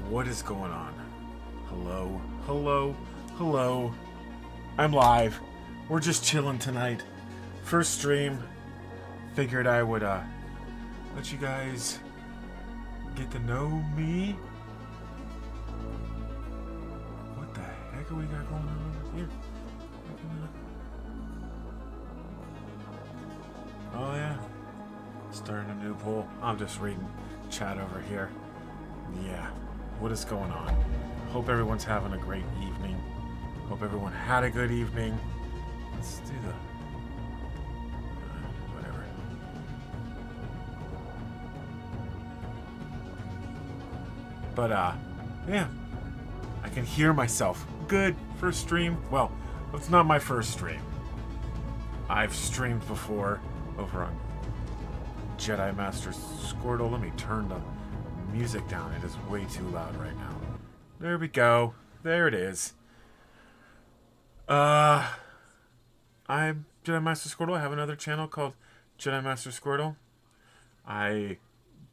What is going on? Hello, hello, hello. I'm live. We're just chilling tonight. First stream. Figured I would let you guys get to know me. What the heck are we got going on over here? Oh yeah. Starting a new poll. I'm just reading chat over here. Yeah. What is going on? Hope everyone's having a great evening. Hope everyone had a good evening. Let's do the... whatever. But, yeah. I can hear myself. Good. First stream. Well, it's not my first stream. I've streamed before over on Jedi Master Squirtle. Let me turn the music down. It is way too loud right now. There we go. There it is. I'm Jedi Master Squirtle. I have another channel called Jedi Master Squirtle. I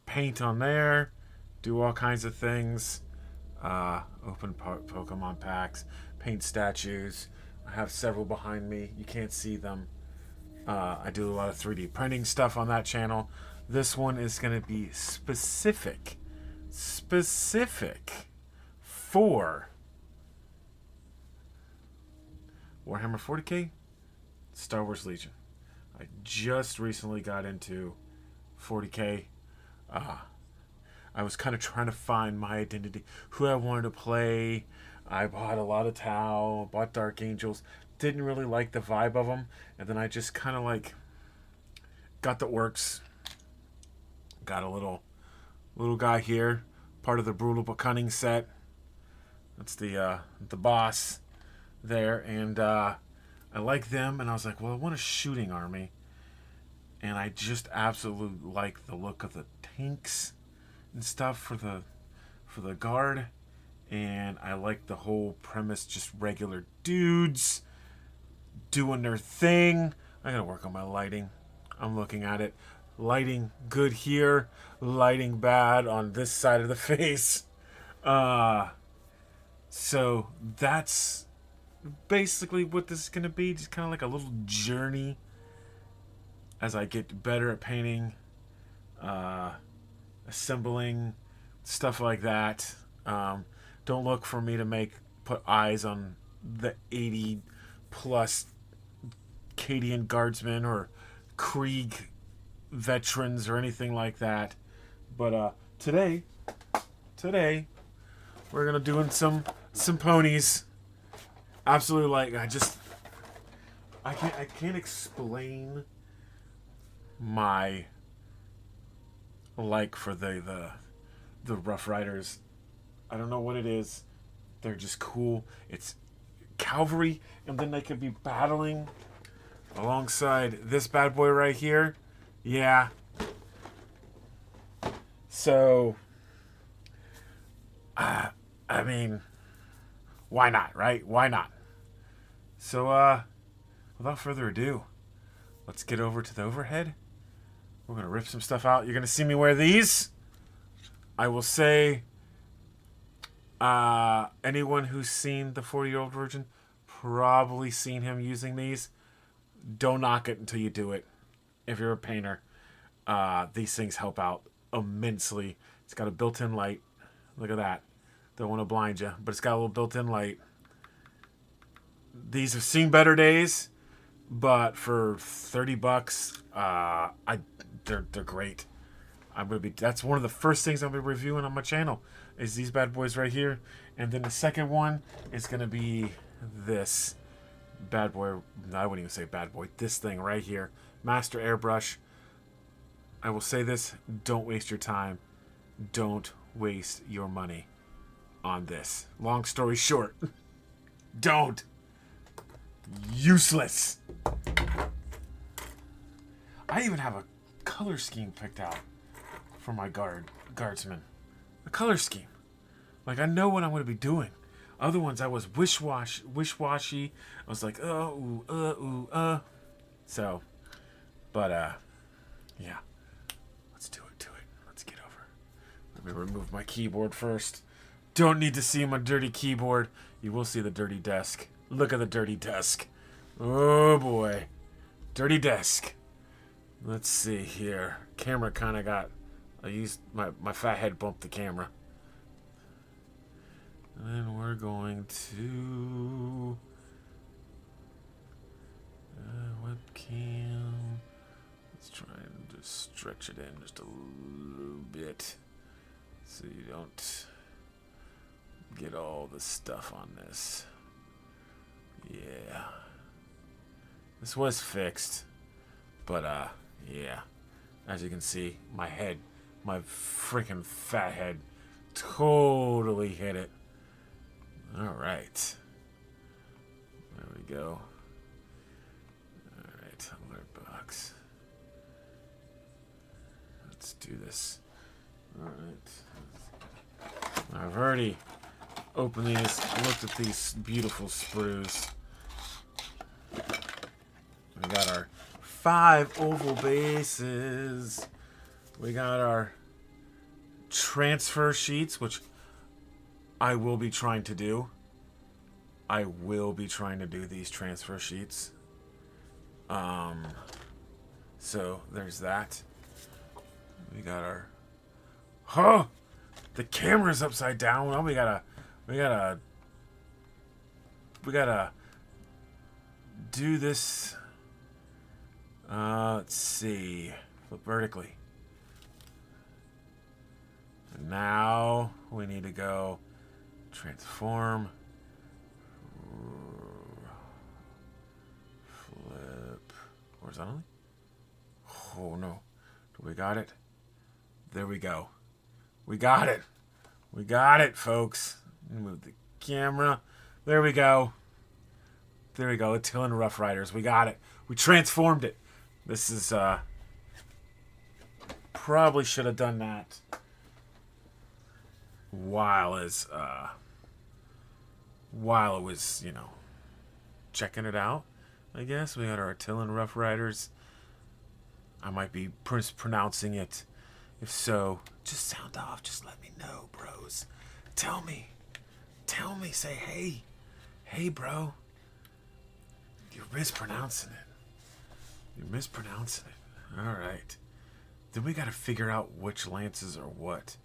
paint on there, do all kinds of things, open Pokemon packs, paint statues. I have several behind me. You can't see them. I do a lot of 3D printing stuff on that channel. This one is going to be specific for Warhammer 40k, Star Wars Legion. I just recently got into 40K. I was kind of trying to find my identity, who I wanted to play. I bought a lot of Tau, bought Dark Angels. Didn't really like the vibe of them. And then I just kind of like got the orcs. Got a little guy here, part of the Brutal but Cunning set. That's the boss there. And I like them. And I was like, well, I want a shooting army. And I just absolutely like the look of the tanks and stuff for the guard. And I like the whole premise, just regular dudes doing their thing. I gotta work on my lighting. I'm looking at it. Lighting good here, lighting bad on this side of the face. So that's basically what this is gonna be. Just kind of like a little journey as I get better at painting, assembling, stuff like that. Don't look for me to put eyes on the 80 plus Cadian guardsmen or Krieg veterans or anything like that. But today we're gonna doing some ponies. Absolutely, like I can't explain my like for the Rough Riders. I don't know what it is. They're just cool. It's cavalry, and then they could be battling alongside this bad boy right here. Yeah. So, I mean, why not, right? Why not? So, without further ado, let's get over to the overhead. We're going to rip some stuff out. You're going to see me wear these. I will say, anyone who's seen the 40-year-old virgin probably seen him using these. Don't knock it until you do it. If you're a painter, these things help out immensely. It's got a built-in light. Look at that. Don't want to blind you, but it's got a little built-in light. These have seen better days, but for $30, they're great. That's one of the first things I'll be reviewing on my channel is these bad boys right here. And then the second one is going to be this bad boy. No, I wouldn't even say bad boy. This thing right here. Master Airbrush. I will say this. Don't waste your time. Don't waste your money on this. Long story short. Don't. Useless. I even have a color scheme picked out for my guardsmen. A color scheme. Like, I know what I'm going to be doing. Other ones I was wish-washy. I was like, So, but, yeah. Let's do it. Let's get over. Let me remove my keyboard first. Don't need to see my dirty keyboard. You will see the dirty desk. Look at the dirty desk. Oh, boy. Dirty desk. Let's see here. Camera kind of got... I used... My fat head bumped the camera. And then we're going to... webcam. Let's try and just stretch it in just a little bit. So you don't get all the stuff on this. Yeah. This was fixed. But, yeah. As you can see, my head, my freaking fat head, totally hit it. Alright. There we go. Alright, alert box. Let's do this. Alright. I've already opened these, looked at these beautiful sprues. We got our 5 oval bases. We got our transfer sheets, which I will be trying to do. I will be trying to do these transfer sheets. So there's that. We got our... Huh! The camera's upside down. Well, we gotta do this. Let's see. Flip vertically. And now we need to go transform. Flip. Horizontally? Oh no. We got it. There we go. We got it. We got it, folks. Move the camera. There we go. There we go. Attilian Rough Riders. We got it. We transformed it. This is, probably should have done that while it was, you know, checking it out, I guess. We got our Attilian Rough Riders. I might be pronouncing it. If so, just sound off. Just let me know, bros. Tell me. Tell me. Say, hey. Hey, bro. You're mispronouncing it. You're mispronouncing it. All right. Then we got to figure out which lances are what.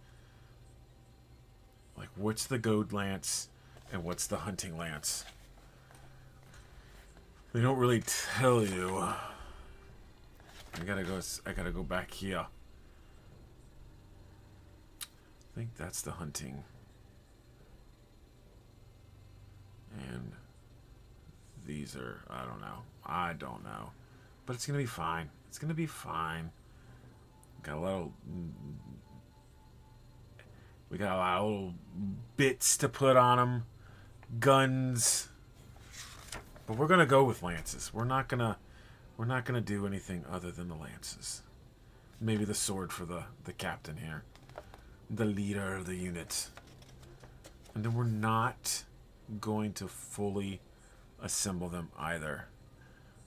Like, what's the goad lance and what's the hunting lance? They don't really tell you. I gotta go back here. I think that's the hunting. And these are, I don't know. But it's gonna be fine. It's gonna be fine. Got a little, we got a lot of little bits to put on them. Guns. But we're gonna go with lances. We're not gonna do anything other than the lances. Maybe the sword for the captain here. The leader of the unit. And then we're not going to fully assemble them either.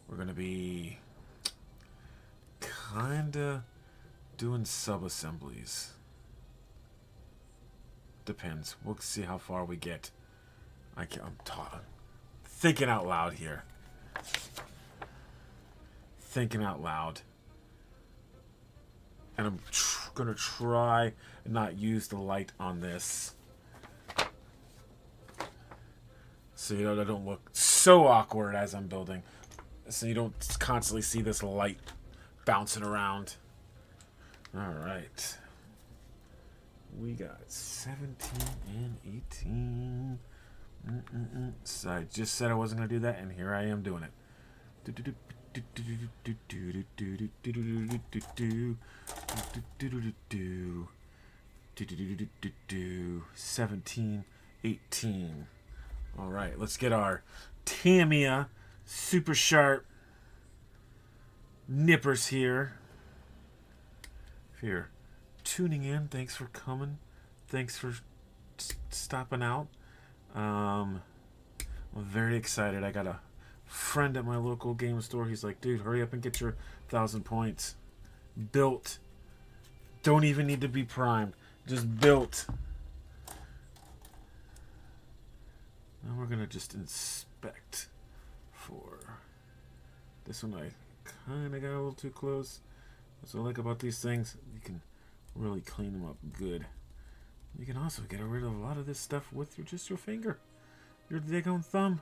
We're going to be kind of doing sub-assemblies. Depends. We'll see how far we get. I'm thinking out loud here. Thinking out loud. And I'm going to try and not use the light on this. So you know, I don't look so awkward as I'm building. So you don't constantly see this light bouncing around. Alright. We got 17 and 18. So I just said I wasn't going to do that, and here I am doing it. 17, 18. All right, let's get our Tamiya super sharp nippers here. If you're tuning in, thanks for coming. Thanks for stopping out. I'm very excited. I got a friend at my local game store. He's like, dude, hurry up and get your 1,000 points. Built. Don't even need to be primed. Just built. Now we're going to just inspect for this one. I kind of got a little too close. That's what I like about these things. You can really clean them up good. You can also get rid of a lot of this stuff with just your finger. Your daggone thumb.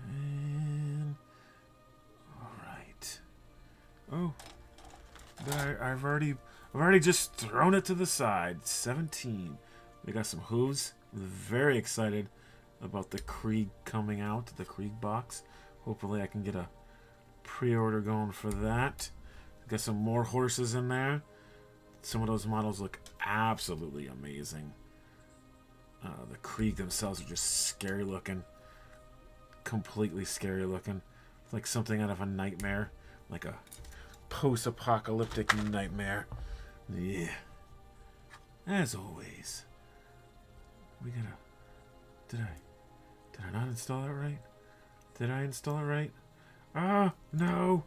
And alright. Oh. I've already just thrown it to the side. 17. They got some hooves. I'm very excited about the Krieg coming out, the Krieg box. Hopefully I can get a pre-order going for that. Got some more horses in there. Some of those models look absolutely amazing. The Krieg themselves are just scary looking. Completely scary looking. Like something out of a nightmare. Like a post-apocalyptic nightmare. Yeah. As always. We gotta... Did I not install it right? Did I install it right? Ah, no!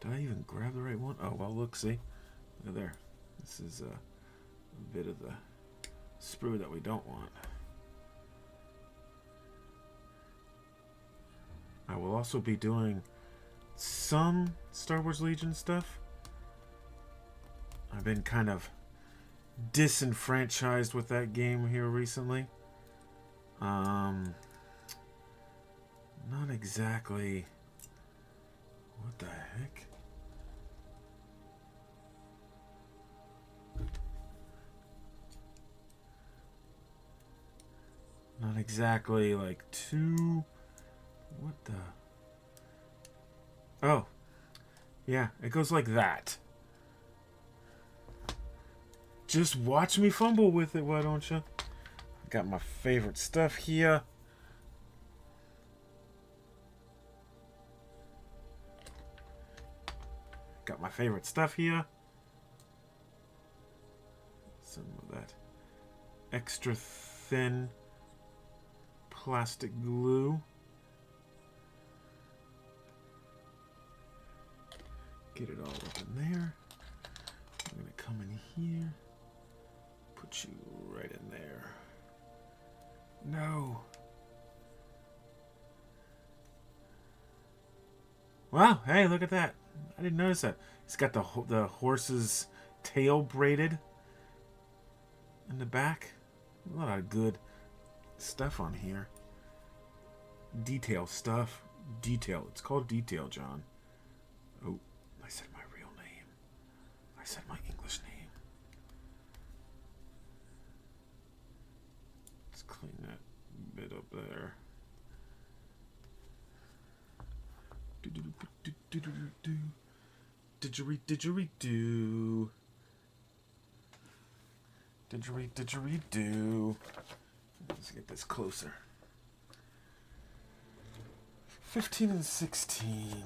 Did I even grab the right one? Oh, well, look, see? Look there. This is a bit of the sprue that we don't want. I will also be doing some Star Wars Legion stuff. I've been kind of disenfranchised with that game here recently. Not exactly... What the heck? Not exactly like two... What the... Oh. Yeah, it goes like that. Just watch me fumble with it, why don't you? Got my favorite stuff here. Got my favorite stuff here. Some of that extra thin plastic glue. Get it all up in there. I'm going to come in here. Put you right in there. No. Wow, hey, look at that. I didn't notice that. It's got the horse's tail braided in the back. A lot of good stuff on here. Detail stuff. Detail. It's called detail, John. Oh, I said my real name. I said my English name. Let's clean that bit up there. Didgeridoo. Didgeridoo. Let's get this closer. 15 and 16.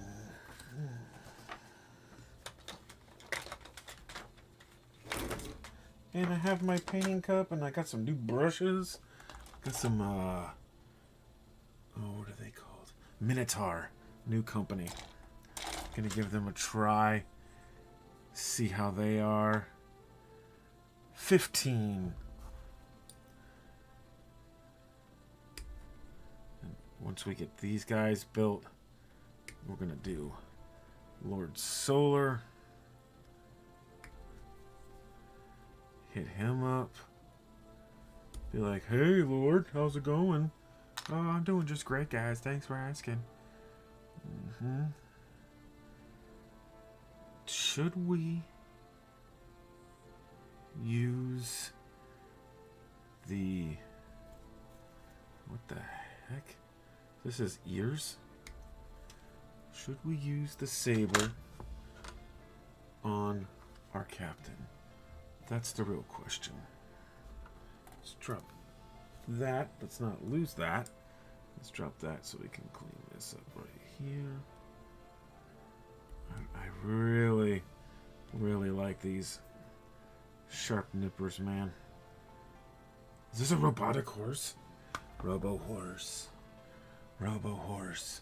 And I have my painting cup, and I got some new brushes. Got some, what are they called? Minotaur. New company. Gonna give them a try. See how they are. 15. And once we get these guys built, we're gonna do Lord Solar. Hit him up. Be like, hey Lord, how's it going? Oh, I'm doing just great, guys. Thanks for asking. Should we use the... What the heck? This is ears? Should we use the saber on our captain? That's the real question. Let's drop that. Let's not lose that. Let's drop that so we can clean this up right here. I really, really like these sharp nippers, man. Is this a robotic horse? Robo horse. Robo horse.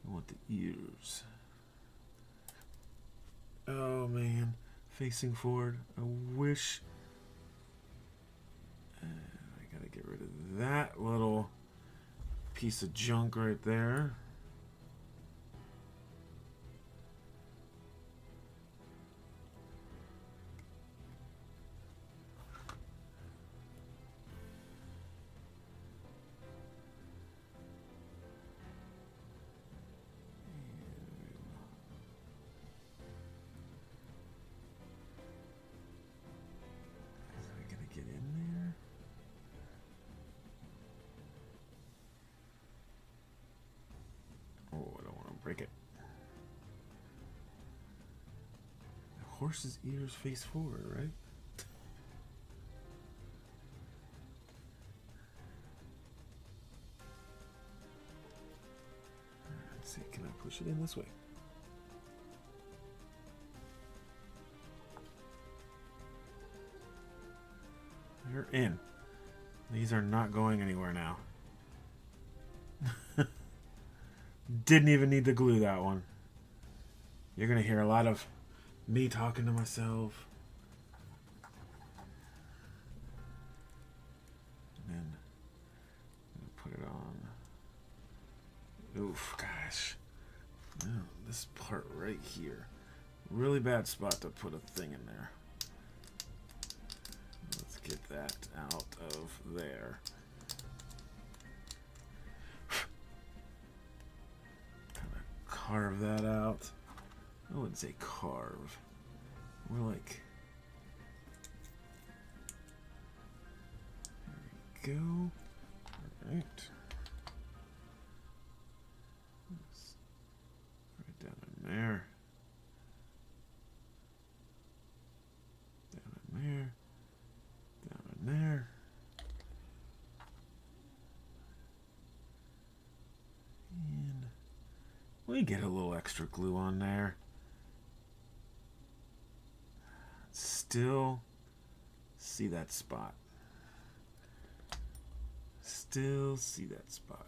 I want the ears. Oh man, facing forward. I wish. I gotta get rid of that little piece of junk right there. Break it. The horse's ears face forward, right? Let's see, can I push it in this way? You're in. These are not going anywhere now. Didn't even need to glue that one. You're going to hear a lot of me talking to myself. And then put it on. Oof, gosh. Oh, this part right here. Really bad spot to put a thing in there. Let's get that. of there. Kind of carve that out. I wouldn't say carve. More like... There we go. Alright. Right down in there. Down in there. Down in there. And we get a little extra glue on there. Still see that spot. Still see that spot.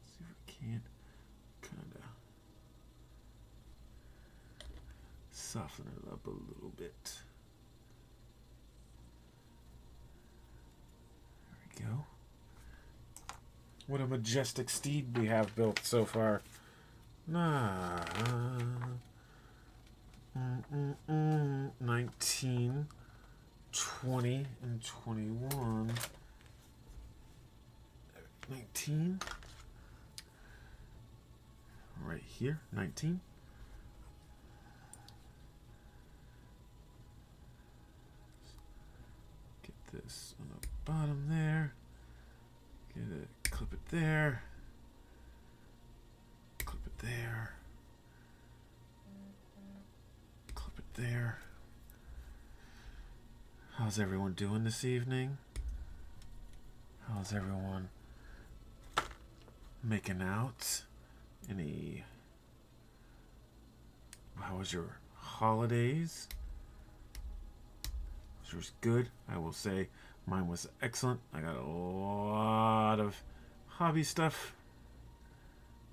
See if we can't kind of soften it up a little bit. There we go. What a majestic steed we have built so far. 19, 20, and 21. 19. Right here, 19. Get this on the bottom there. Get it, clip it there. Clip it there. Clip it there. How's everyone doing this evening? How's everyone making out? How was your holidays? Was yours good? I will say mine was excellent. I got a lot of hobby stuff,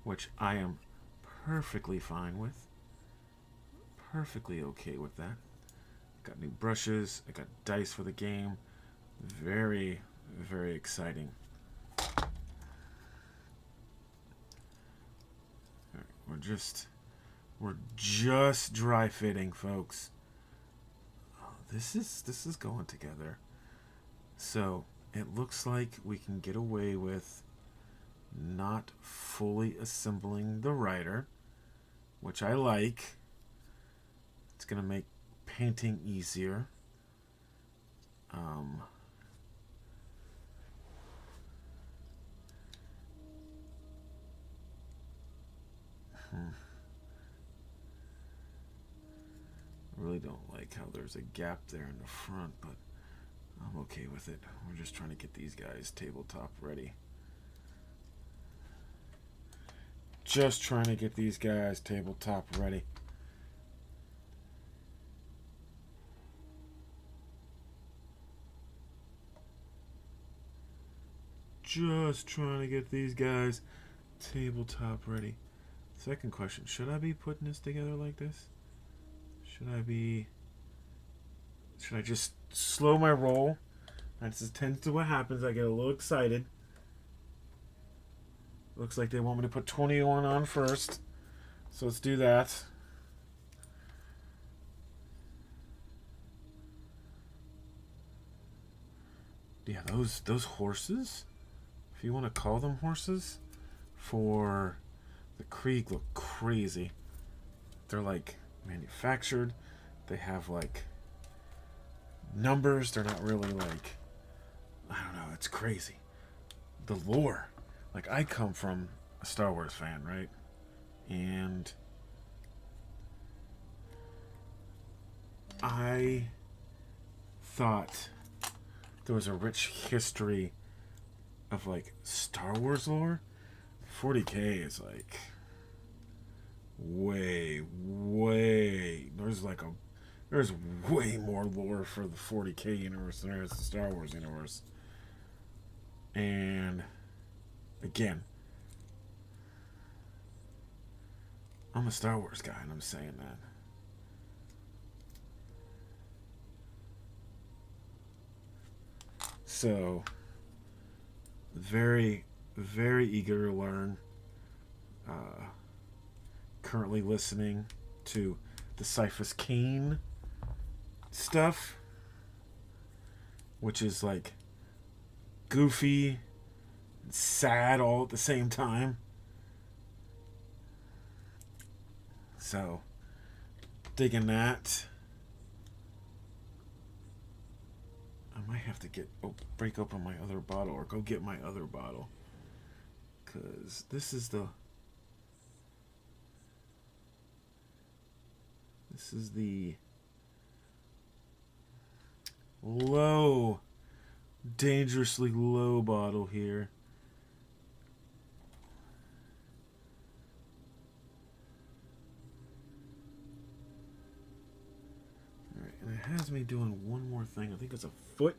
which I am perfectly fine with. Perfectly okay with that. Got new brushes. I got dice for the game. Very, very exciting. We're just dry fitting, folks. Oh, this is going together. So it looks like we can get away with not fully assembling the rider, which I like. It's gonna make painting easier. I really don't like how there's a gap there in the front, but I'm okay with it. We're just trying to get these guys tabletop ready. Just trying to get these guys tabletop ready. Just trying to get these guys tabletop ready. Second question, should I be putting this together like this? Should I just slow my roll? That just tends to what happens. I get a little excited. Looks like they want me to put 21 on first. So let's do that. Yeah, those horses, if you want to call them horses, for the Krieg look crazy. They're like manufactured. They have like numbers. They're not really like, I don't know, it's crazy. The lore. Like, I come from a Star Wars fan, right? And I thought there was a rich history of like Star Wars lore. 40K is like way there's way more lore for the 40K universe than there is the Star Wars universe. And again, I'm a Star Wars guy, and I'm saying that. So, very, very eager to learn. Currently listening to the Cyphus Kane stuff. which is like goofy and sad all at the same time. So, digging that. I might have to break open my other bottle or go get my other bottle. Because this is the low, dangerously low bottle here. Alright, and it has me doing one more thing. I think it's a foot.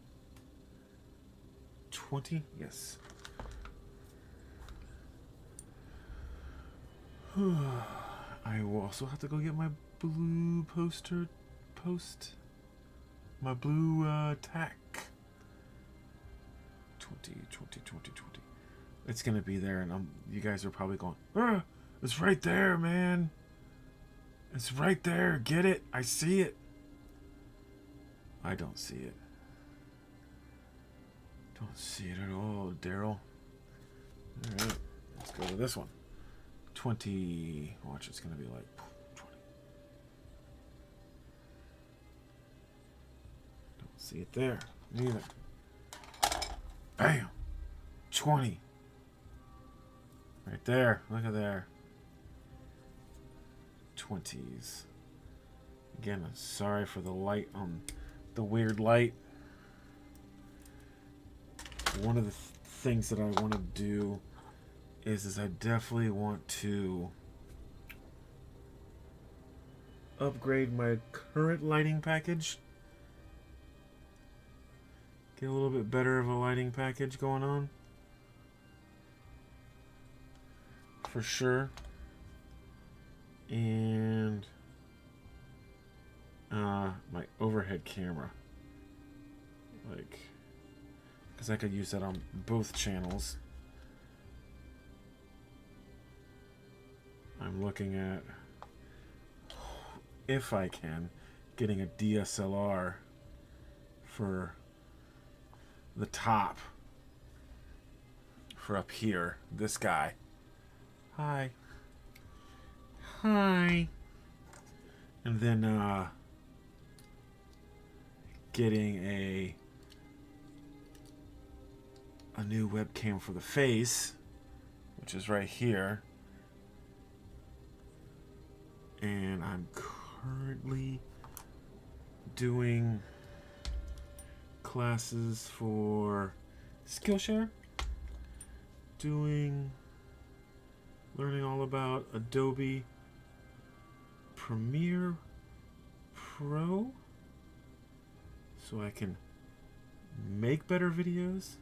20? Yes. I will also have to go get my blue my blue tack. 20. It's gonna be there, and you guys are probably going, it's right there, man. It's right there. Get it. I see it. I don't see it. Don't see it at all, Daryl. Alright, let's go to this one. 20. Watch, it's gonna be like 20. Don't see it there. Neither. Bam! 20. Right there. Look at there. 20s. Again, I'm sorry for the light on the weird light. One of the things that I want to do is I definitely want to upgrade my current lighting package. Get a little bit better of a lighting package going on. For sure. And my overhead camera. Like, because I could use that on both channels. I'm looking at, if I can, getting a DSLR for the top. For up here. This guy. Hi. Hi. And then getting a new webcam for the face, which is right here. And I'm currently doing classes for Skillshare. Learning all about Adobe Premiere Pro so I can make better videos.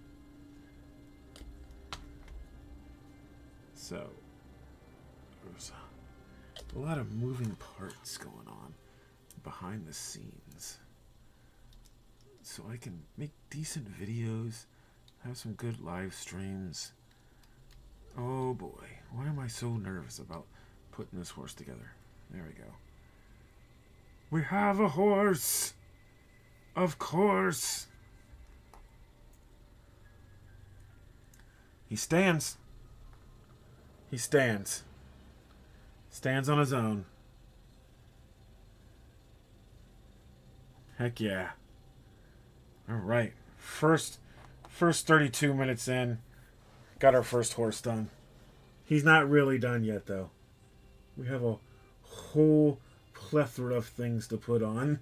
So there's a lot of moving parts going on behind the scenes. So I can make decent videos, have some good live streams. Oh boy, why am I so nervous about putting this horse together? There we go. We have a horse! Of course! He stands. He stands. Stands on his own. Heck yeah. Alright. First 32 minutes in. Got our first horse done. He's not really done yet, though. We have a whole plethora of things to put on.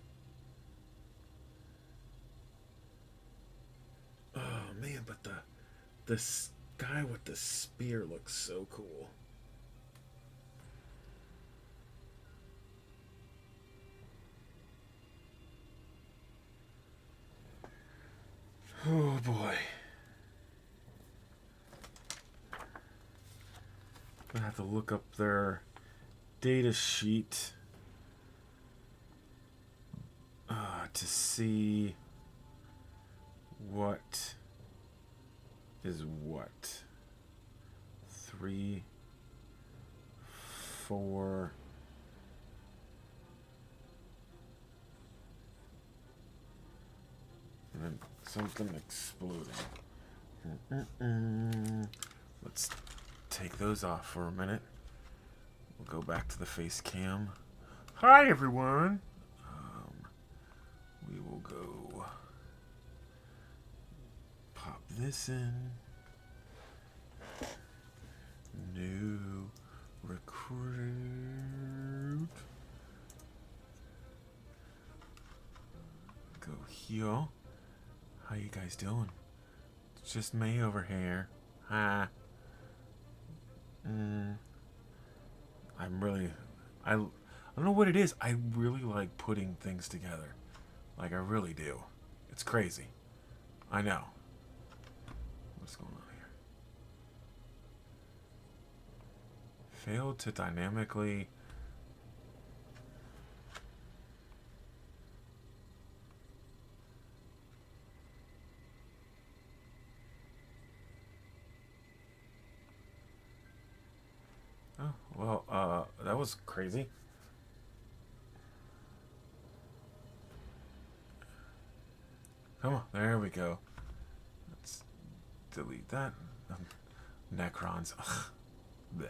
Oh, man, but the guy with the spear looks so cool. Oh, boy. I have to look up their data sheet to see what is what. 3, 4. And then something exploding. Let's take those off for a minute. We'll go back to the face cam. Hi, everyone. We will go pop this in. New recruit. Go here. How you guys doing? It's just me over here. Hi. I don't know what it is. I really like putting things together. Like, I really do. It's crazy. I know. What's going on here? Failed to dynamically... Oh, well, that was crazy. Come on, there we go. Let's delete that. Necrons. Bleh.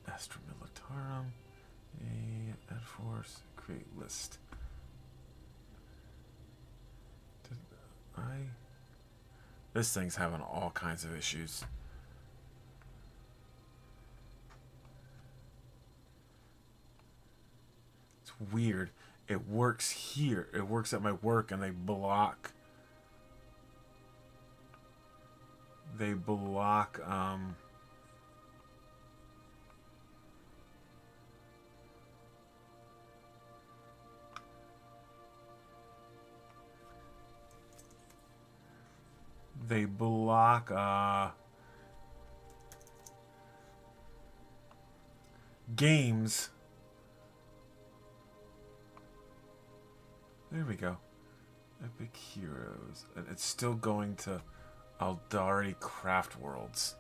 Astra Militarum. Add force. Create list. Did I... This thing's having all kinds of issues. It's weird. It works here. It works at my work, and they block. They block. They block games. There we go. Epic Heroes. And it's still going to Aldari Craft Worlds.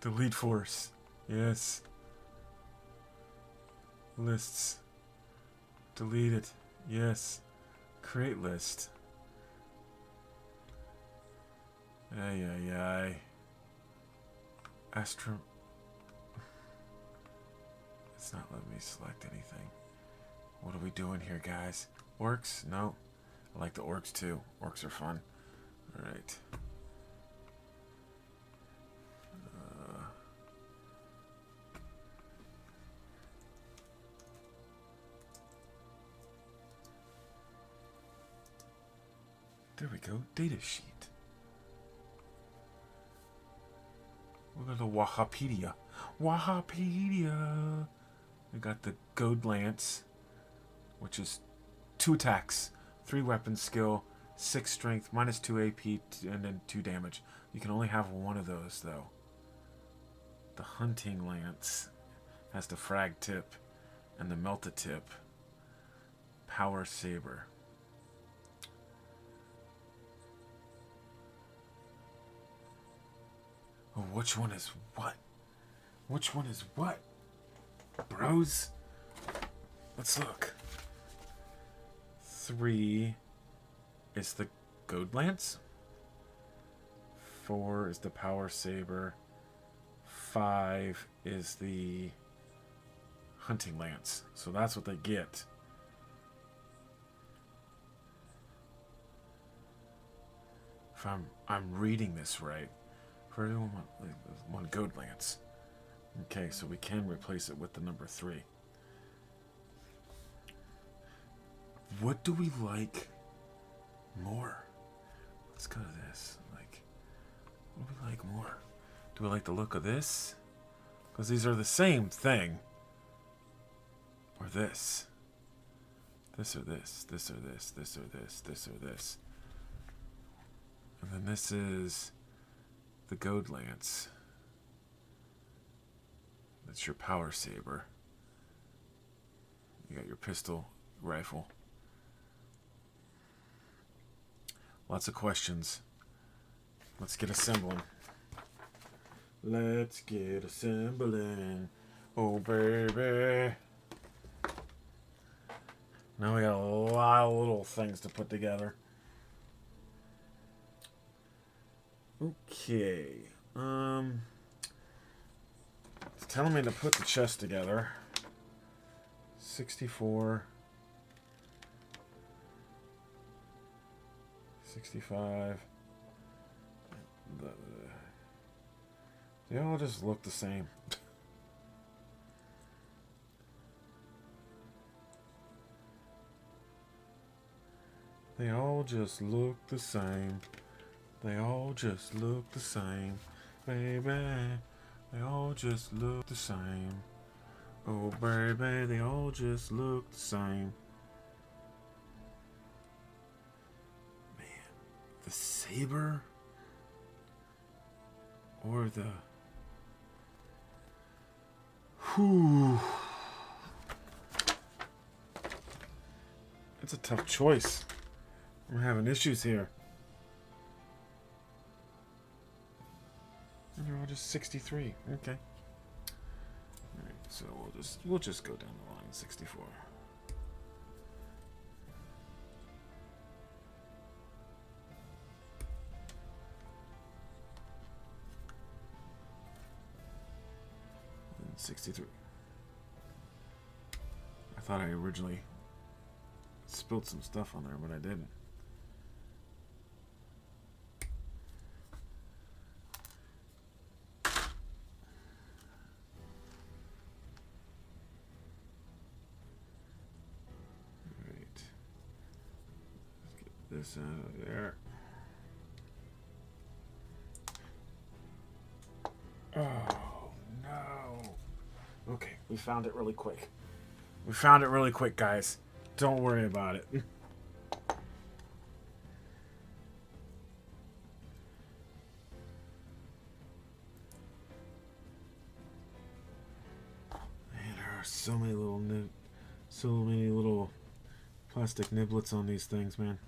Delete force. Yes. Lists. Delete it. Yes. Create list. Ay, ay, ay. Astro... It's not letting me select anything. What are we doing here, guys? Orcs? No. I like the orcs, too. Orcs are fun. Alright. There we go. Data sheet. We'll go to Warhmmer. Warhmmer. We got the Goad Lance, which is 2 attacks, 3 weapon skill, 6 strength, minus 2 AP, and then 2 damage. You can only have one of those, though. The Hunting Lance has the Frag Tip and the Melta Tip. Power Saber. Oh, which one is what? Which one is what? Bros? Let's look. 3 is the Goad Lance. 4 is the Power Saber. 5 is the Hunting Lance. So that's what they get. If I'm reading this right. For everyone, one Goad Lance. Okay, so we can replace it with the number 3. What do we like more? Let's go to this. Like, what do we like more? Do we like the look of this? Because these are the same thing. Or this. This or this. This or this. This or this. This or this. And then this is the Goad Lance. That's your Power Saber. You got your pistol, rifle. Lots of questions. Let's get assembling. Let's get assembling. Oh, baby. Now we got a lot of little things to put together. Okay. It's telling me to put the chest together. 64. 65. They all just look the same. They all just look the same. They all just look the same. Baby, they all just look the same. Oh, baby, they all just look the same. Man, the saber or the... Whew. It's a tough choice. I'm having issues here. And they're all just 63. Okay. Alright, so we'll just go down the line 64. And 63. I thought I originally spilled some stuff on there, but I didn't. This out of there. Oh no. Okay, we found it really quick. We found it really quick, guys. Don't worry about it. Man, there are so many little plastic niblets on these things, man.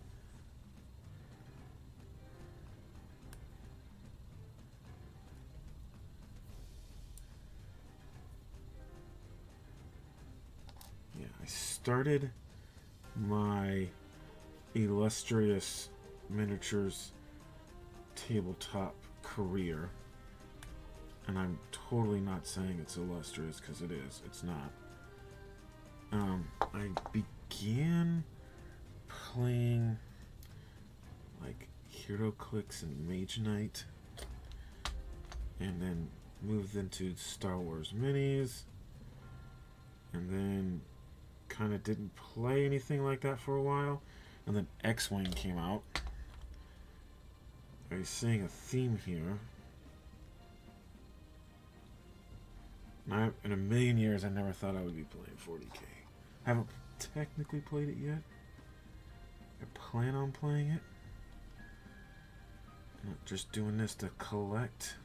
I started my illustrious miniatures tabletop career, and I'm totally not saying it's illustrious because it is. It's not. I began playing like Hero Clicks and Mage Knight, and then moved into Star Wars Minis, and then kind of didn't play anything like that for a while, and then X-Wing came out. Are you seeing a theme here? In a million years, I never thought I would be playing 40k. I haven't technically played it yet. I plan on playing it. I'm not just doing this to collect.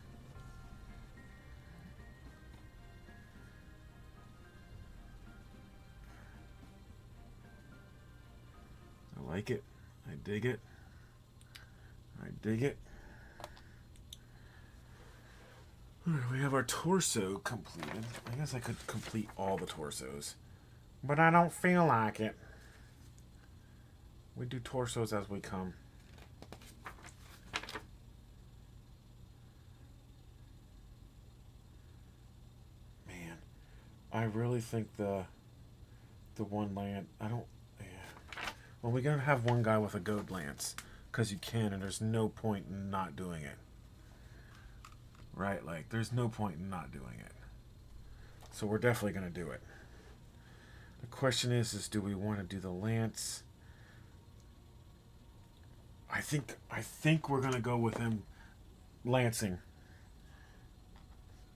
I like it. I dig it. I dig it. Alright, we have our torso completed. I guess I could complete all the torsos, but I don't feel like it. We do torsos as we come. Man, I really think the one land, I don't, yeah. Well, we're going to have one guy with a goad lance, because you can, and there's no point in not doing it. Right? Like, there's no point in not doing it. So we're definitely going to do it. The question is do we want to do the lance? I think we're going to go with him lancing.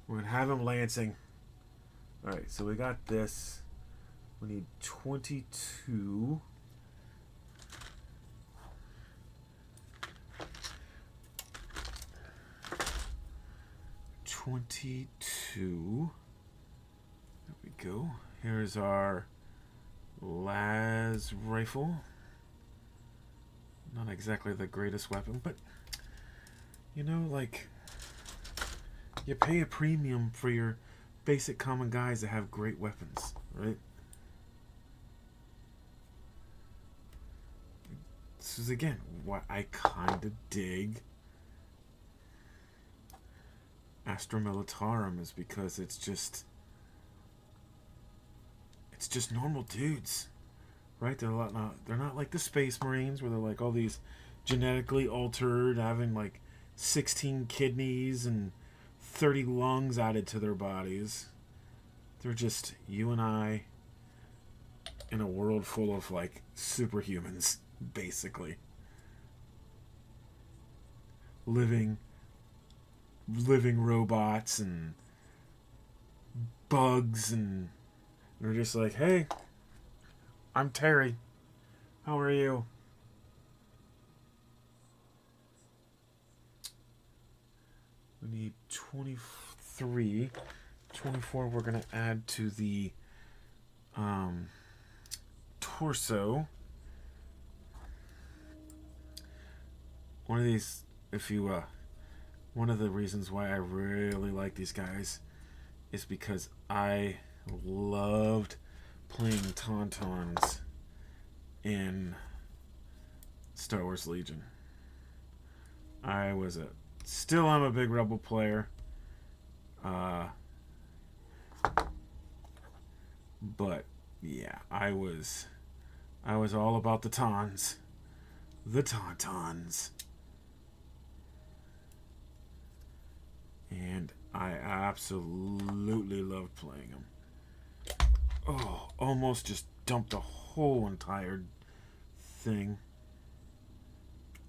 We're going to have him lancing. Alright, so we got this. We need 22. There we go. Here's our las rifle. Not exactly the greatest weapon, but you know, like, You pay a premium for your basic common guys that have great weapons, right? This is, again, what I kind of dig Astra Militarum, is because it's just normal dudes, right? They're not like the Space Marines where they're like all these genetically altered, having like 16 kidneys and 30 lungs added to their bodies. They're just you and I in a world full of like superhumans, basically. Living robots and bugs, and they're just like, hey, I'm Terry. How are you? We need 23. 24 we're going to add to the torso. One of these, one of the reasons why I really like these guys is because I loved playing Tauntauns in Star Wars Legion. Still I'm a big Rebel player. But yeah, I was all about the Tauntauns. The Tauntauns. And I absolutely loved playing them. Oh, almost just dumped the whole entire thing.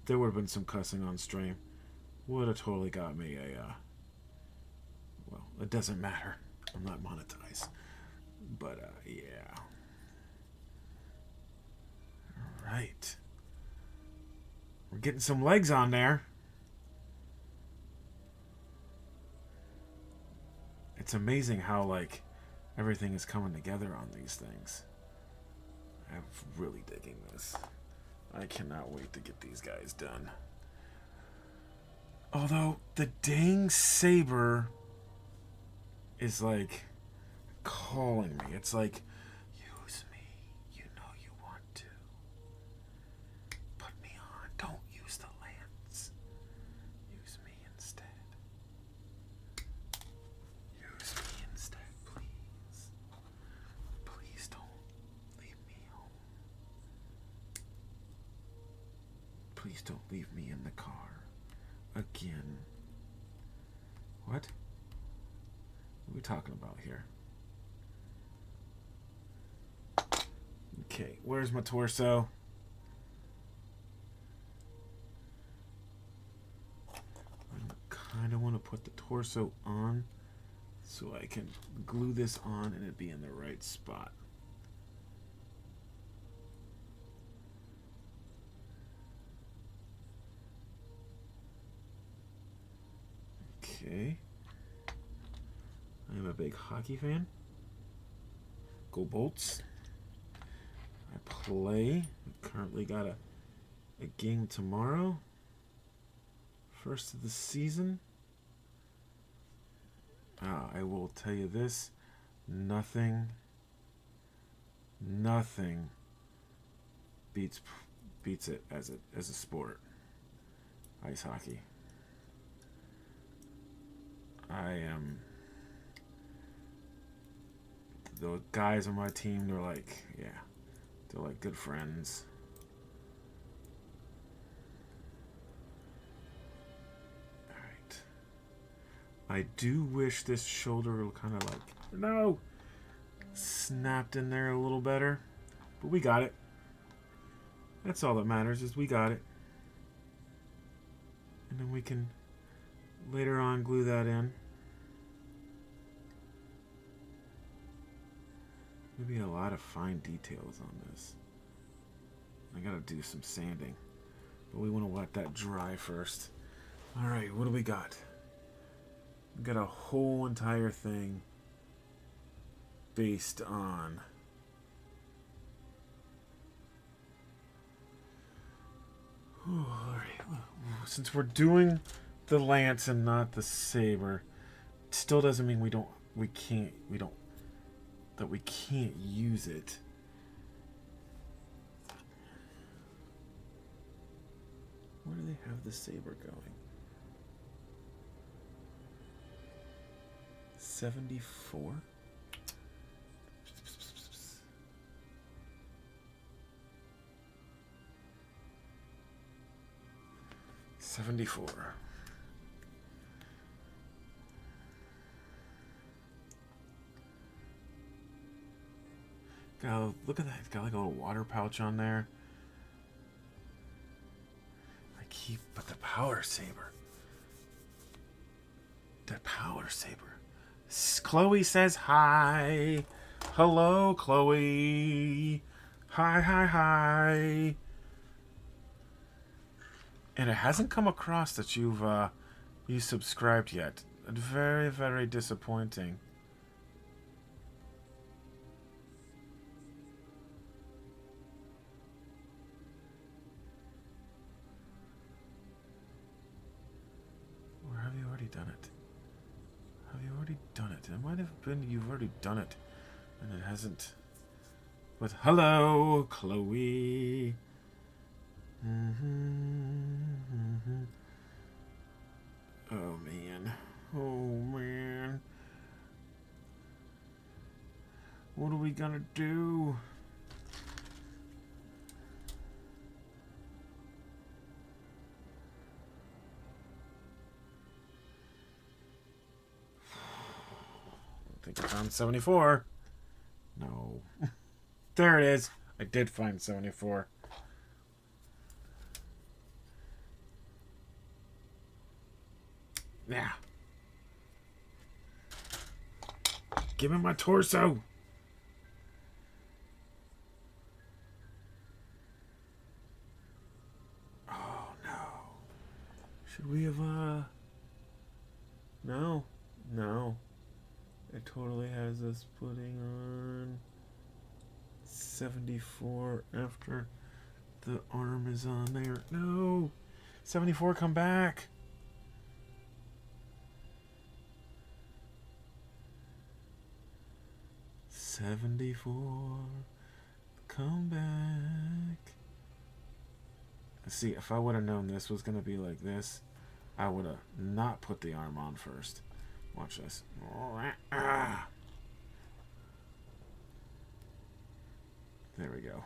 There would have been some cussing on stream. Would have totally got me well, it doesn't matter. I'm not monetized. But, yeah. Alright. We're getting some legs on there. It's amazing how, like, everything is coming together on these things. I'm really digging this. I cannot wait to get these guys done. Although, the dang saber is, like, calling me. It's like, use me. You know you want to. Put me on. Don't use the lance. Use me instead. Use me instead, please. Please don't leave me home. Please don't leave me in the car. Again. What? What are we talking about here? Okay, where's my torso? I kind of want to put the torso on so I can glue this on and it be in the right spot. Okay. I am a big hockey fan. Go Bolts. I play. I currently got a game tomorrow. First of the season. I will tell you this. Nothing beats it as a sport. Ice hockey. The guys on my team, they're like, yeah, they're like good friends. Alright. I do wish this shoulder kind of like, snapped in there a little better. But we got it. That's all that matters, is we got it. And then we can later on glue that in. Maybe a lot of fine details on this. I gotta do some sanding. But we want to let that dry first. Alright, what do we got? We got a whole entire thing based on alright. Since we're doing the lance and not the saber, still doesn't mean we can't use it. Where do they have the saber going? 74? God, look at that. It's got like a little water pouch on there. But the power saber. The power saber. Chloe says hi. Hello, Chloe. Hi, hi, hi. And it hasn't come across that you subscribed yet. Very, very disappointing. Or have you already done it? Have you already done it? It might have been you've already done it. And it hasn't. But hello, Chloe. Oh man. Oh man. What are we gonna do? I think I found 74. No. There it is. I did find 74. Yeah. Give me my torso. Oh no. Should we have No. No. It totally has us putting on 74 after the arm is on there. No. 74, come back. $74, come back. See, if I would have known this was going to be like this, I would have not put the arm on first. Watch this. There we go.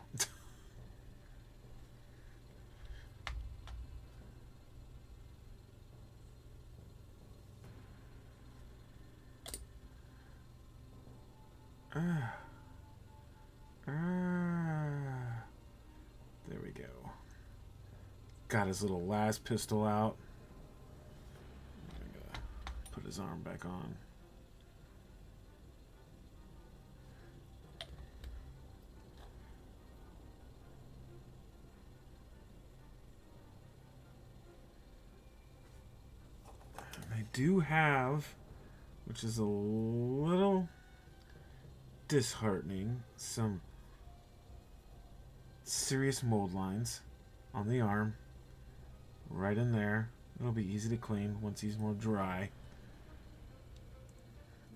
There we go. Got his little last pistol out. I'm gonna put his arm back on. And I do have, which is a little disheartening, some serious mold lines on the arm, right in there. It'll be easy to clean once he's more dry.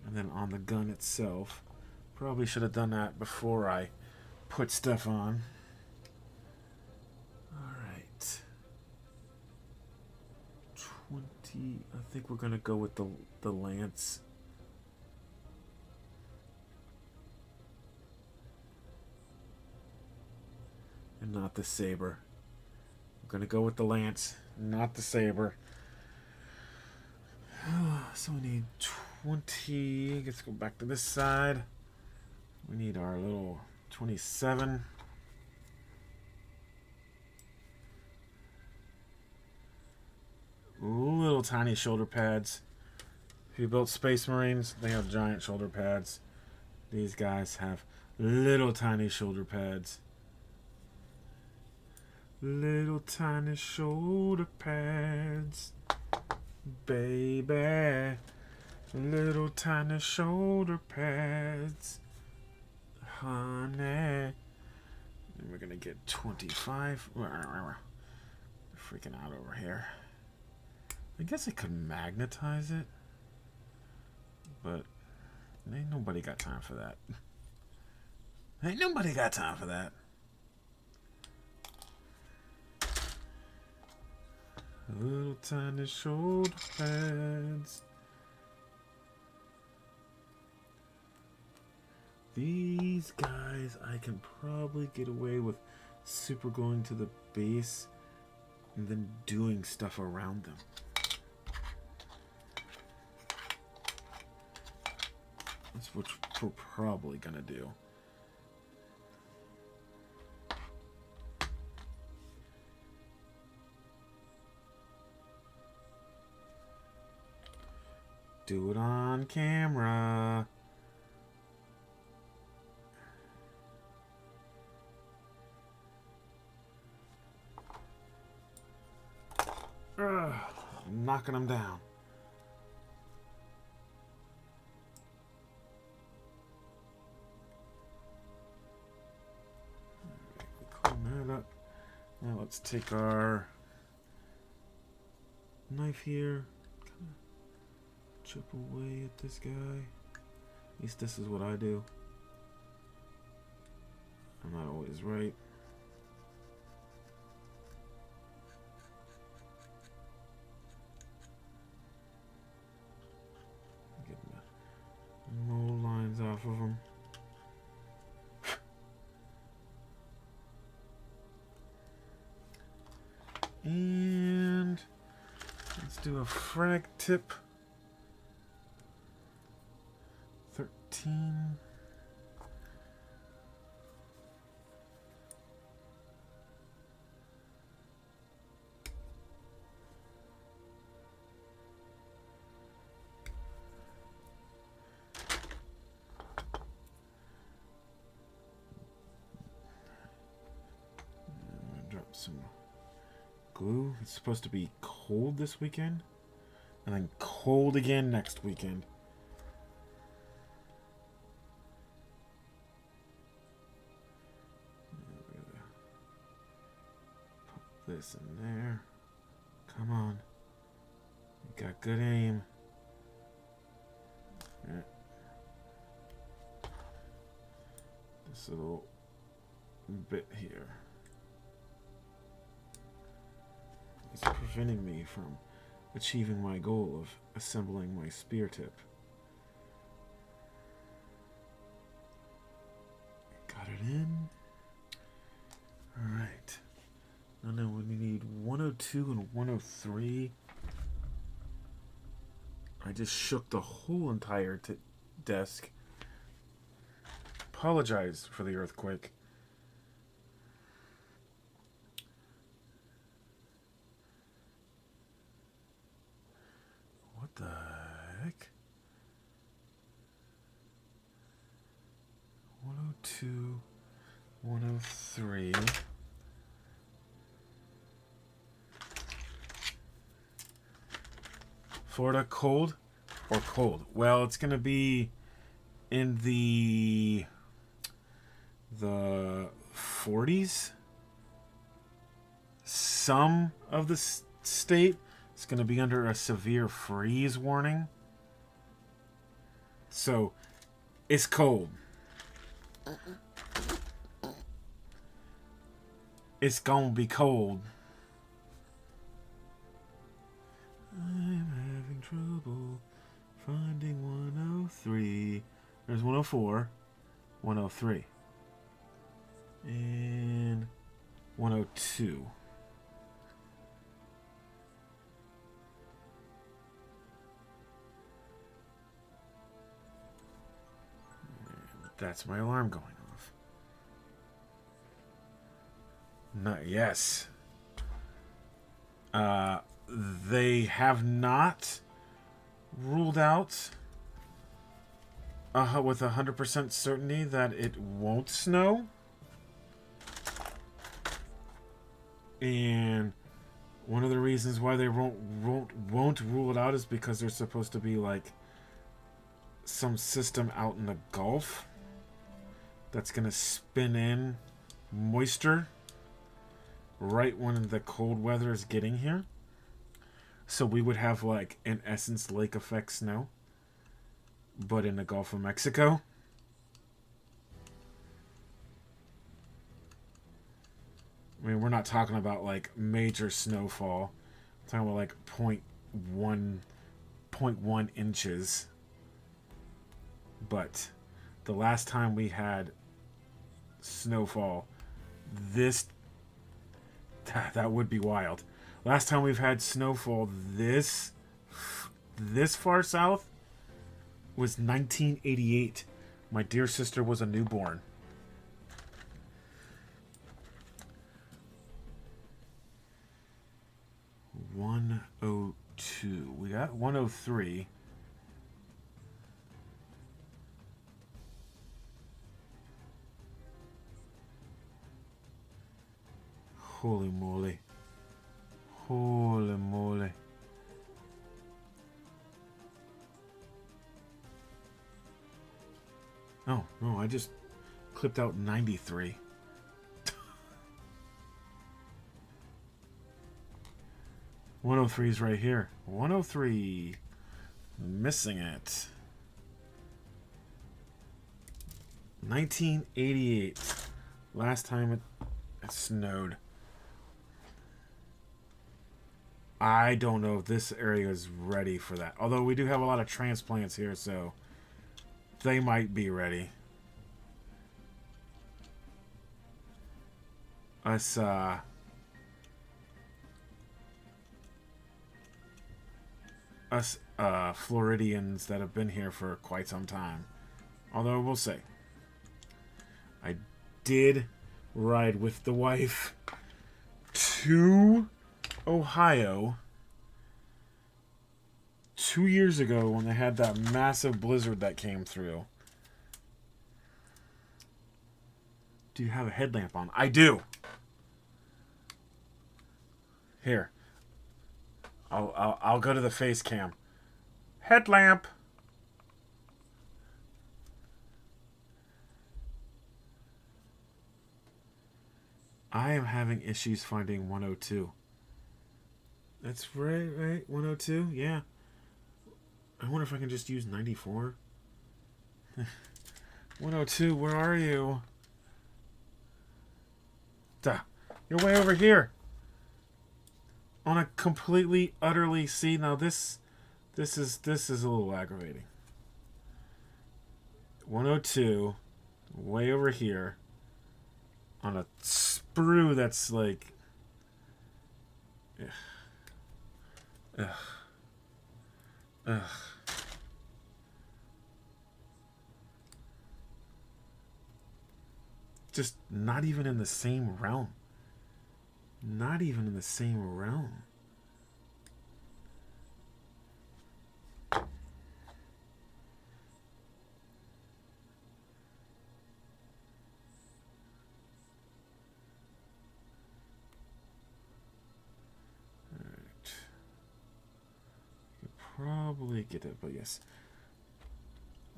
And then on the gun itself, probably should have done that before I put stuff on. Alright, 20. I think we're gonna go with the lance. And not the saber. I'm gonna go with the lance, not the saber. So we need 20. Let's go back to this side. We need our little 27. Little tiny shoulder pads. If you built Space Marines, they have giant shoulder pads. These guys have little tiny shoulder pads. Little tiny shoulder pads, baby. Little tiny shoulder pads, honey. And we're gonna get 25. Freaking out over here. I guess I could magnetize it. But ain't nobody got time for that. Ain't nobody got time for that. Little tiny shoulder pads. These guys I can probably get away with super going to the base and then doing stuff around them. That's what we're probably gonna do. Do it on camera. I'm knocking them down. Clean that up. Now let's take our knife here. Chip away at this guy. At least this is what I do. I'm not always right. Get the mold lines off of them. And let's do a frag tip. 13. I'm gonna drop some glue. It's supposed to be cold this weekend, and then cold again next weekend. This in there. Come on. You got good aim. Yeah. This little bit here is preventing me from achieving my goal of assembling my spear tip. Got it in. All right. And then we need 102 and 103. I just shook the whole entire desk. Apologize for the earthquake. What the heck? 102, 103. Florida, cold or cold? Well, it's going to be in the 40s. Some of the state is going to be under a severe freeze warning. So, it's cold. It's going to be cold. I'm having trouble finding 103. There's 104, 103, and 102. And that's my alarm going off. Not yes. They have not ruled out with 100% certainty that it won't snow. And one of the reasons why they won't rule it out is because there's supposed to be like some system out in the Gulf that's going to spin in moisture right when the cold weather is getting here. So we would have like, in essence, lake effect snow. but in the Gulf of Mexico. I mean, we're not talking about like major snowfall. We're talking about like 0.1 inches. But the last time we had snowfall, that would be wild. Last time we've had snowfall this far south was 1988. My dear sister was a newborn. (102). We got 103. Holy moly. Holy moly. Oh, no, I just clipped out 93. 103 is right here. 103. Missing it. 1988. Last time it snowed. I don't know if this area is ready for that. Although we do have a lot of transplants here, so they might be ready. Us, Floridians that have been here for quite some time. Although, we'll see. I did ride with the wife to Ohio 2 years ago when they had that massive blizzard that came through. Do you have a headlamp on? I do. Here. I'll go to the face cam. Headlamp. I am having issues finding 102. That's right? 102? Yeah. I wonder if I can just use 94. 102, where are you? Duh. You're way over here. On a completely, utterly... See, now this is a little aggravating. 102, way over here. On a sprue that's like... Ugh. Ugh. Ugh. Just not even in the same realm. Not even in the same realm. Probably get it, but yes.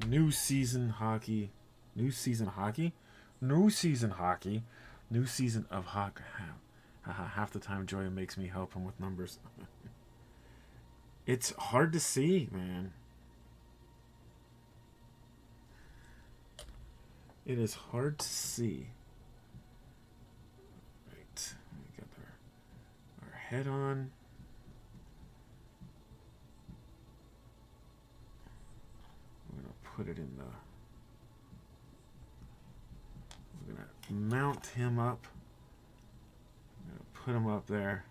New season hockey. New season hockey? New season hockey. New season of hockey. Half the time Joya makes me help him with numbers. It's hard to see, man. It is hard to see. Right. We got our head on. Put it in the... We're going to mount him up. I'm going to put him up there.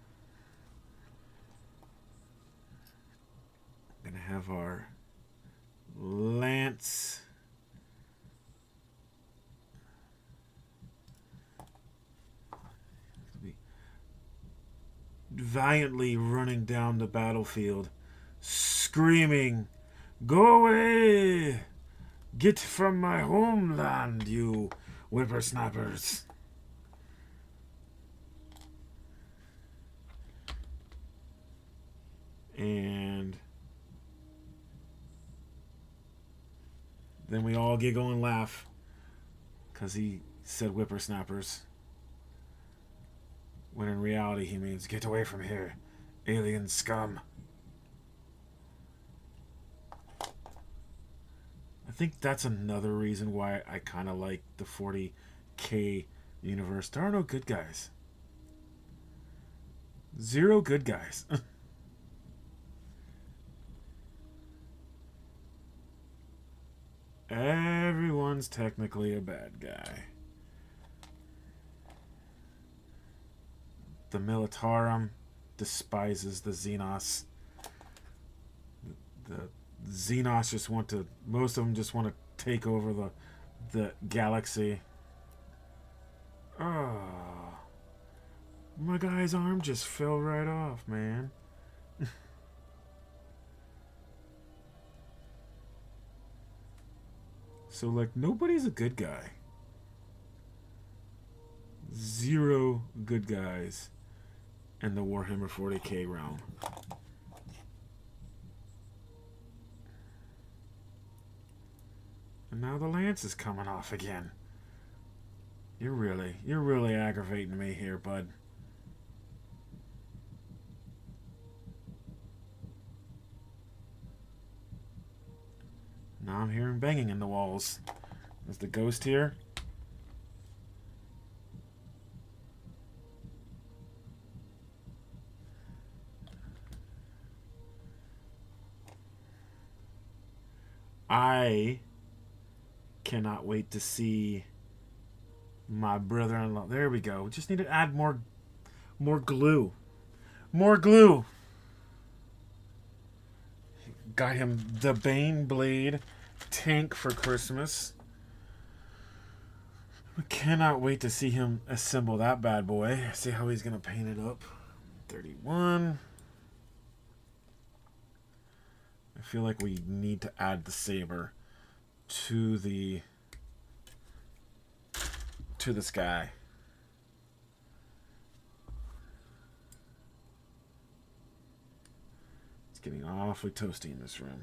I'm going to have our lance. Be valiantly running down the battlefield, screaming, "Go away! Get from my homeland, you whippersnappers!" And then we all giggle and laugh because he said whippersnappers, when in reality he means get away from here, alien scum. I think that's another reason why I kind of like the 40k universe. There are no good guys. Zero good guys. Everyone's technically a bad guy. The Militarum despises the Xenos. The Xenos just want to... Most of them just want to take over the galaxy. Oh. My guy's arm just fell right off, man. So, like, nobody's a good guy. Zero good guys in the Warhammer 40k realm. And now the lance is coming off again. You're really aggravating me here, bud. Now I'm hearing banging in the walls. Is the ghost here? I cannot wait to see my brother-in-law. There we go. Just need to add more glue. More glue. Got him the Bane Blade tank for Christmas. I cannot wait to see him assemble that bad boy. See how he's going to paint it up. 31. I feel like we need to add the saber to the sky. It's getting awfully toasty in this room.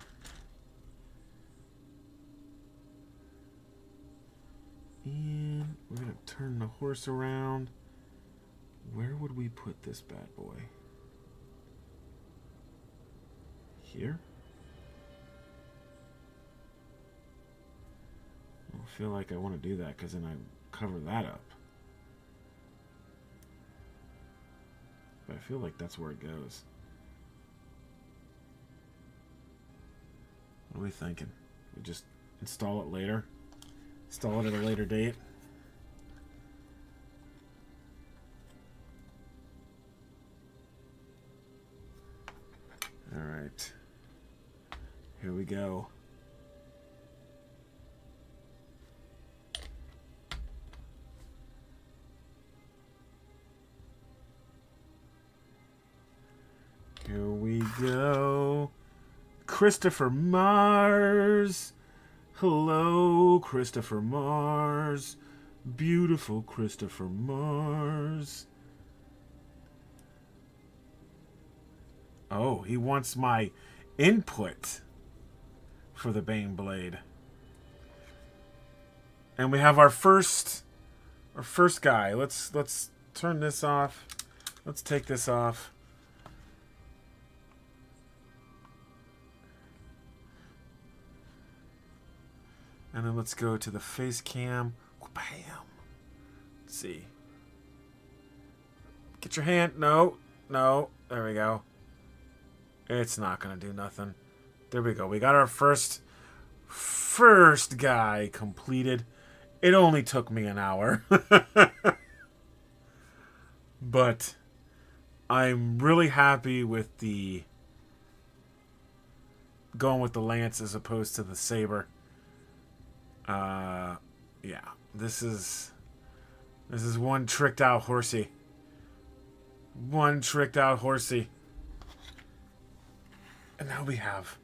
And we're going to turn the horse around. Where would we put this bad boy? Here? I don't feel like I want to do that because then I cover that up. But I feel like that's where it goes. What are we thinking? We just install it later? Install it at a later date? Alright. Here we go. Here we go. Christopher Mars. Hello, Christopher Mars. Beautiful Christopher Mars. Oh, he wants my input for the Bane Blade. And we have our first guy. Let's turn this off. Let's take this off. And then let's go to the face cam. Bam. Let's see. Get your hand. No. No. There we go. It's not going to do nothing. There we go. We got our first guy completed. It only took me an hour. But I'm really happy with the going with the lance as opposed to the saber. Yeah, this is one tricked out horsey. One tricked out horsey. And now we have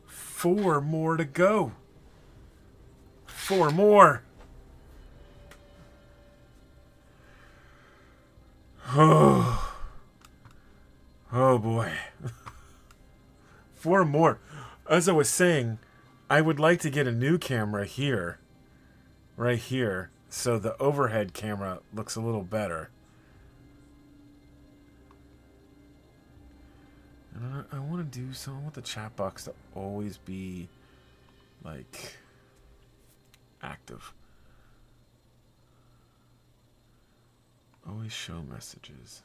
4 more to go. 4 more. Oh, oh boy. 4 more. As I was saying, I would like to get a new camera here, right here, so the overhead camera looks a little better. And I want to do something with the chat box to always be like active. Always show messages.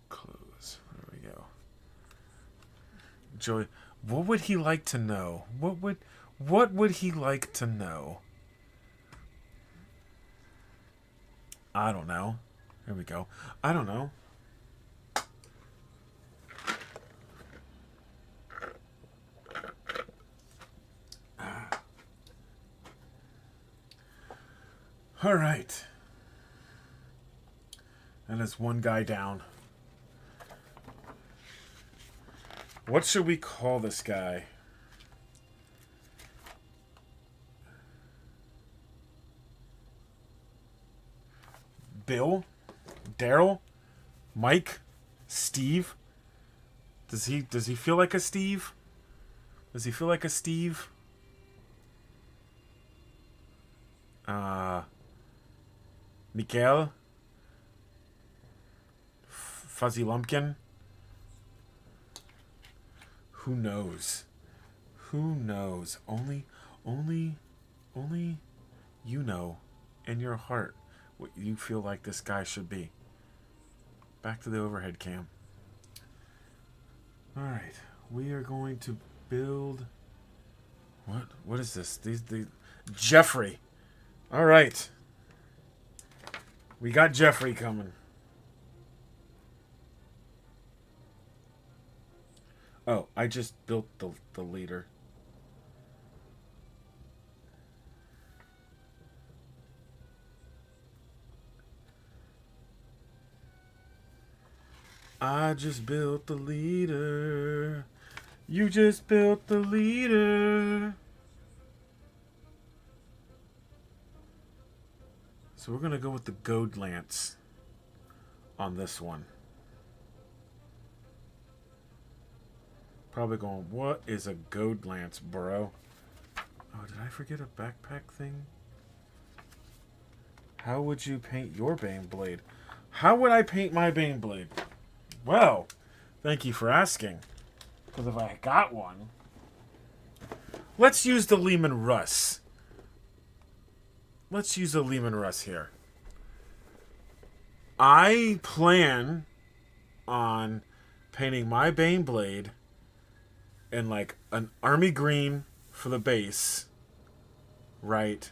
Close. There we go. Joy, what would he like to know? What would he like to know? I don't know. Here we go. I don't know. All right. And that's one guy down. What should we call this guy? Bill? Daryl? Mike? Steve? Does he feel like a Steve? Does he feel like a Steve? Mikael? Fuzzy Lumpkin? Who knows? Who knows? Only you know in your heart what you feel like this guy should be. Back to the overhead cam. Alright. We are going to build... What is this? These Jeffrey. Alright. We got Jeffrey coming. Oh, I just built the leader. I just built the leader. You just built the leader. So we're going to go with the Goad Lance on this one. Probably going, what is a Goad Lance, bro? Oh, did I forget a backpack thing? How would you paint your Baneblade? How would I paint my Baneblade? Well, thank you for asking. Because if I got one... Let's use the Lehman Russ. Let's use the Lehman Russ here. I plan on painting my Baneblade in like an army green for the base, right?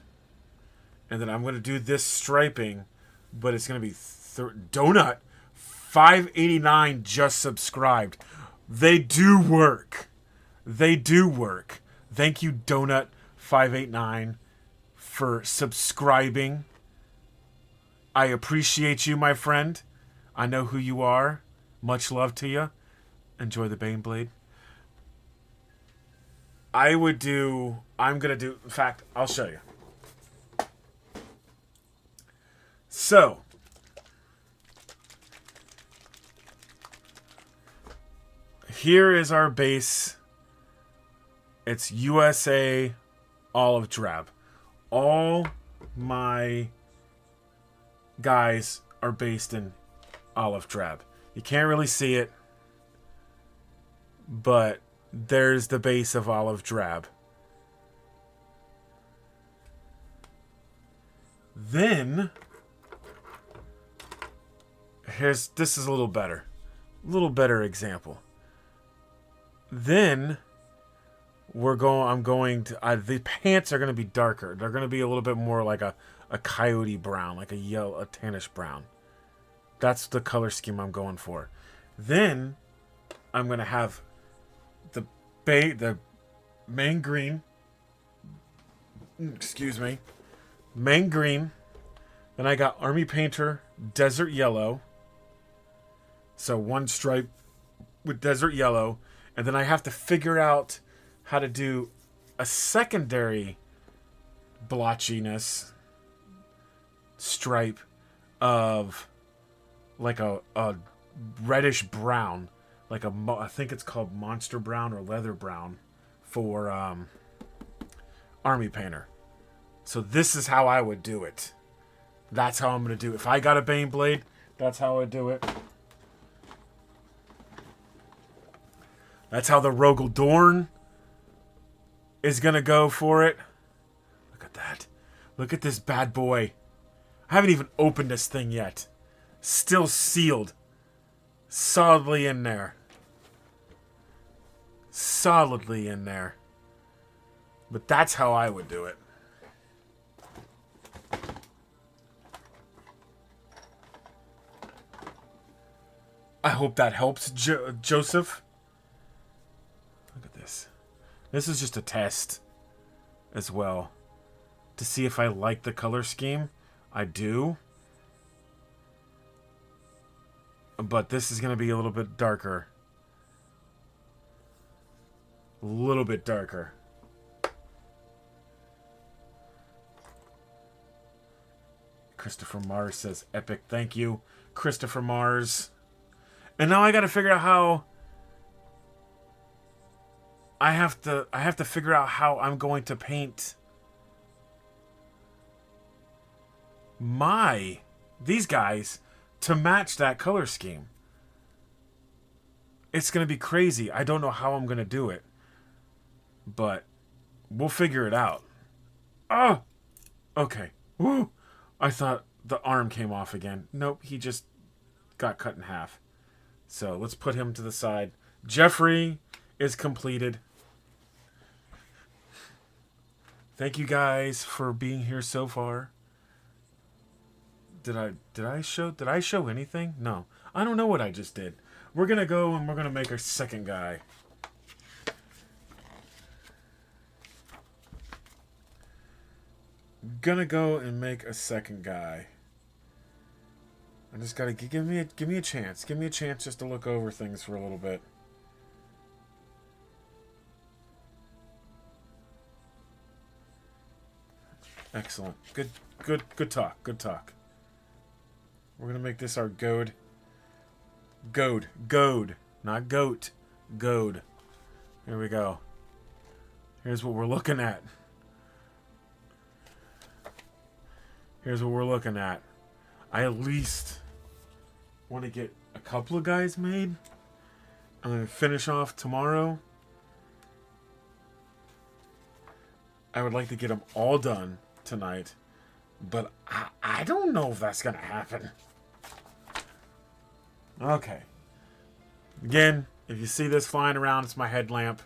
And then I'm going to do this striping, but it's going to be Donut 589 just subscribed. They do work. They do work. Thank you, Donut 589, for subscribing. I appreciate you, my friend. I know who you are. Much love to you. Enjoy the Baneblade. I'm going to do, in fact, I'll show you. So, here is our base. It's USA Olive Drab. All my guys are based in Olive Drab. You can't really see it, but there's the base of Olive Drab. Then, this is a little better. A little better example. Then, I'm going to, the pants are going to be darker. They're going to be a little bit more like a coyote brown, like a tannish brown. That's the color scheme I'm going for. Then, I'm going to have the main green. Excuse me. Main green. Then I got Army Painter Desert Yellow. So one stripe with Desert Yellow. And then I have to figure out how to do a secondary blotchiness stripe of like a reddish brown. Like I think it's called Monster Brown or Leather Brown for Army Painter. So this is how I would do it. That's how I'm going to do it. If I got a Baneblade, that's how I would do it. That's how the Rogel Dorn is going to go for it. Look at that. Look at this bad boy. I haven't even opened this thing yet. Still sealed. Solidly in there. Solidly in there. But that's how I would do it. I hope that helps, Joseph. Look at this. This is just a test as well. To see if I like the color scheme. I do. But this is going to be a little bit darker. A little bit darker. Christopher Mars says epic. Thank you, Christopher Mars. And now I got to figure out how I have to figure out how I'm going to paint these guys to match that color scheme. It's going to be crazy. I don't know how I'm going to do it. But we'll figure it out. Oh! Okay. Woo! I thought the arm came off again. Nope, he just got cut in half. So let's put him to the side. Jeffrey is completed. Thank you guys for being here so far. Did I show anything? No. I don't know what I just did. We're gonna go and we're gonna make our second guy. Gonna go and make a second guy. I just gotta give me a chance. Give me a chance just to look over things for a little bit. Excellent. Good talk. Good talk. We're gonna make this our goad. Goad. Not goat. Goad. Here we go. Here's what we're looking at. Here's what we're looking at. I at least want to get a couple of guys made. I'm going to finish off tomorrow. I would like to get them all done tonight. But I don't know if that's going to happen. Okay. Again, if you see this flying around, it's my headlamp.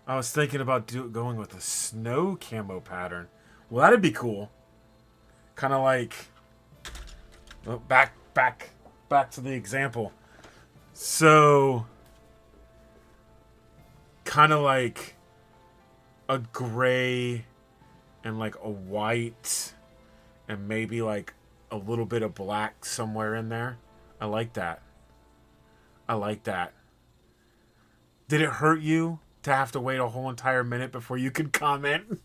I was thinking about going with a snow camo pattern. Well, that'd be cool. Kind of like... Well, back to the example. So... Kind of like... a gray... and like a white... and maybe like a little bit of black somewhere in there. I like that. I like that. Did it hurt you to have to wait a whole entire minute before you could comment?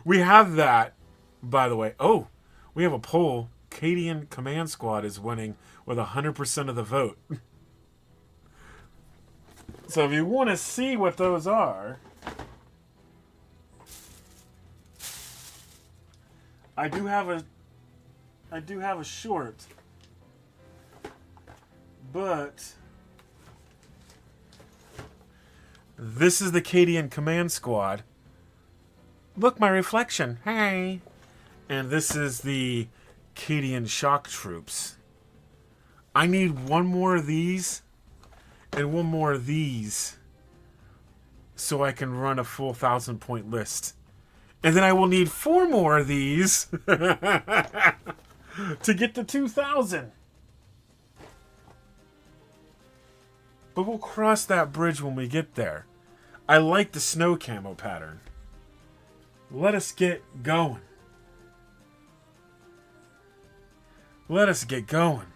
We have that, by the way. Oh, we have a poll. Cadian Command Squad is winning with 100% of the vote. So if you want to see what those are, I do have a short, but this is the Cadian Command Squad. Look, my reflection. Hey. And this is the Cadian Shock Troops. I need one more of these and one more of these so I can run a full 1,000-point list. And then I will need 4 more of these to get to 2,000. But we'll cross that bridge when we get there. I like the snow camo pattern. Let us get going. Let us get going.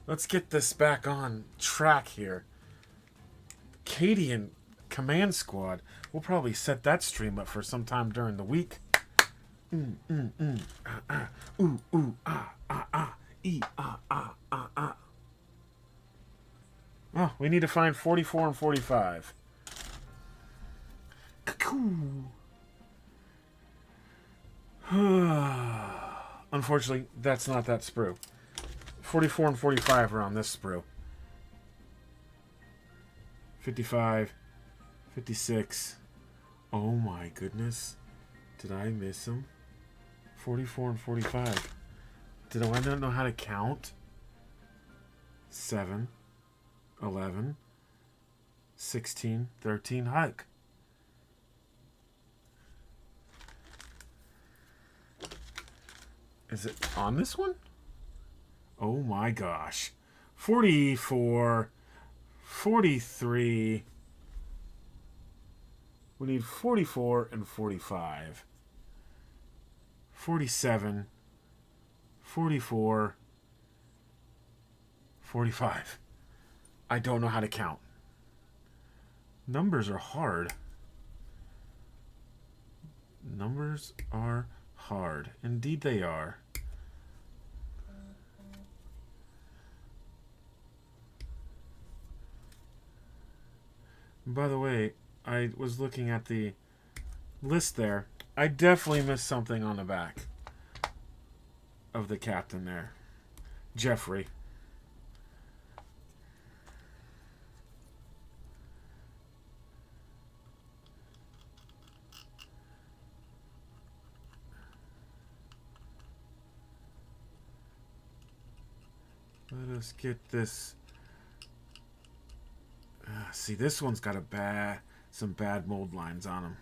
Let's get this back on track here. Cadian Command Squad. We'll probably set that stream up for sometime during the week. Oh, we need to find 44 and 45. Unfortunately, that's not that sprue. 44 and 45 are on this sprue. 55, 56. Oh my goodness. Did I miss them? 44 and 45. Did I not know how to count? 7, 11, 16, 13, hike. Is it on this one? Oh my gosh. 44, 43. We need 44 and 45. 47, 44, 45. I don't know how to count. Numbers are hard. Numbers are hard. Indeed they are. By the way, I was looking at the list there. I definitely missed something on the back of the captain there. Jeffrey. Let us get this. See, this one's got some bad mold lines on them.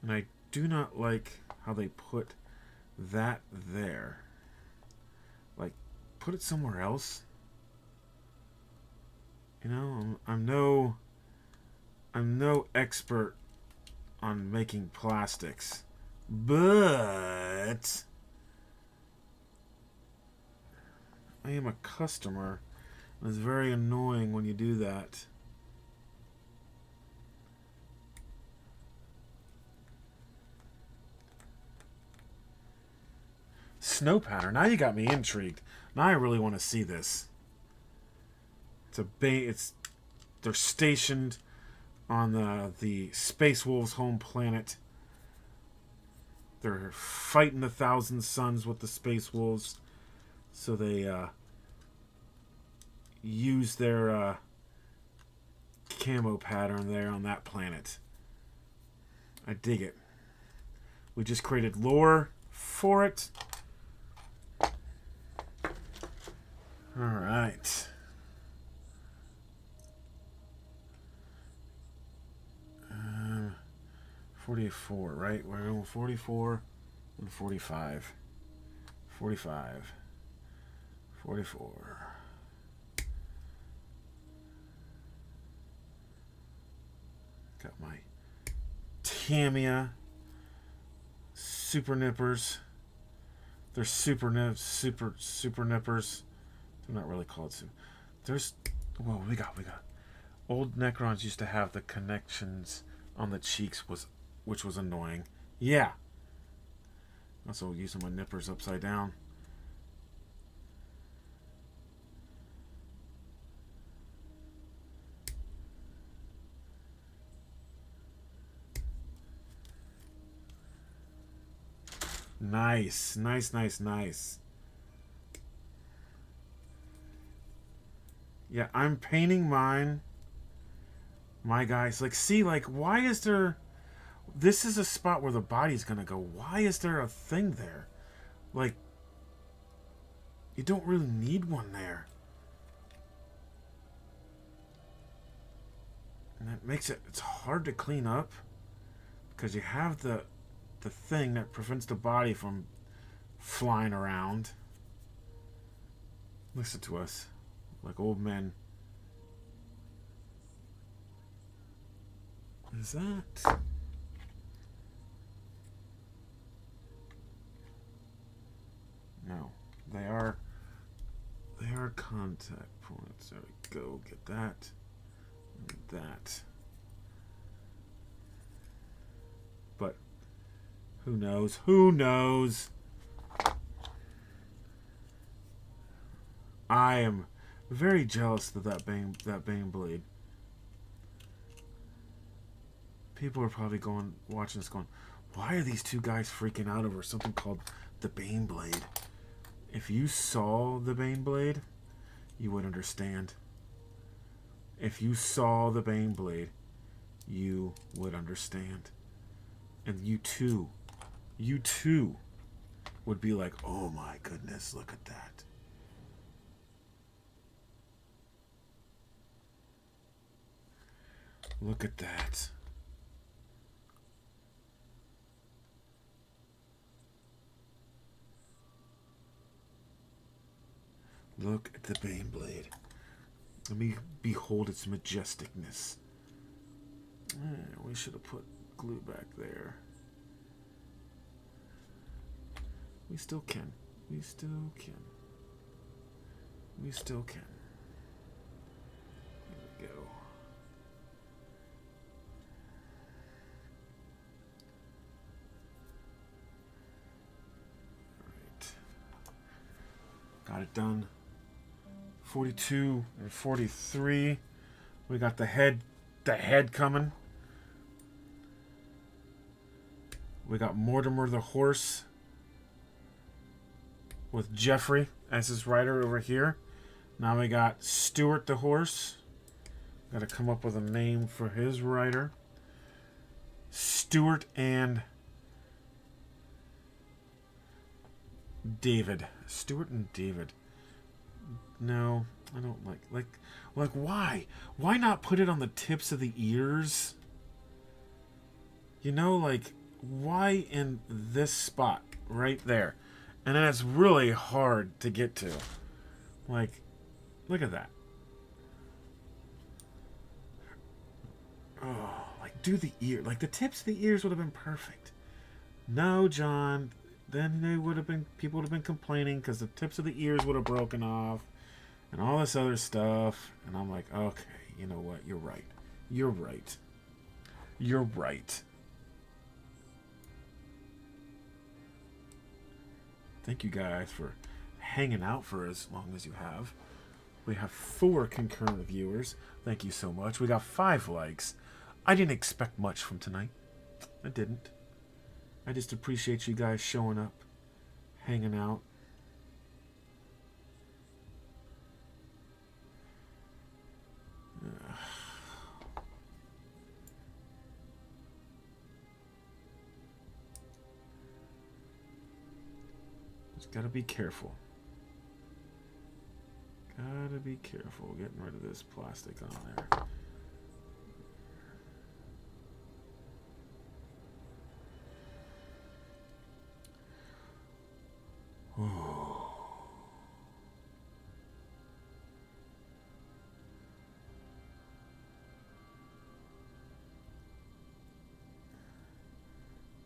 And I do not like how they put that there. Like, put it somewhere else. You know, I'm no expert on making plastics, but I am a customer. It's very annoying when you do that. Snow pattern. Now you got me intrigued. Now I really want to see this. They're stationed on the Space Wolves' home planet. They're fighting the Thousand Suns with the Space Wolves, so they use their camo pattern there on that planet. I dig it. We just created lore for it. All right. Um, 44, right? We're going 44 and 45. 45. 44. Got my Tamiya super nippers. They're super nippers. They're not really called super. There's, whoa, we got. Old Necrons used to have the connections on the cheeks, which was annoying. Yeah. Also using my nippers upside down. Nice. Yeah, I'm painting mine. My guys, like, see, like, why is there... This is a spot where the body's gonna go. Why is there a thing there? Like, you don't really need one there. And that makes it's hard to clean up. Because you have the thing that prevents the body from flying around. Listen to us. Like old men. Is that... No. They are contact points. There we go. Get that. And that. But who knows? Who knows? I am very jealous of that Bane blade. People are probably watching this going, why are these two guys freaking out over something called the Bane blade? If you saw the Bane blade, you would understand. If you saw the Bane Blade, you would understand. And you too would be like, oh my goodness, look at that. Look at that. Look at the Bane Blade. Let me behold its majesticness. We should have put glue back there. We still can. We still can. We still can. There we go. Alright. Got it done. 42 and 43. We got the head coming. We got Mortimer the horse with Jeffrey as his rider over here. Now we got Stuart the horse. Got to come up with a name for his rider. Stuart and David. Stuart and David. No, I don't like why? Why not put it on the tips of the ears? You know, like, why in this spot right there? And then it's really hard to get to. Like, look at that. Oh, like, do the ear. Like, the tips of the ears would have been perfect. No, John. Then people would have been complaining because the tips of the ears would have broken off. And all this other stuff. And I'm like, okay, you know what? You're right. You're right. You're right. Thank you guys for hanging out for as long as you have. We have 4 concurrent viewers. Thank you so much. We got 5 likes. I didn't expect much from tonight. I didn't. I just appreciate you guys showing up, hanging out. Just gotta be careful. Gotta be careful getting rid of this plastic on there.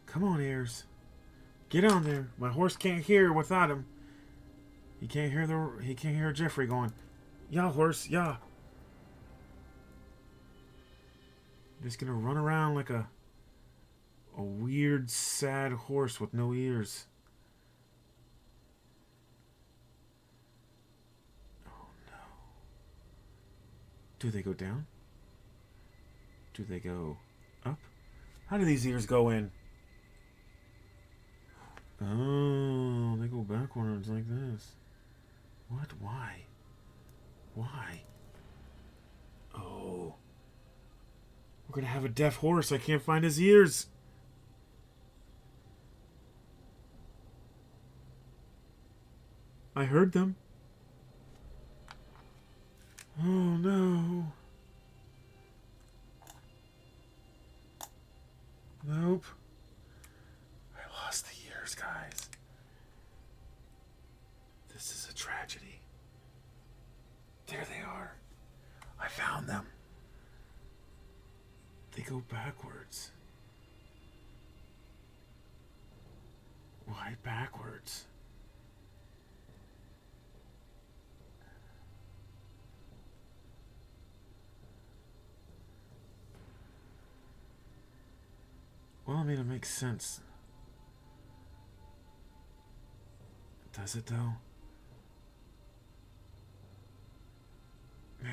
Come on, ears. Get on there. My horse can't hear without him. He can't hear Jeffrey going, "Yeah, horse, yeah." Just gonna run around like a weird, sad horse with no ears. Oh no. Do they go down? Do they go up? How do these ears go in? Oh, they go backwards like this. What? Why? Why? Oh. We're gonna have a deaf horse. I can't find his ears. I heard them. Oh no. Nope. I lost the ears, guys. This is a tragedy. There they are. I found them. They go backwards. Why backwards? Well, I mean, it makes sense. Does it, though? Yeah.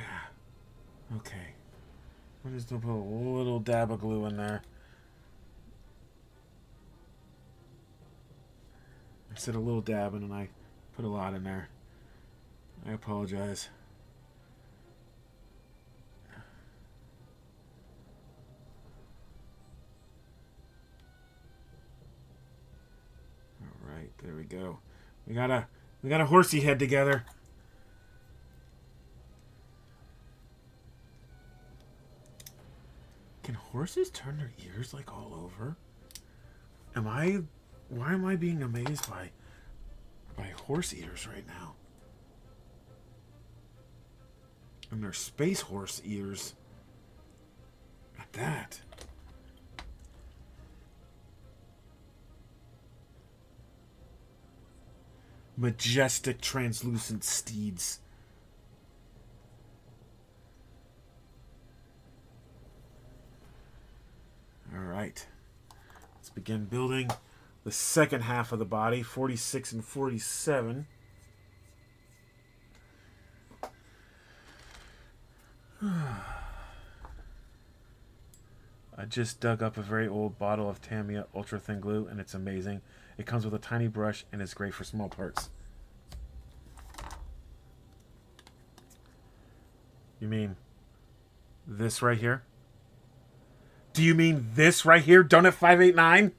Okay. We'll just put a little dab of glue in there. I said a little dab and I put a lot in there. I apologize. go. We got a horsey head together. Can horses turn their ears like all over? Why am I being amazed by horse ears right now? And they're space horse ears. At that. Majestic translucent steeds. Alright. Let's begin building the second half of the body, 46 and 47. I just dug up a very old bottle of Tamiya Ultra Thin Glue, and it's amazing. It comes with a tiny brush, and it's great for small parts. You mean this right here? Do you mean this right here? Donut 589?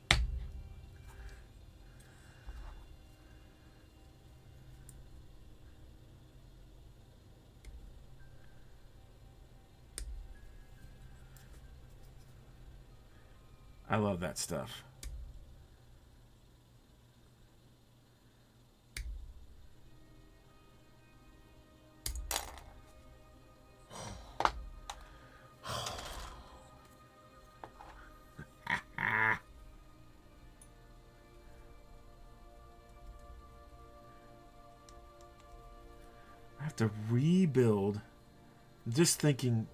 I love that stuff. I have to rebuild. I'm just thinking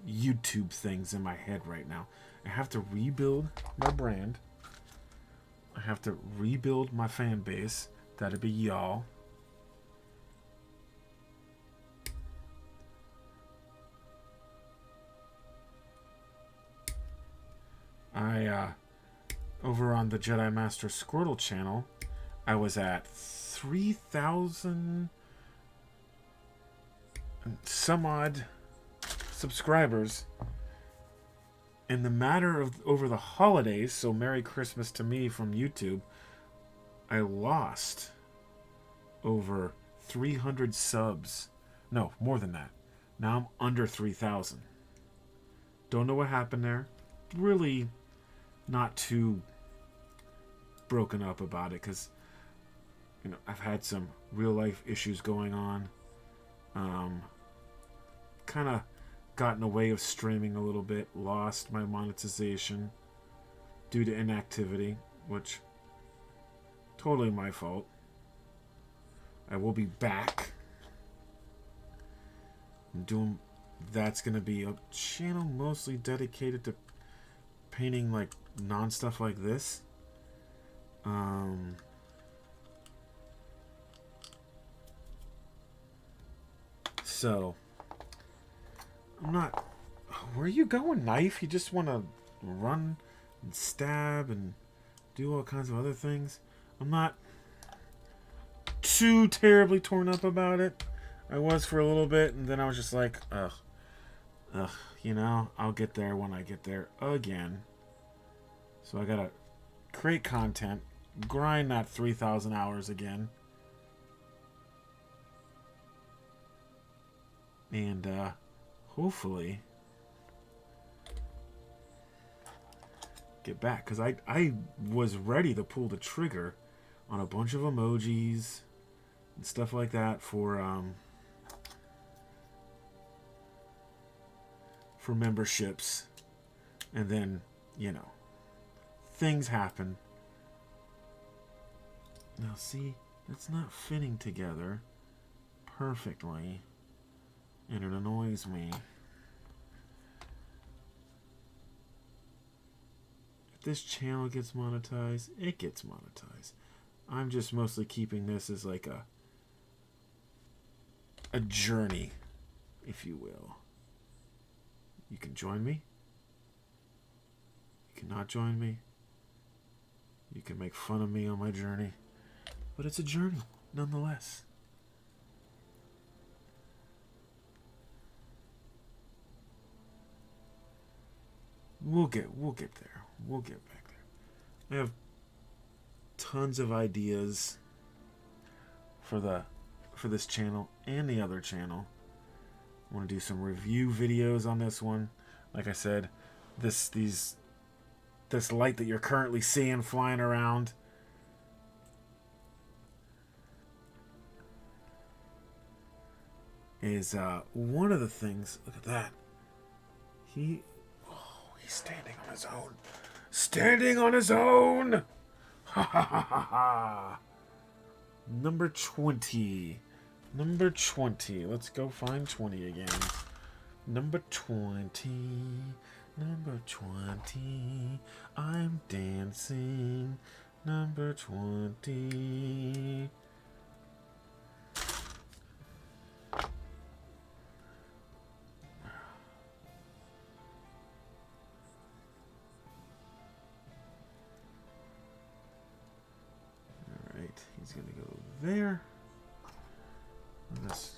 YouTube things in my head right now. I have to rebuild my brand. I have to rebuild my fan base. That'd be y'all. Over on the Jedi Master Squirtle channel, I was at 3,000 some odd subscribers in the matter of over the holidays. So Merry Christmas to me from YouTube. I lost over 300 subs. No, more than that. Now I'm under 3,000. Don't know what happened there. Really not too broken up about it, because I've had some real life issues going on. Kind of got in the way of streaming a little bit. Lost my monetization due to inactivity, which totally my fault. I will be back. That's going to be a channel mostly dedicated to painting like non-stuff like this. So I'm not. Where are you going, knife? You just want to run and stab and do all kinds of other things. I'm not too terribly torn up about it. I was for a little bit, and then I was just like, ugh, I'll get there when I get there again. So I gotta create content, grind that 3,000 hours again, and hopefully get back, because I was ready to pull the trigger on a bunch of emojis and stuff like that for memberships, and then things happen. Now see, that's not fitting together perfectly, and it annoys me. If this channel gets monetized, it gets monetized. I'm just mostly keeping this as like a journey, if you will. You can join me. You cannot join me. You can make fun of me on my journey. But it's a journey, nonetheless. We'll get there. We'll get back there. I have tons of ideas for this channel and the other channel. I want to do some review videos on this one. Like I said, this light that you're currently seeing flying around is one of the things. Look at that. He's standing on his own. Standing on his own. Ha ha ha ha ha. Number 20. Number 20. Let's go find 20 again. Number 20. Number 20. I'm dancing. Number 20. Alright, he's gonna go there. Let's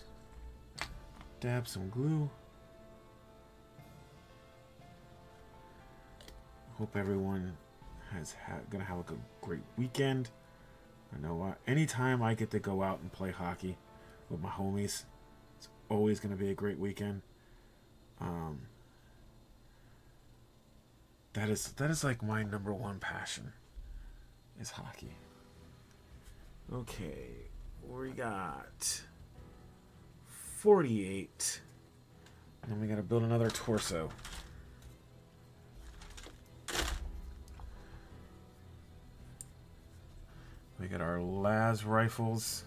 dab some glue. Hope everyone gonna have a great weekend. I know anytime I get to go out and play hockey with my homies, it's always gonna be a great weekend. That is like my number one passion is hockey. Okay, we got 48. And then we gotta build another torso. We got our las rifles.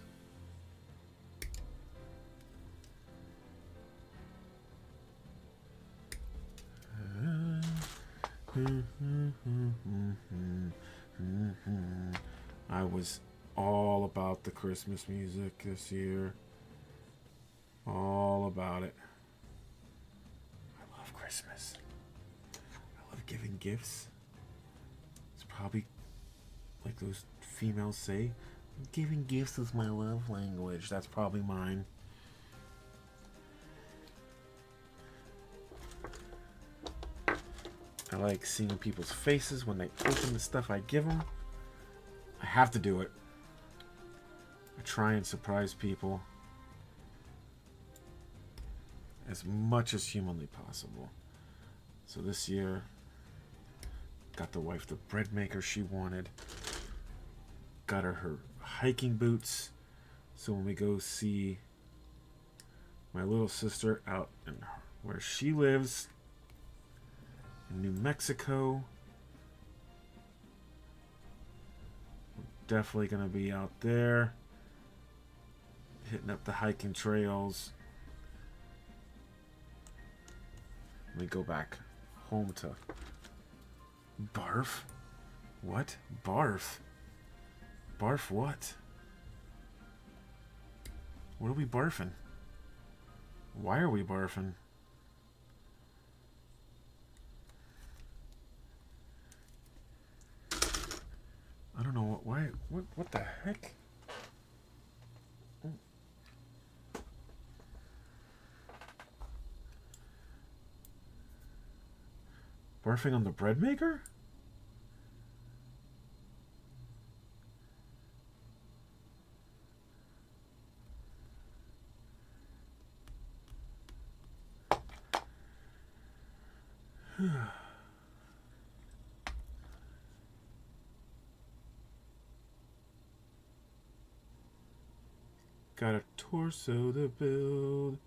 I was all about the Christmas music this year. All about it. I love Christmas. I love giving gifts. It's probably like those females say, giving gifts is my love language. That's probably mine. I like seeing people's faces when they open the stuff I give them. I have to do it. I try and surprise people as much as humanly possible. So this year, got the wife the bread maker she wanted. Got her hiking boots, so when we go see my little sister out in where she lives in New Mexico, we're definitely gonna be out there hitting up the hiking trails. We go back home to barf. What? Barf? Barf what? What are we barfing? Why are we barfing? I don't know why. What the heck? Oh. Barfing on the bread maker? Got a torso to build.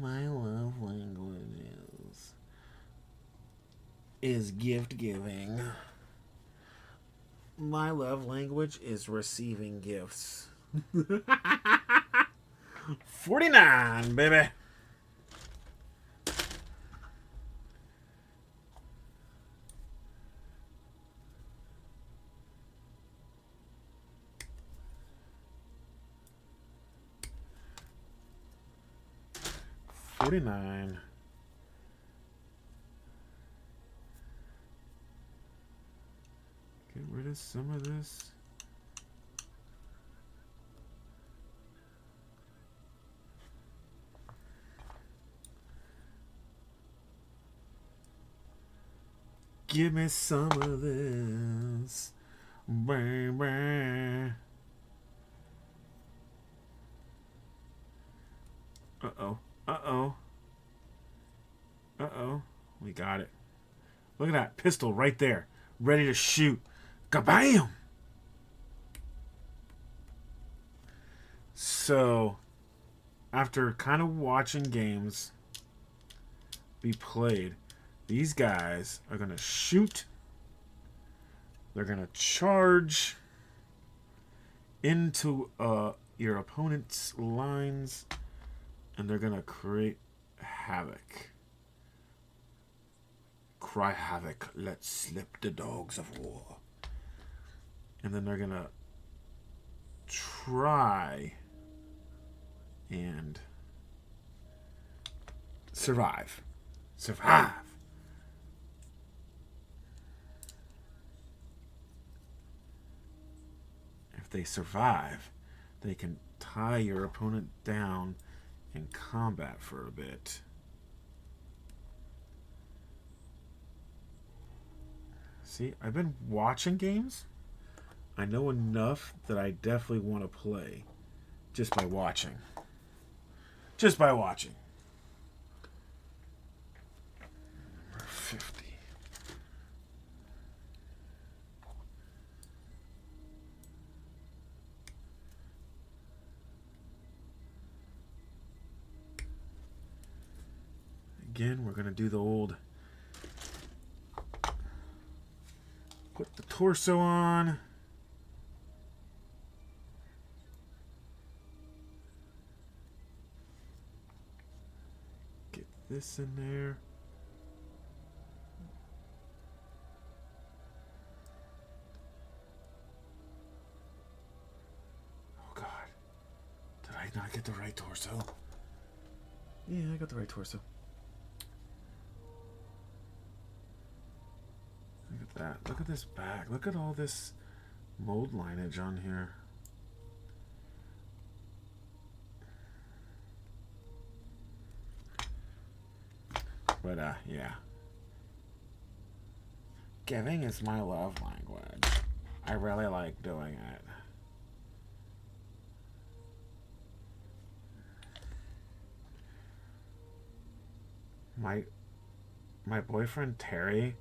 My love language is gift giving. My love language is receiving gifts. 49, baby. $49. Get rid of some of this. Give me some of this. Baby. Uh-oh. Uh-oh. Uh-oh. We got it. Look at that pistol right there. Ready to shoot. Kabam! So, after kind of watching games be played, these guys are going to shoot. They're going to charge into your opponent's lines, and they're going to create havoc. Cry havoc, let slip the dogs of war. And then they're going to try and survive. Survive. If they survive, they can tie your opponent down in combat for a bit. See, I've been watching games. I know enough that I definitely want to play just by watching. Just by watching. Number 50. Again, we're going to do the old put the torso on. Get this in there. Oh God. Did I not get the right torso? Yeah, I got the right torso. Look at that. Look at this back. Look at all this mold lineage on here. But, yeah. Giving is my love language. I really like doing it. My boyfriend, Terry,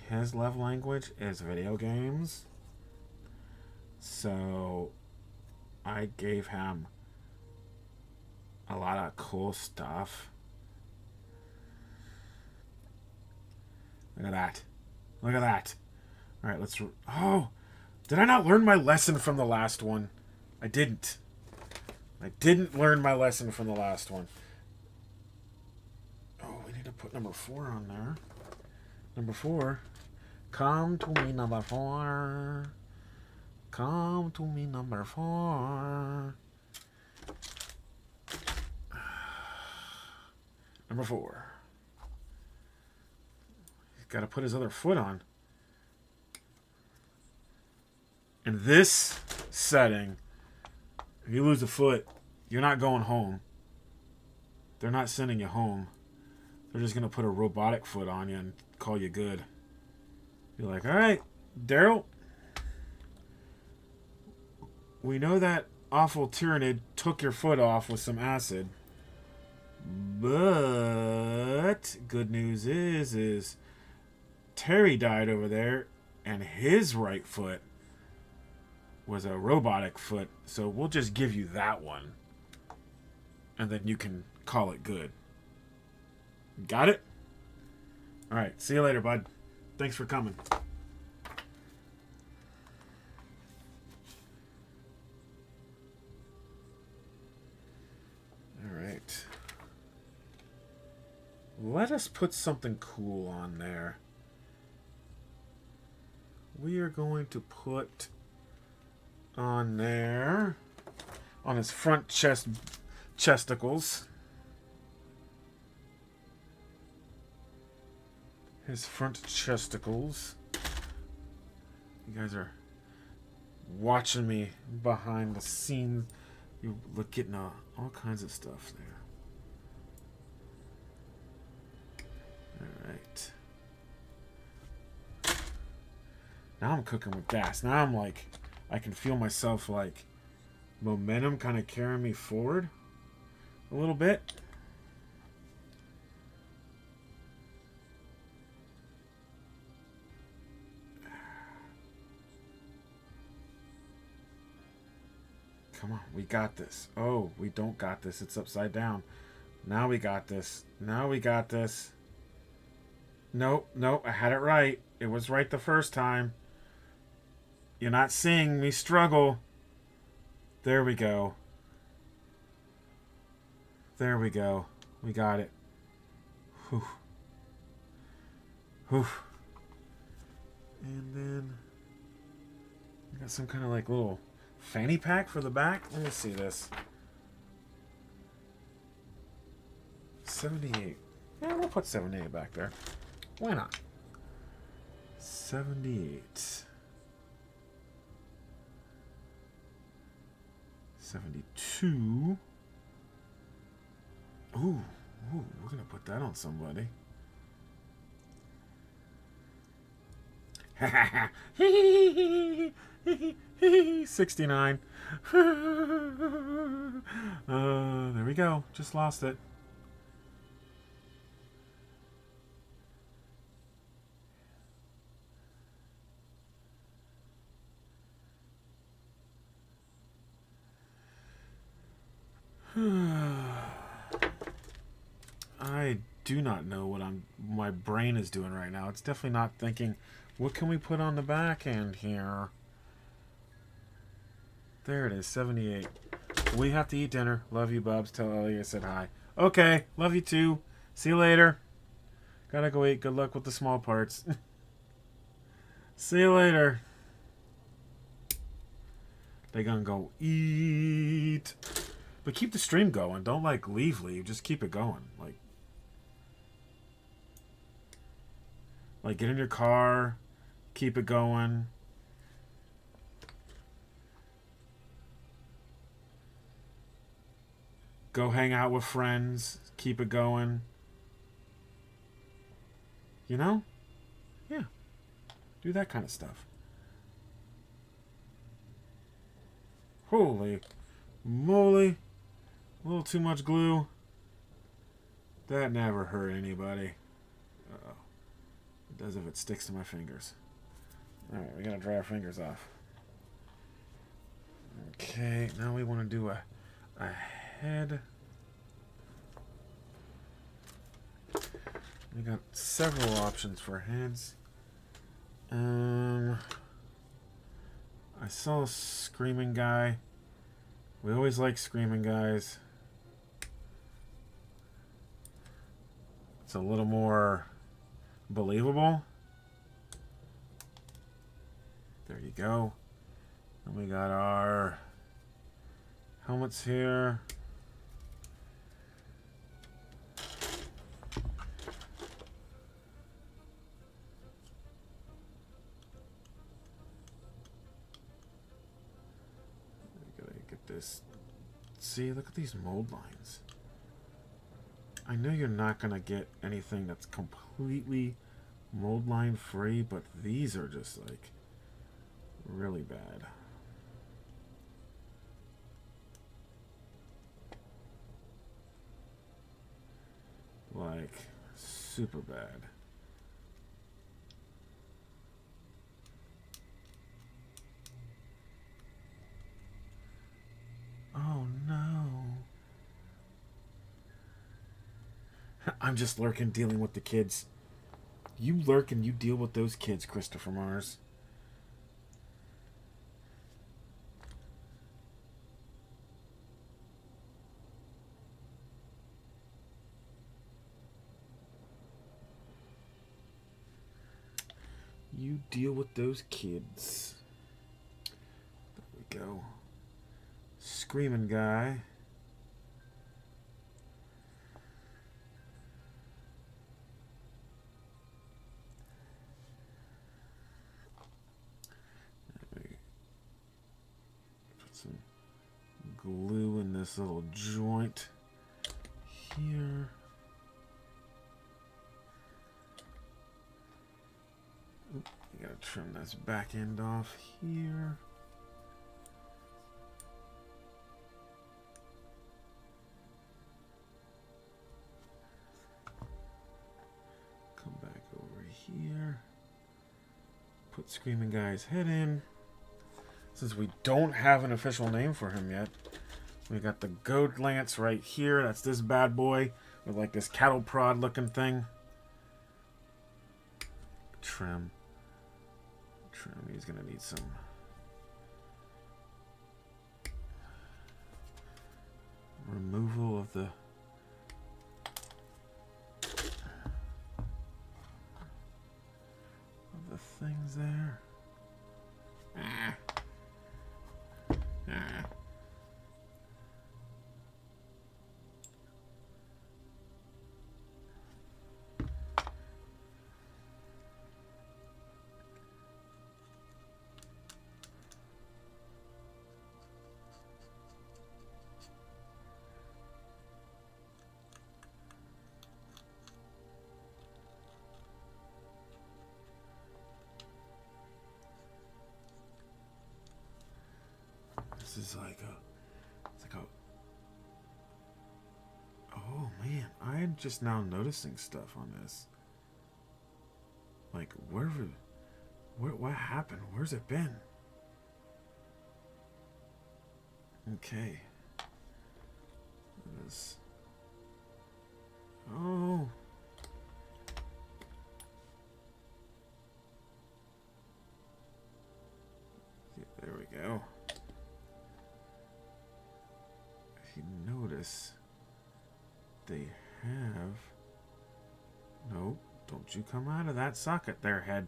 his love language is video games. So I gave him a lot of cool stuff. Look at that. Look at that. All right, let's... Oh! Did I not learn my lesson from the last one? I didn't. I didn't learn my lesson from the last one. Oh, we need to put number 4 on there. Number 4. Come to me, number 4. Come to me, number 4. Number 4. He's got to put his other foot on. In this setting, if you lose a foot, you're not going home. They're not sending you home. They're just going to put a robotic foot on you and call you good. You're like, all right, Daryl, we know that awful tyrannid took your foot off with some acid. But good news is Terry died over there, and his right foot was a robotic foot, so we'll just give you that one. And then you can call it good. Got it? All right, see you later, bud. Thanks for coming. All right. Let us put something cool on there. We are going to put on there, on his front chesticles. His front chesticles. You guys are watching me behind the scenes. You're getting all kinds of stuff there. Alright. Now I'm cooking with gas. Now I'm like, I can feel myself like momentum kind of carrying me forward a little bit. Come on, we got this. Oh, we don't got this. It's upside down. Now we got this. Now we got this. Nope, nope, I had it right. It was right the first time. You're not seeing me struggle. There we go. There we go. We got it. Whew. Whew. And then we got some kind of like little fanny pack for the back. Let me see this. 78. Yeah, we'll put 78 back there. Why not? 78. 72. Ooh, we're gonna put that on somebody. 69. There we go. Just lost it. I do not know what my brain is doing right now. It's definitely not thinking, what can we put on the back end here? There it is, 78. We have to eat dinner. Love you, Bubs. Tell Ellie I said hi. Okay, love you too. See you later. Gotta go eat. Good luck with the small parts. See you later. They gonna go eat. But keep the stream going. Don't like leave. Just keep it going. Like get in your car, keep it going. Go hang out with friends, keep it going. You know? Yeah. Do that kind of stuff. Holy moly. A little too much glue. That never hurt anybody. Uh-oh. It does if it sticks to my fingers. Alright, we gotta dry our fingers off. Okay, now we want to do a head. We got several options for heads. I saw a screaming guy. We always like screaming guys. It's a little more believable. There you go. And we got our helmets here. Gotta get this. See, look at these mold lines. I know you're not gonna get anything that's completely mold line free, but these are just like really bad. Like super bad. Oh no. I'm just lurking dealing with the kids. You lurk and you deal with those kids, Christopher Mars. You deal with those kids. There we go. Screaming guy. Glue in this little joint here. Oop, you gotta Trim this back end off here. Come back over here. Put Screaming Guy's head in. Since we don't have an official name for him yet, we got the Goat Lance right here. That's this bad boy with like this cattle prod looking thing. Trim. He's gonna need some removal of the things there. This is like a, oh man, I'm just now noticing stuff on this. Like, what happened? Where's it been? Okay. This. Oh. Yeah, there we go. If you notice, they have... Nope, don't you come out of that socket there, head.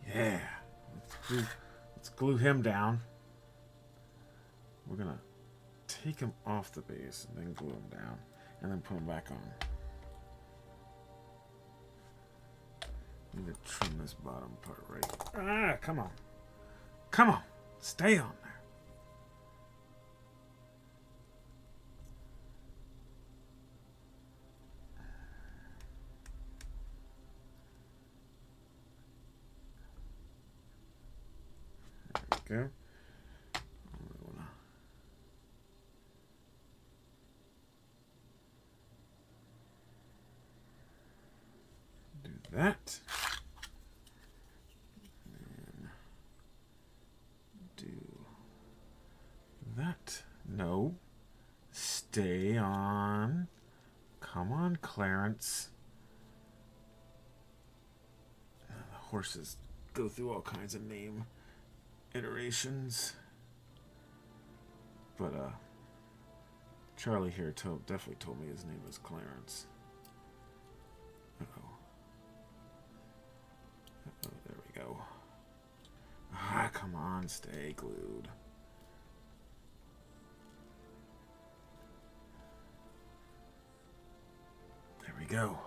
Yeah, let's glue him down. We're gonna take him off the base and then glue him down and then put him back on. Need to trim this bottom part right. Ah, come on. Come on. Stay on there. There we go. Do that. And do that. No. Stay on. Come on, Clarence. The horses go through all kinds of name iterations, but Charlie here definitely told me his name was Clarence. Uh-oh, there we go. Ah, come on, stay glued. There we go.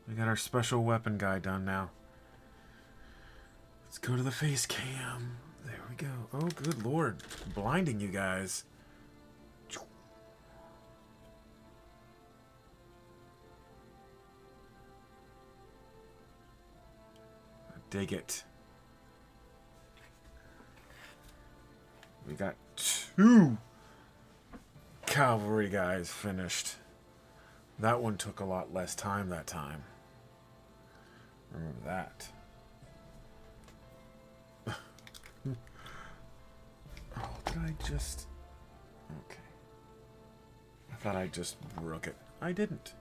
We got our special weapon guy done now. Let's go to the face cam. There we go. Oh, good lord. Blinding you guys. I dig it. We got 2 cavalry guys finished. That one took a lot less time that time. Remember that. Oh, did I just... Okay. I thought I just broke it. I didn't.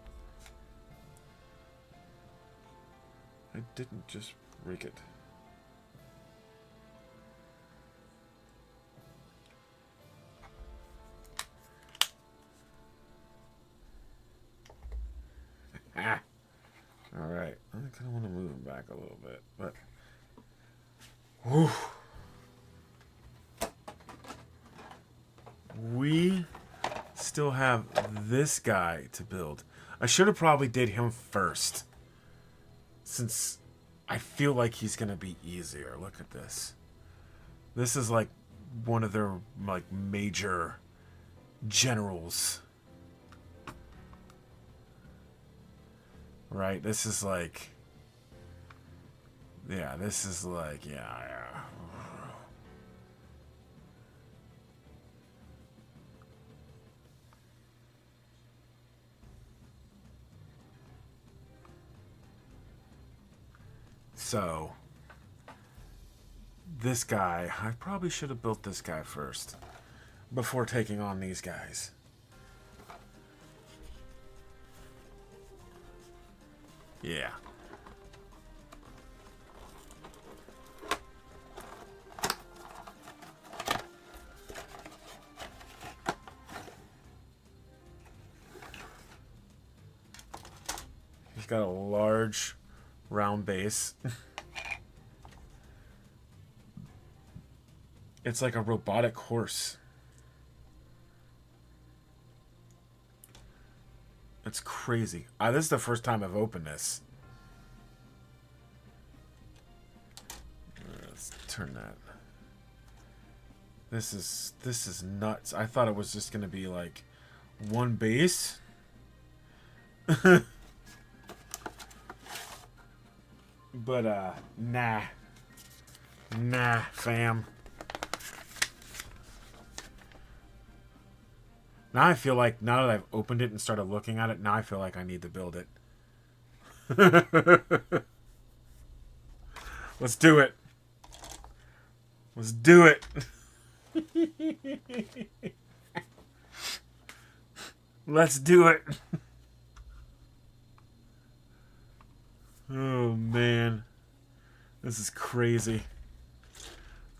I didn't just break it. Ah! Alright. I kind of want to move him back a little bit, but... Whew. We still have this guy to build. I should have probably did him first, since I feel like he's going to be easier. Look at this. This is like one of their like major generals. Right? This is like, yeah, this is like, yeah. So, this guy, I probably should have built this guy first before taking on these guys. Yeah. He's got a large round base. It's like a robotic horse. It's crazy. This is the first time I've opened this. Let's turn that. This is nuts. I thought it was just gonna be like one base. But nah, fam. Now I feel like, now that I've opened it and started looking at it, now I feel like I need to build it. Let's do it. Let's do it. Let's do it. Oh, man. This is crazy.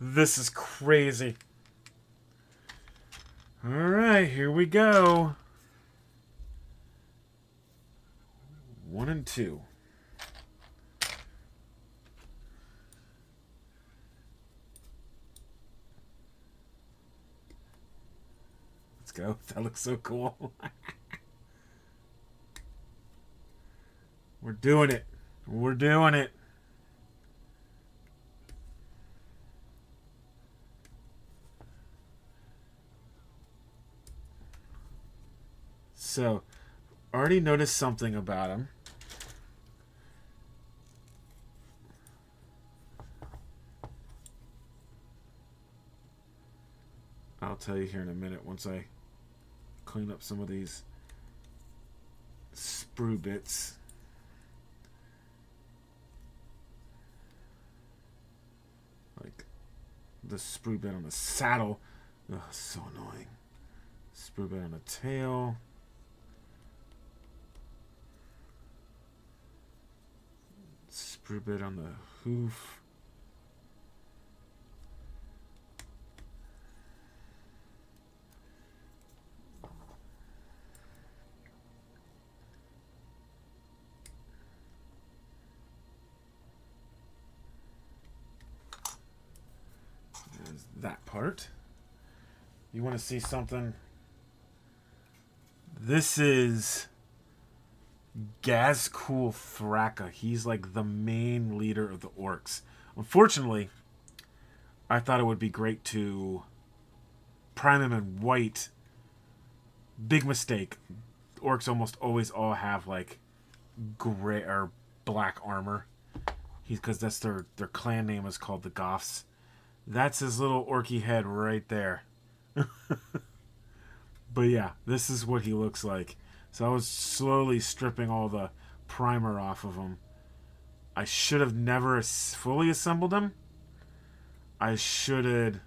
This is crazy. Alright, here we go. 1 and 2. Let's go. That looks so cool. We're doing it. We're doing it. So, already noticed something about him. I'll tell you here in a minute once I clean up some of these sprue bits. Like the sprue bit on the saddle. Ugh, so annoying. Sprue bit on the tail. Sprue bit on the hoof. There's that part. You want to see something? This is Gazcool Thraka. He's like the main leader of the orcs. Unfortunately, I thought it would be great to prime him in white. Big mistake. Orcs almost always all have like gray or black armor. Because that's their clan name is called the Goths. That's his little orky head right there. But yeah, this is what he looks like. So I was slowly stripping all the primer off of him. I should have never fully assembled him. I should have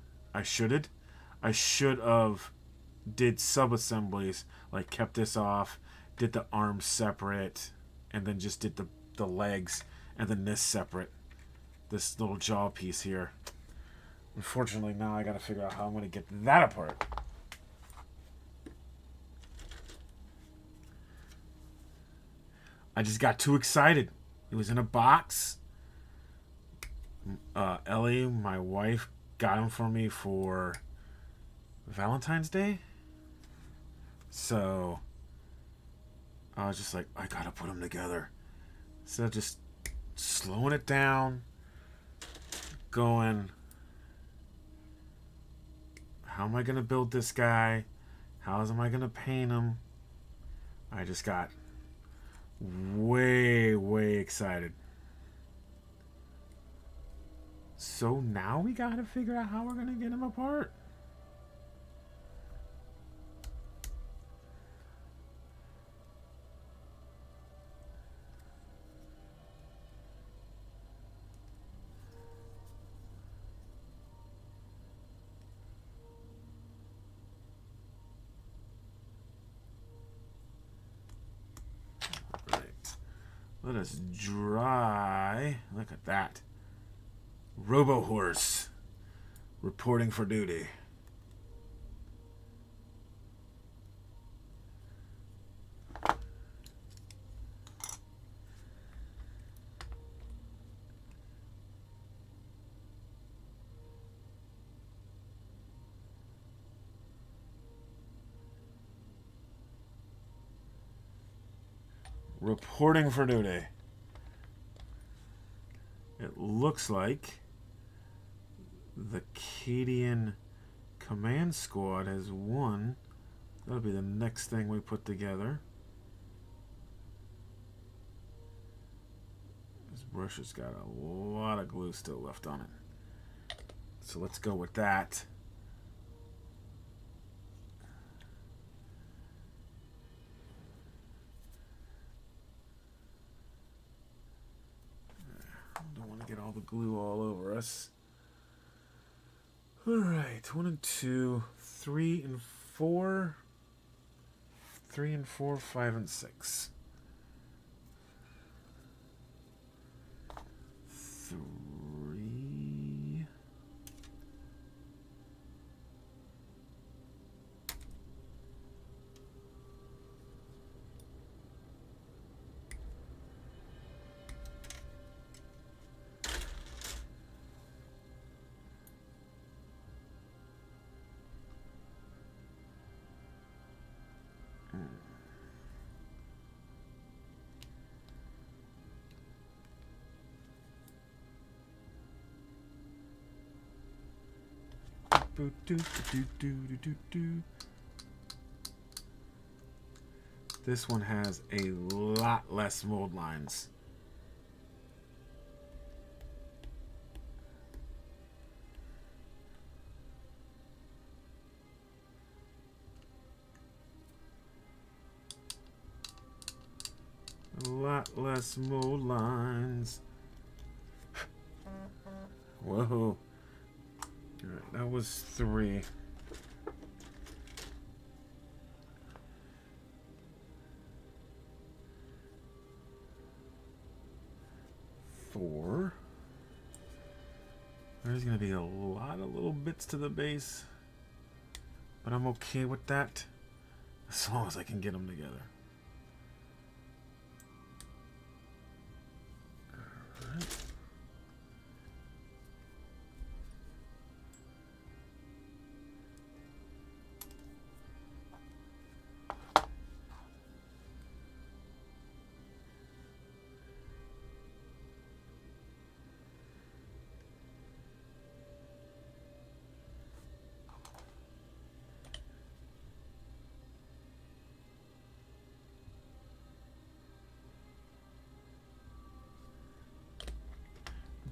did sub-assemblies, like kept this off, did the arms separate, and then just did the legs, and then this separate. This little jaw piece here. Unfortunately, now I gotta figure out how I'm gonna get that apart. I just got too excited. It was in a box. Ellie, my wife, got him for me for Valentine's Day. So I was just like, I gotta put them together. So just slowing it down, going how am I going to build this guy? How am I going to paint him? I just got way, way excited. So now we got to figure out how we're going to get him apart. Let us dry. Look at that. Robo Horse reporting for duty. Reporting for duty. It looks like the Cadian command squad has won. That'll be the next thing we put together. This brush has got a lot of glue still left on it. So let's go with that. Don't want to get all the glue all over us. Alright, 1 and 2, 3 and 4, 3 and 4, 5 and 6. 3. This one has a lot less mold lines. A lot less mold lines. Whoa. Alright, that was 3. 4. There's going to be a lot of little bits to the base, but I'm okay with that as long as I can get them together. Alright.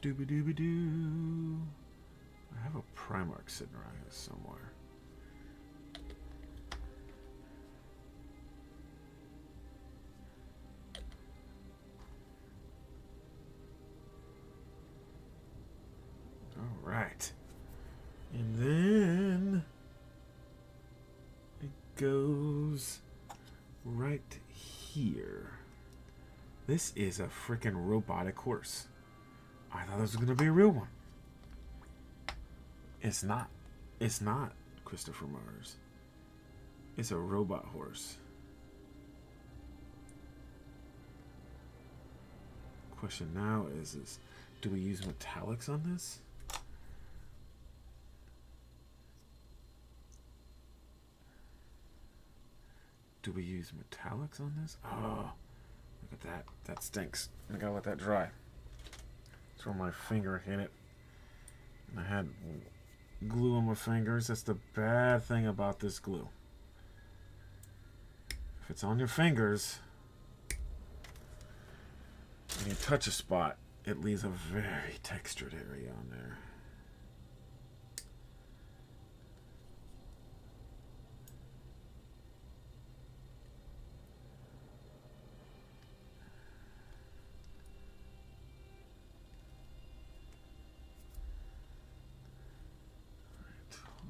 Dooby-dooby-doo. I have a Primarch sitting around here somewhere. All right. And then it goes right here. This is a freaking robotic horse. I thought this was going to be a real one. It's not. It's not Christopher Mars. It's a robot horse. Question now is do we use metallics on this? Do we use metallics on this? Oh, look at that. That stinks. I gotta let that dry. Throw my finger in it. And I had glue on my fingers. That's the bad thing about this glue. If it's on your fingers and you touch a spot, it leaves a very textured area on there.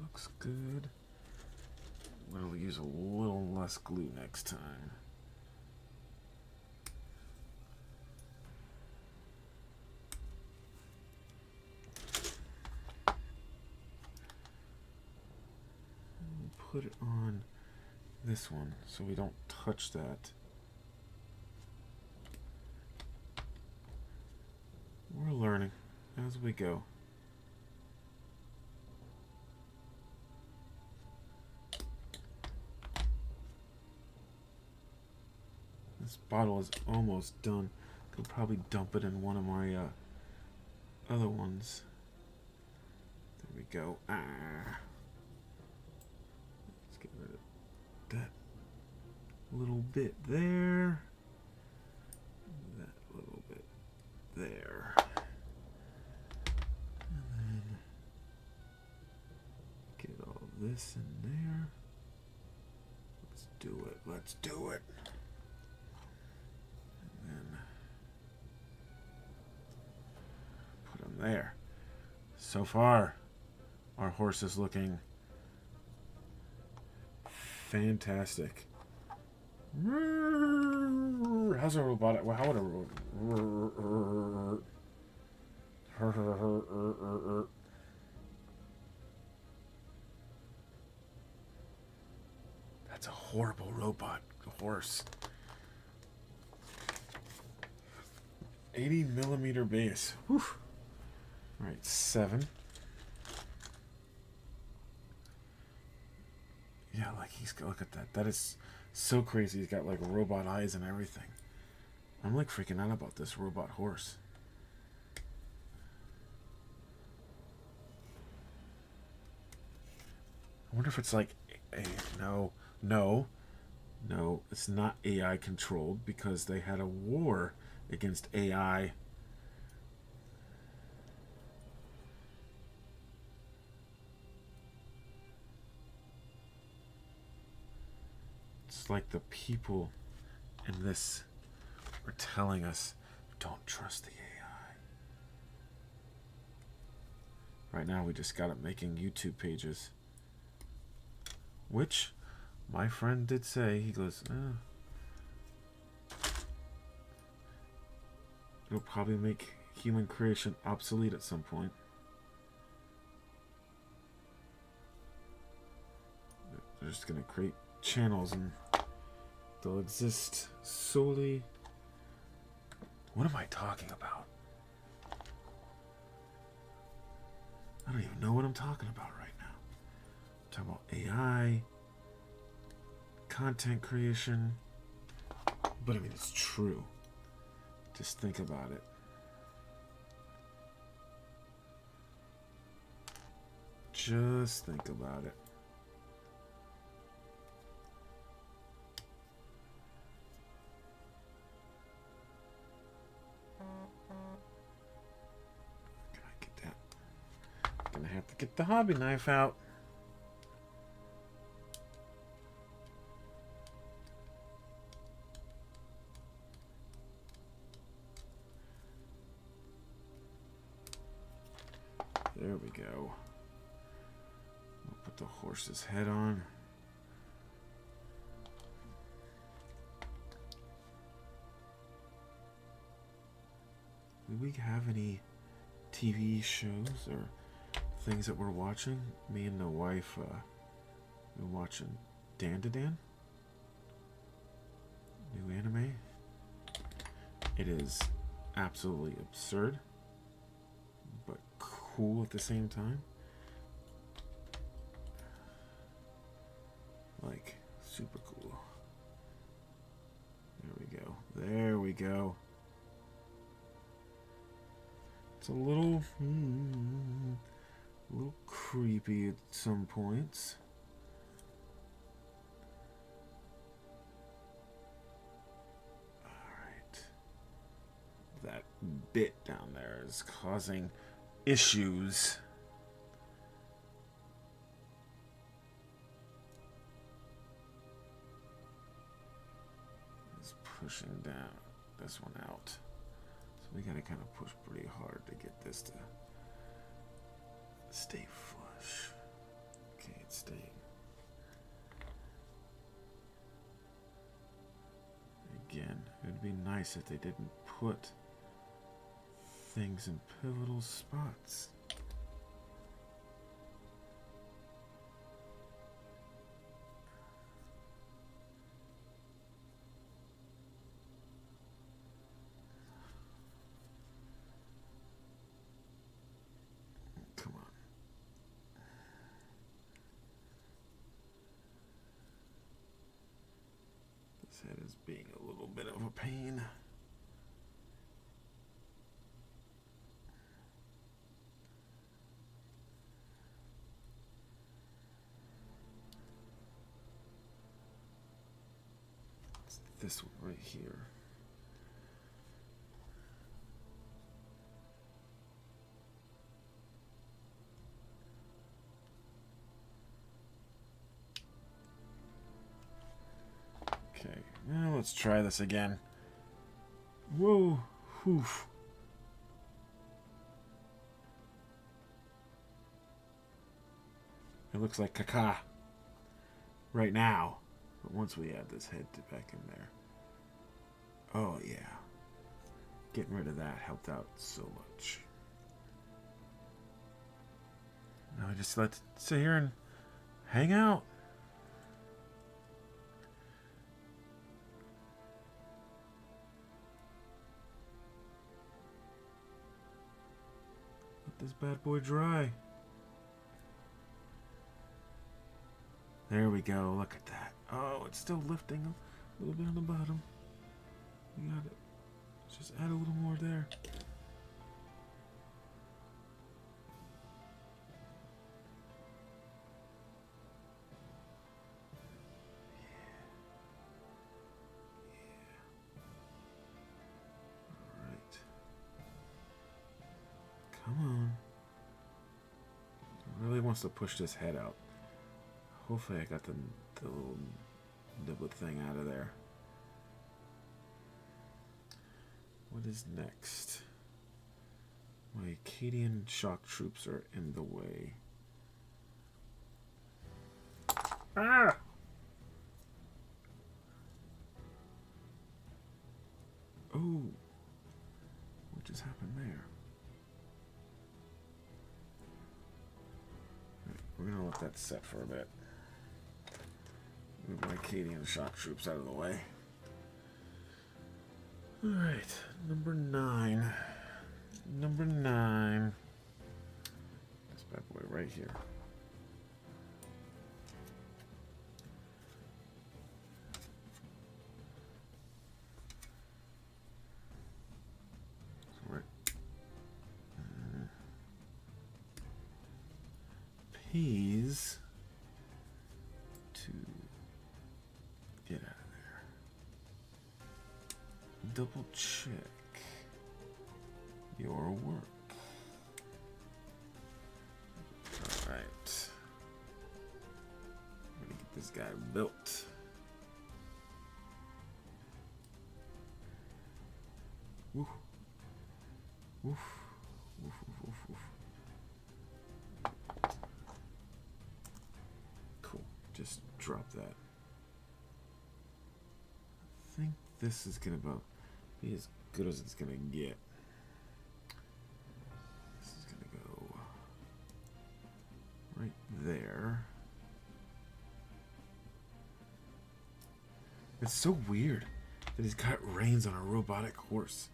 Looks good. We'll use a little less glue next time. We'll put it on this one so we don't touch that. We're learning as we go. This bottle is almost done. Could probably dump it in one of my other ones. There we go. Let's get rid of that little bit there. That little bit there. And then get all this in there. Let's do it. Let's do it. There. So far, our horse is looking fantastic. How's a robotic? Well, how would a That's a horrible robot horse. 80mm base. Whew. All right, 7. Yeah, like look at that. That is so crazy. He's got like robot eyes and everything. I'm like freaking out about this robot horse. I wonder if it's like no, it's not AI controlled because they had a war against AI. Like the people in this are telling us, don't trust the AI. Right now we just got it making YouTube pages, which my friend did say, he goes, it'll probably make human creation obsolete at some point. They're just gonna create channels and they'll exist solely. What am I talking about? I don't even know what I'm talking about right now. I'm talking about AI, content creation. But I mean, it's true. Just think about it. Just think about it. Gonna have to get the hobby knife out. There we go. We'll put the horse's head on. Do we have any TV shows or things that we're watching? Me and the wife, we're watching Dan to Dan, new anime. It is absolutely absurd, but cool at the same time. Like, super cool. There we go. There we go. It's a little A little creepy at some points. Alright. That bit down there is causing issues. It's pushing down this one out. So we gotta kind of push pretty hard to get this to stay flush. Okay, it's staying. Again, it would be nice if they didn't put things in pivotal spots. Come on. This head is being a little bit of a pain. This one right here. Okay, now let's try this again. Whoa, woof. It looks like caca right now. But once we add this head back in there. Oh, yeah. Getting rid of that helped out so much. Now I just let it sit here and hang out. Let this bad boy dry. There we go. Look at that. Oh, it's still lifting a little bit on the bottom. We got it. Let's just add a little more there. Yeah. Alright. Come on. It really wants to push this head out. Hopefully I got the little niblet thing out of there. What is next? My Attilian shock troops are in the way. Ah! Oh! What just happened there? Right, we're gonna let that set for a bit. Move my Attilian shock troops out of the way. Alright, number 9. Number 9. This bad boy right here. Right. Peas to get out of there. Double check your work. Alright. I'm gonna get this guy built. Woof. Woof. Woof, woof, woof, woof. Cool. Just drop that. I think this is gonna be as good as it's gonna get. This is gonna go right there. It's so weird that he's got reins on a robotic horse.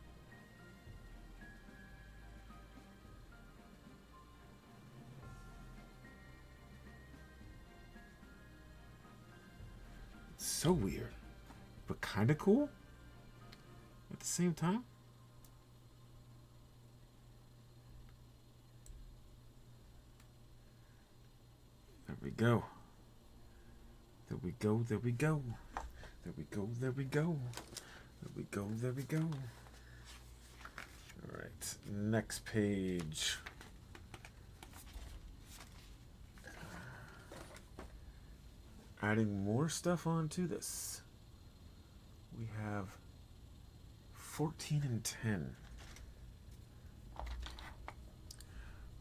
It's so weird, but kind of cool at the same time. we go. There we go, there we go. There we go, there we go. There we go, there we go. Alright, next page. Adding more stuff onto this. We have 14 and 10.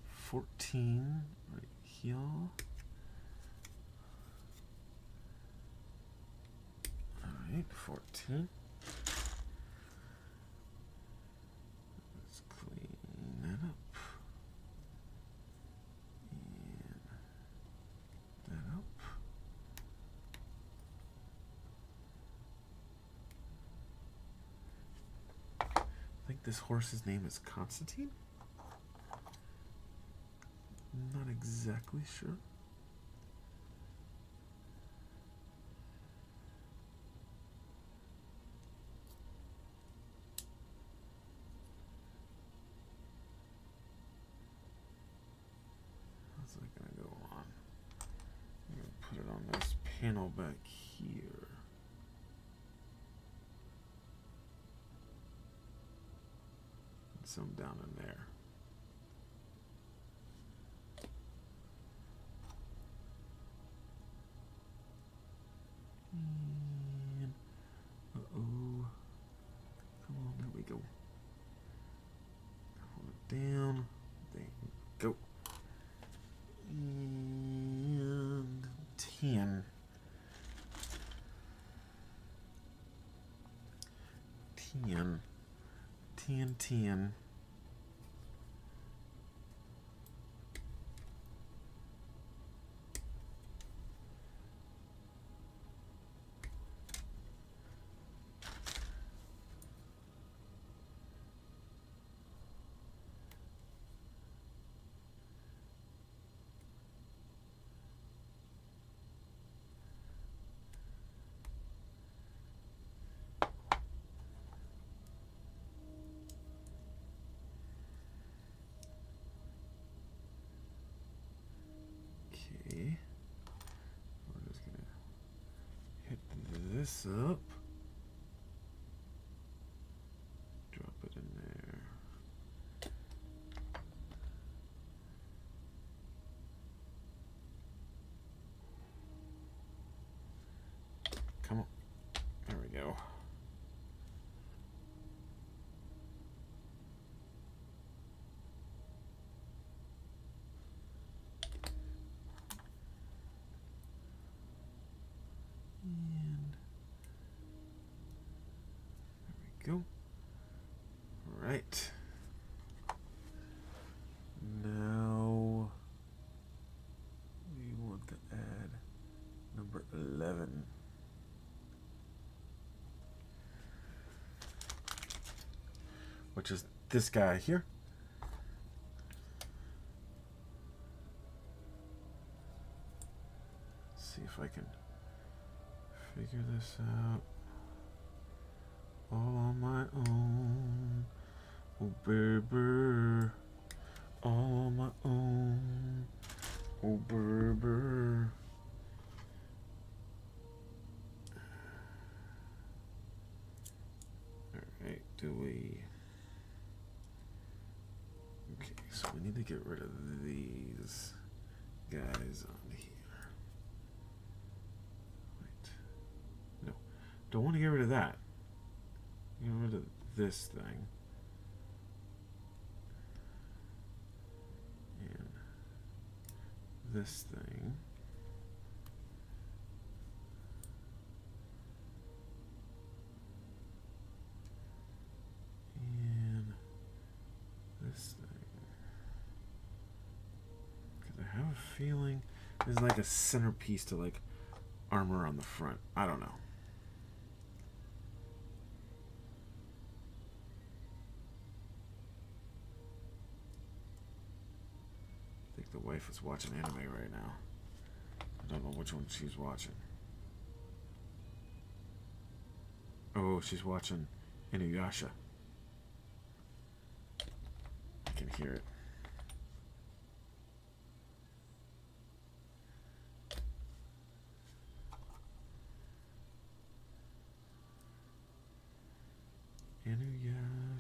14 right here. Alright, 14. Let's clean that up. And that up. I think this horse's name is Constantine? Not exactly sure. How's that gonna go on? I'm gonna put it on this panel back here. And some down in there. And, uh-oh. Come on, there we go. Hold it down. There we go. And 10. 10. 10, 10. Okay. We're just gonna hit this up. Drop it in there. Come on. There we go. And there we go. All right. Now we want to add number 11. Which is this guy here. Let's see if I can figure this out all on my own. Oh, baby, all on my own. Oh, baby. Alright, do we... Okay, so we need to get rid of these guys on here. No, don't want to get rid of that. Get rid of this thing. And this thing. And this thing. Because I have a feeling there's like a centerpiece to like armor on the front. I don't know. The wife is watching anime right now. I don't know which one she's watching. Oh, she's watching Inuyasha. I can hear it.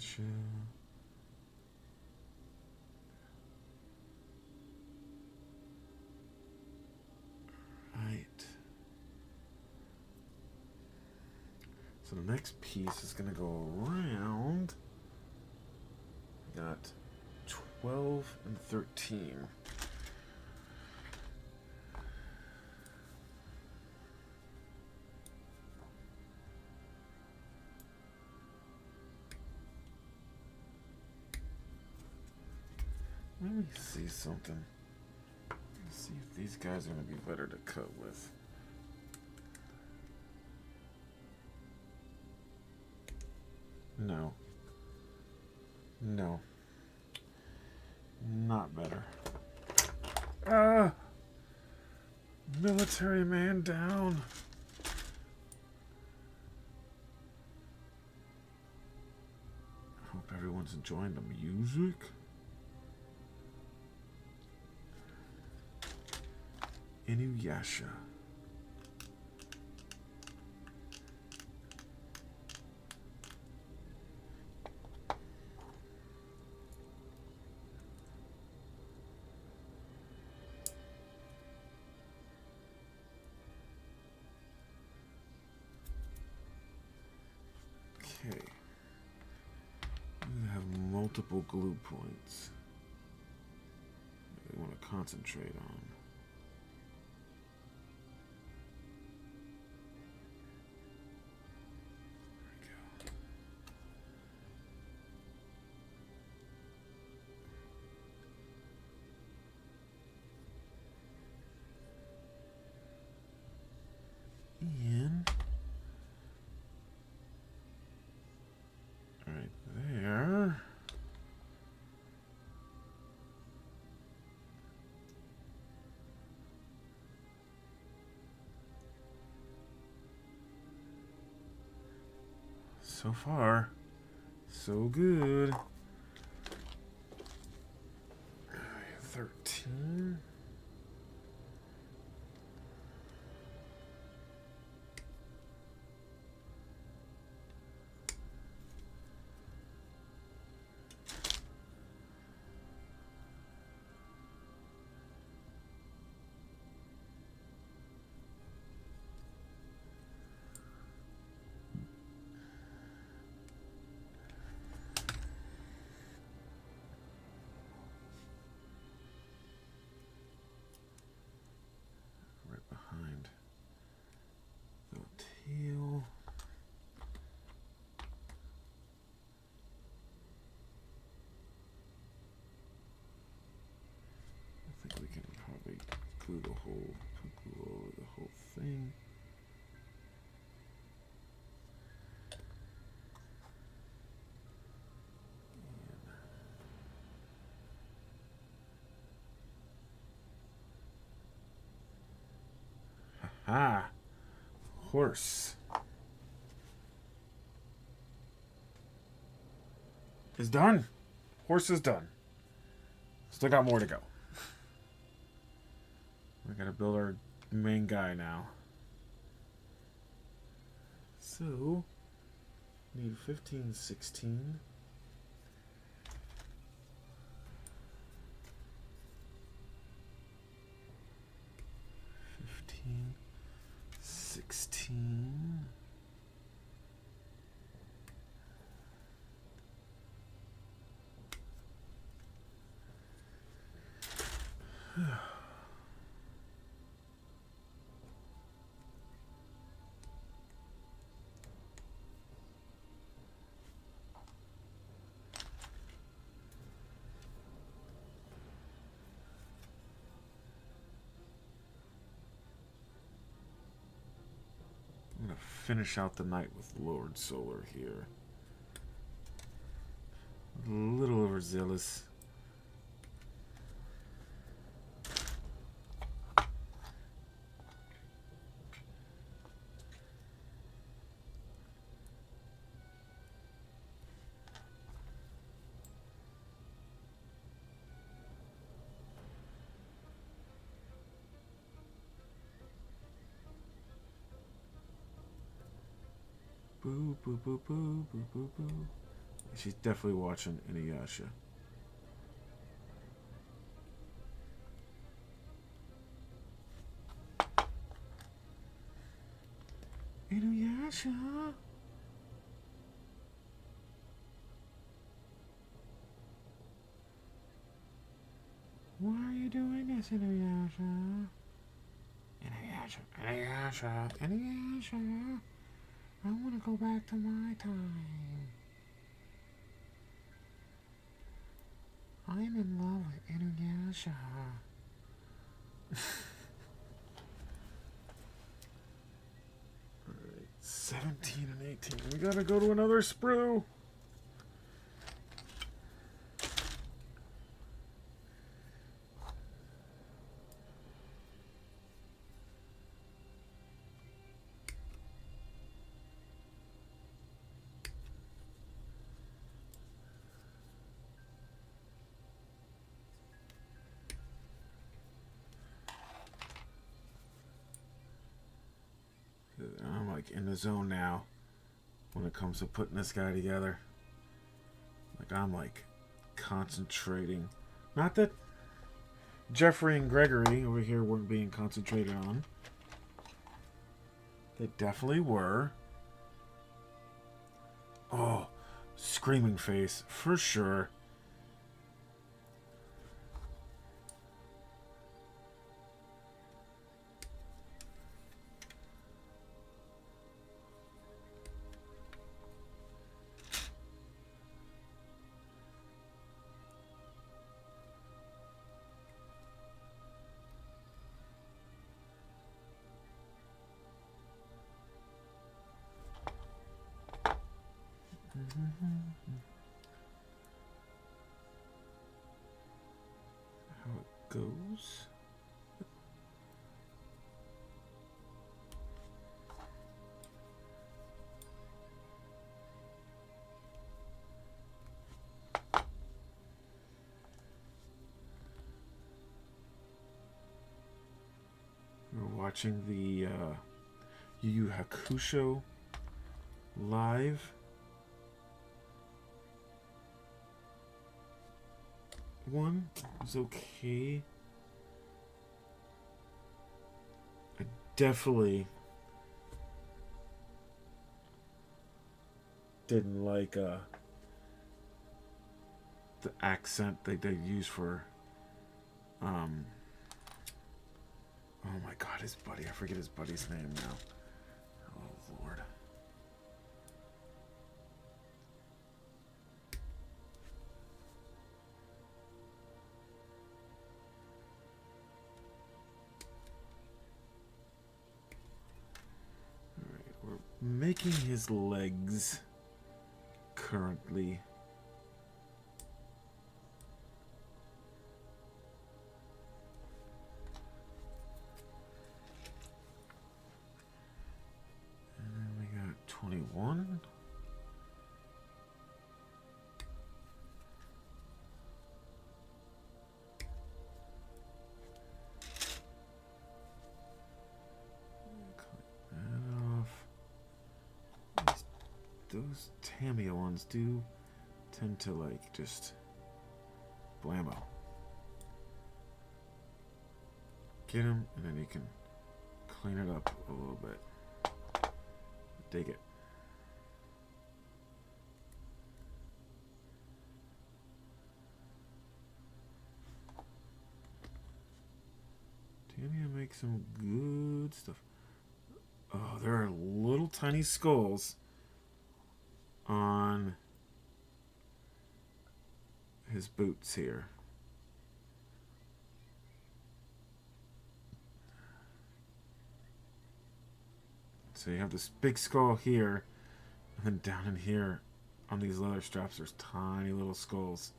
Gotcha. Right. So the next piece is going to go around. We got 12 and 13. Let me see something. Let's see if these guys are going to be better to cut with. No. No. Not better. Military man down. I hope everyone's enjoying the music. Inuyasha. Okay. We have multiple glue points that we want to concentrate on. In right there. So far, so good. 13. Right behind the tail. I think we can probably glue over the whole thing. Ah, horse is done. Horse is done. Still got more to go. We gotta build our main guy now. So, need 15, 16. 15, 16. I'm gonna finish out the night with Lord Solar here. A little overzealous. Boo, boo, boo, boo, boo, boo, boo. She's definitely watching Inuyasha. Inuyasha. Why are you doing this, Inuyasha? Inuyasha. I want to go back to my time. I'm in love with Inuyasha. Alright, 17 and 18. We gotta go to another sprue. I'm like in the zone now when it comes to putting this guy together. Like I'm like concentrating. Not that Jeffrey and Gregory over here weren't being concentrated on. They definitely were. Oh, Screaming Face for sure. How it goes. We're watching the Yu Yu Hakusho live. One was okay. I definitely didn't like the accent they use for oh my god, his buddy. I forget his buddy's name now. Oh Lord. Making his legs currently. And then we got 21. Those Tamiya ones do tend to like just blammo. Get him, and then you can clean it up a little bit. Dig it. Tamiya makes some good stuff. Oh, there are little tiny skulls on his boots here. So you have this big skull here, and then down in here on these leather straps there's tiny little skulls.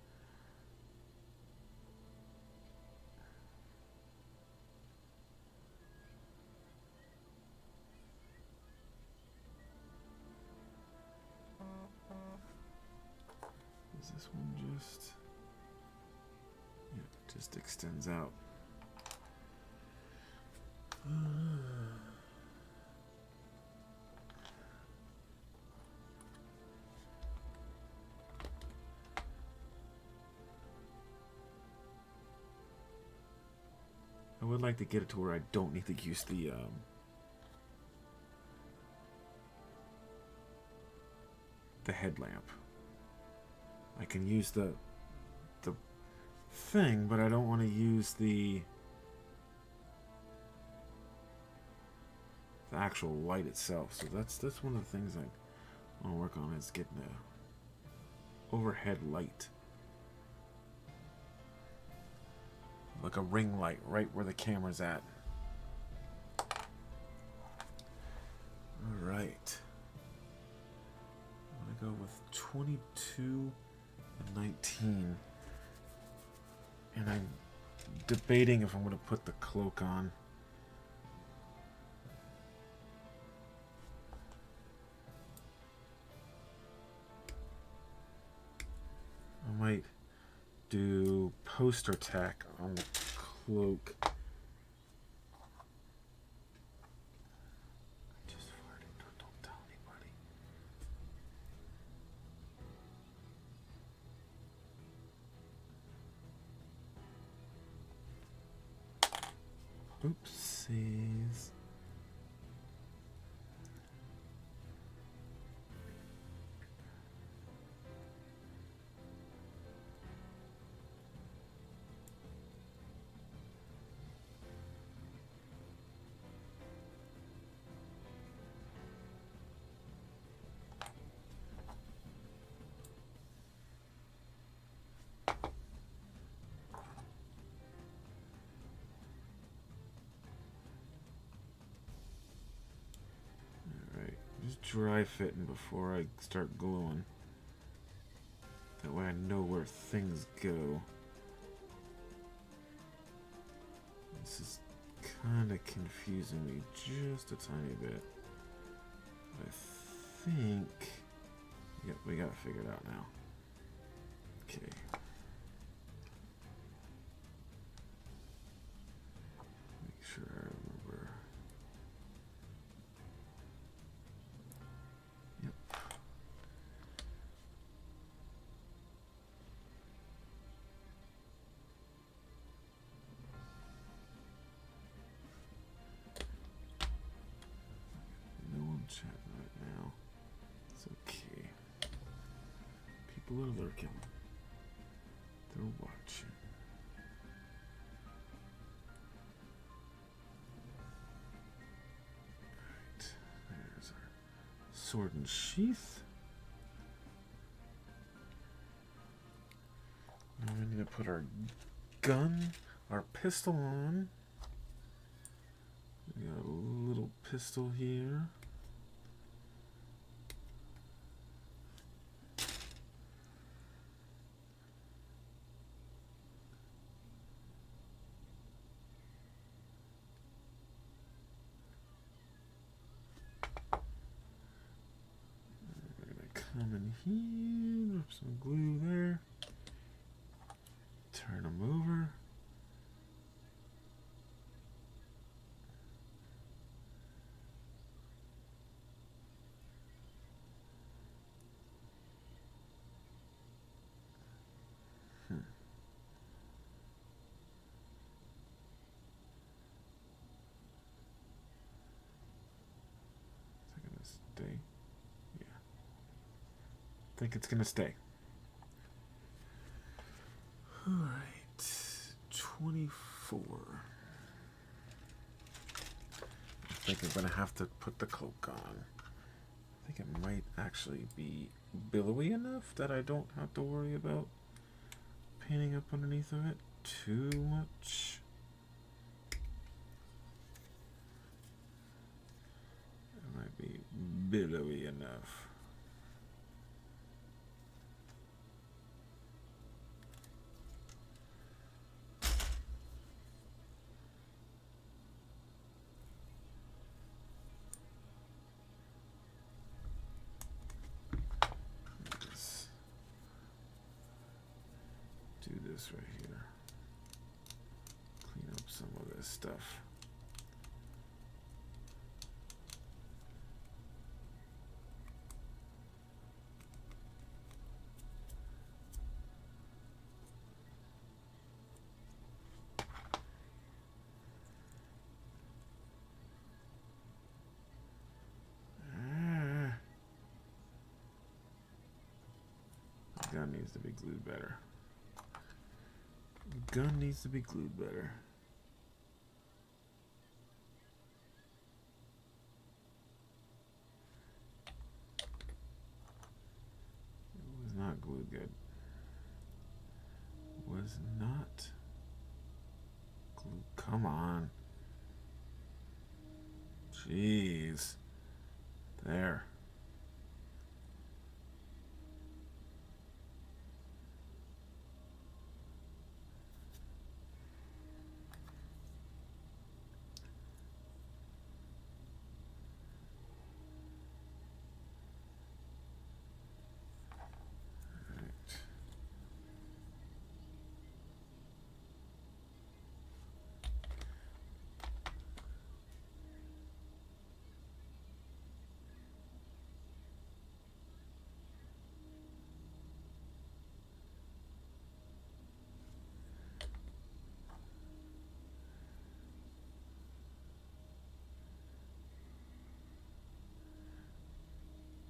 Is this one just... yeah, it just extends out. like to get it to where I don't need to use the headlamp. I can use the thing, but I don't want to use the actual light itself. So that's one of the things I want to work on, is getting a overhead light, like a ring light right where the camera's at. All right, I'm gonna go with 22 and 19, and I'm debating if I'm gonna put the cloak on. I might do poster tack on the cloak. I just farted. Don't tell anybody. Oopsies. Just dry fitting before I start gluing. That way I know where things go. This is kind of confusing me just a tiny bit. But I think... Yep, we got it figured out now. Okay. Make sure I remember. Yep. No one chatting right now. It's okay. People are lurking. They're watching. Alright, there's our sword and sheath. Now we need to put our gun, our pistol on. We got a little pistol here. Come in here, rub some glue there, turn them over. Is it gonna stay? Yeah. I think it's gonna stay. Alright, 24. I think I'm gonna have to put the cloak on. I think it might actually be billowy enough that I don't have to worry about painting up underneath of it too much. It might be billowy enough. Do this right here. Clean up some of this stuff. Gun needs to be glued better. Gun needs to be glued better. It was not glued good. Was not glued. Come on. Jeez. There.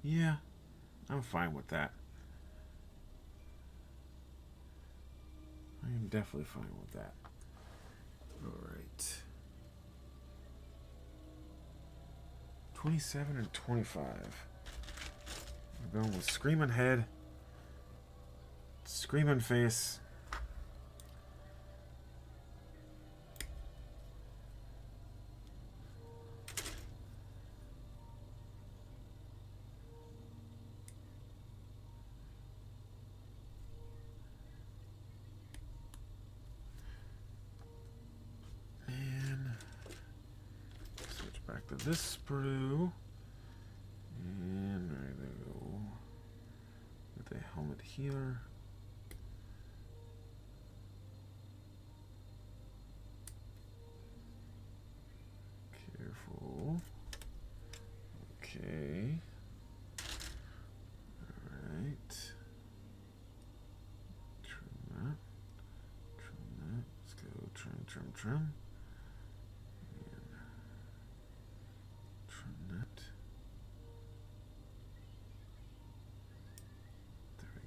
Yeah, I'm fine with that. I am definitely fine with that. Alright. 27 and 25. We're going with Screaming Head, Screaming Face, back to this sprue. And there we go. With the helmet here. Careful. Okay. Alright. Trim that. Trim that. Let's go trim, trim, trim.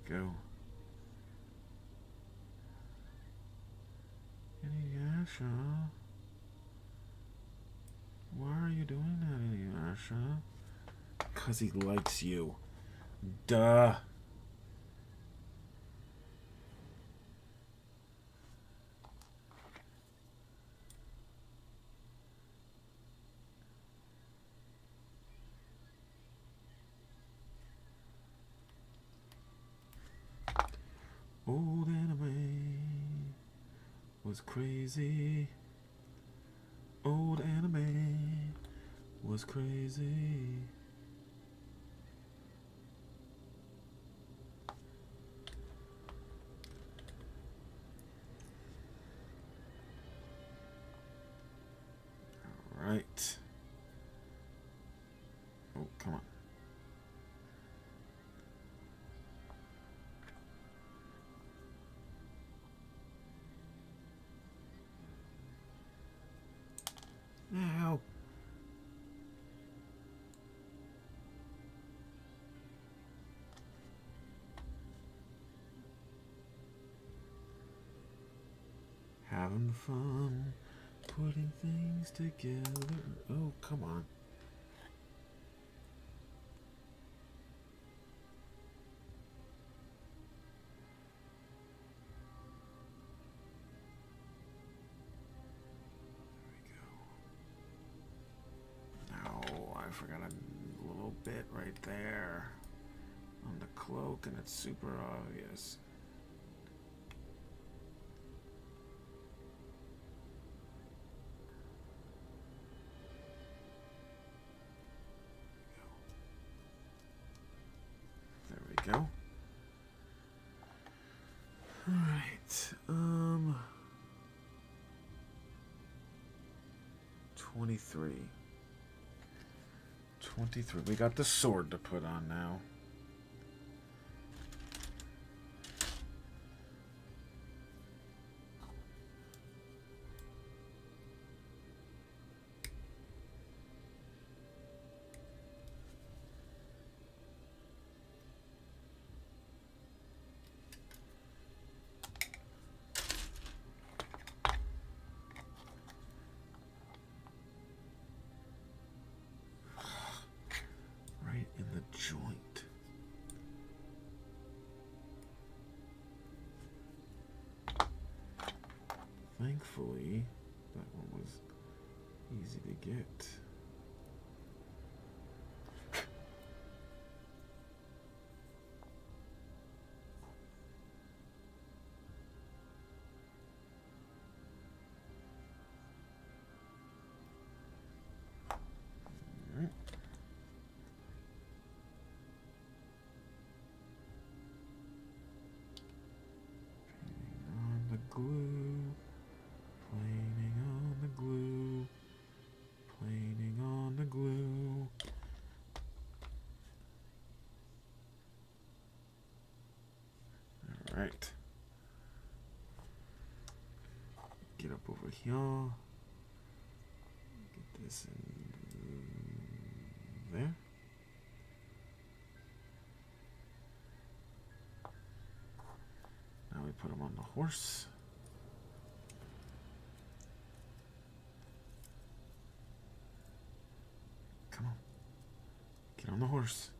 Go. Inuyasha. Why are you doing that, Inuyasha? Because he likes you. Duh. Old anime was crazy. Old anime was crazy. All right. Oh, come on. Now. Having fun putting things together. Oh, come on. I forgot a little bit right there on the cloak, and it's super obvious. There we go. All right. 23. 23. We got the sword to put on now. Thankfully, that one was easy to get. Glue, planing on the glue, planing on the glue. All right. Get up over here. Get this in there. Now we put him on the horse. Come on. Get on the horse.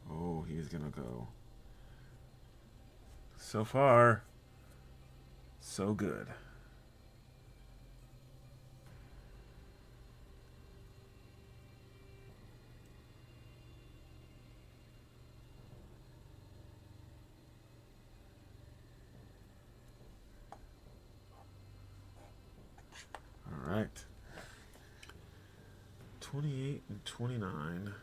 Oh, he's gonna go. So far, so good. All right. 28 and 29.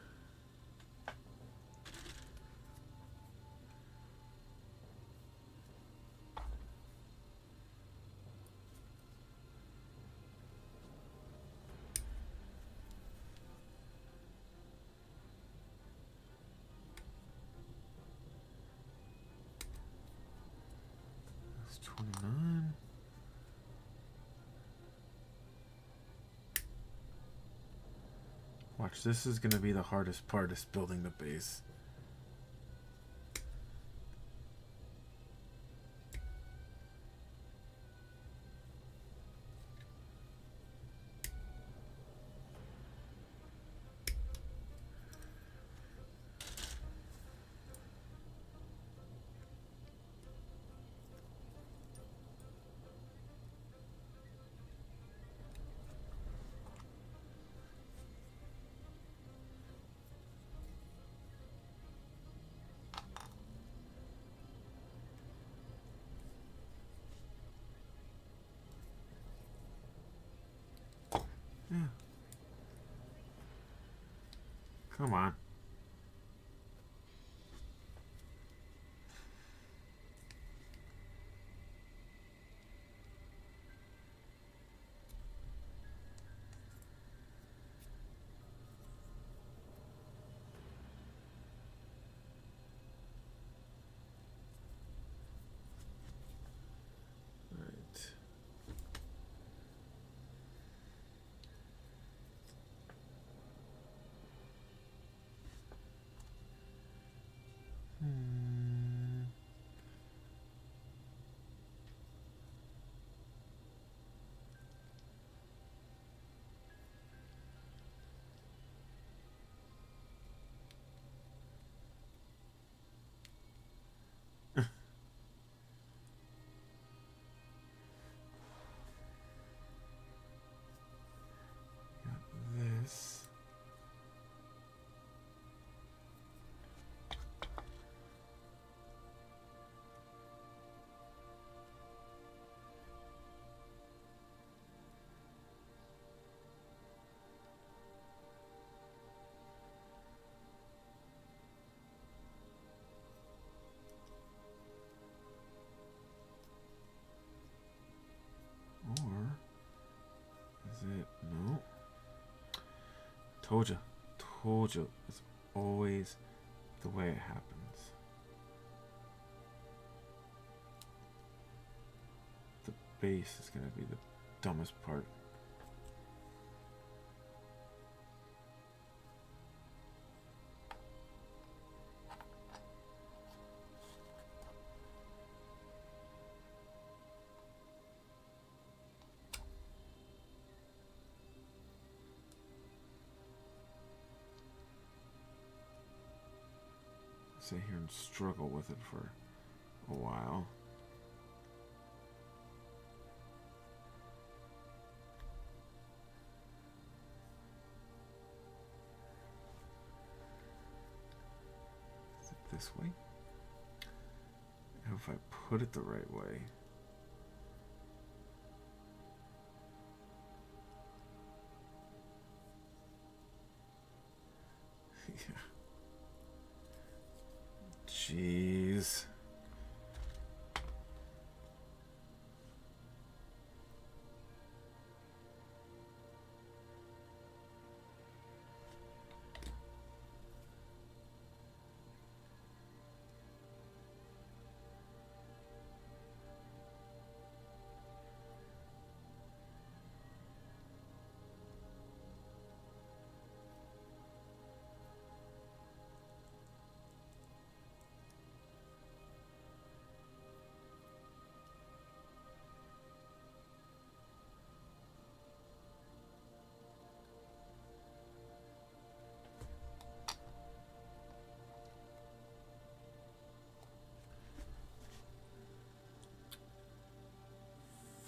That's 29. Watch, this is going to be the hardest part, is building the base. Yeah. Come on. Right. This. Or is it? No. Told you. Told you. It's always the way it happens. The base is going to be the dumbest part. sit here and struggle with it for a while. Is it this way? How if I put it the right way? Yeah. Jeez.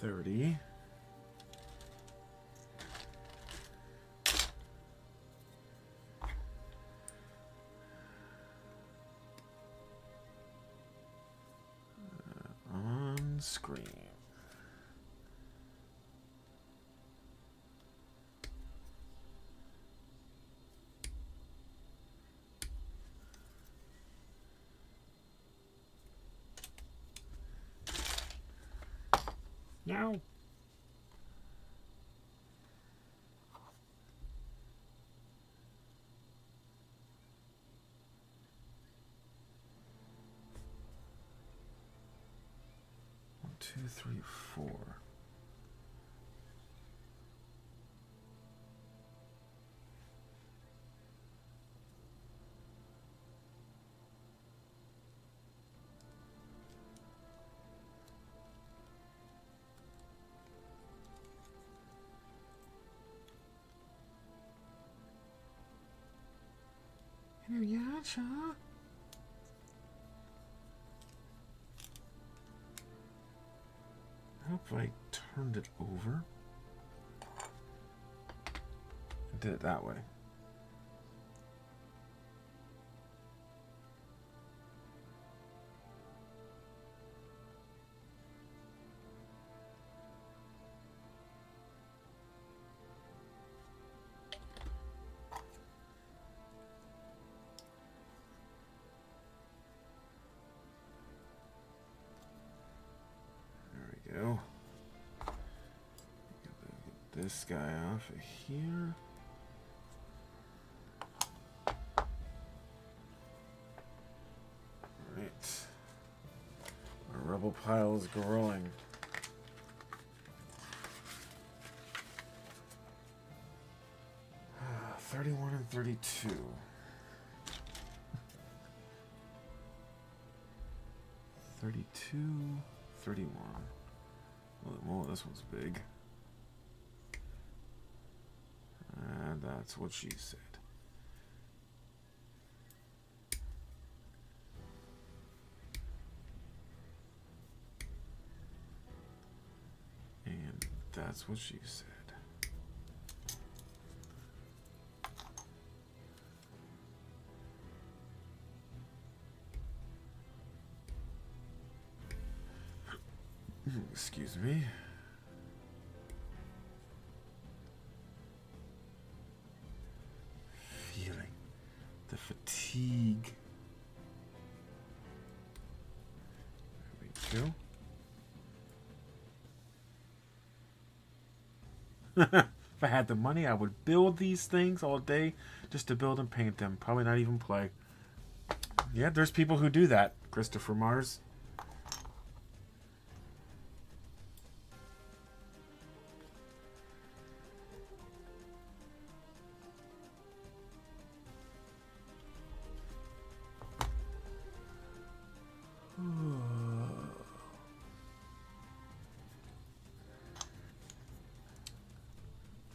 $30. On screen. Now. One, two, three, four. Inuyasha. I hope I turned it over. I did it that way. Go. Get this guy off of here. Alright. Our rubble pile is growing. Ah, 31 and 32. 32, 31. Well, this one's big. And that's what she said. And that's what she said. Excuse me. Feeling the fatigue. There we go. If I had the money, I would build these things all day just to build and paint them. Probably not even play. Yeah, there's people who do that. Christopher Mars.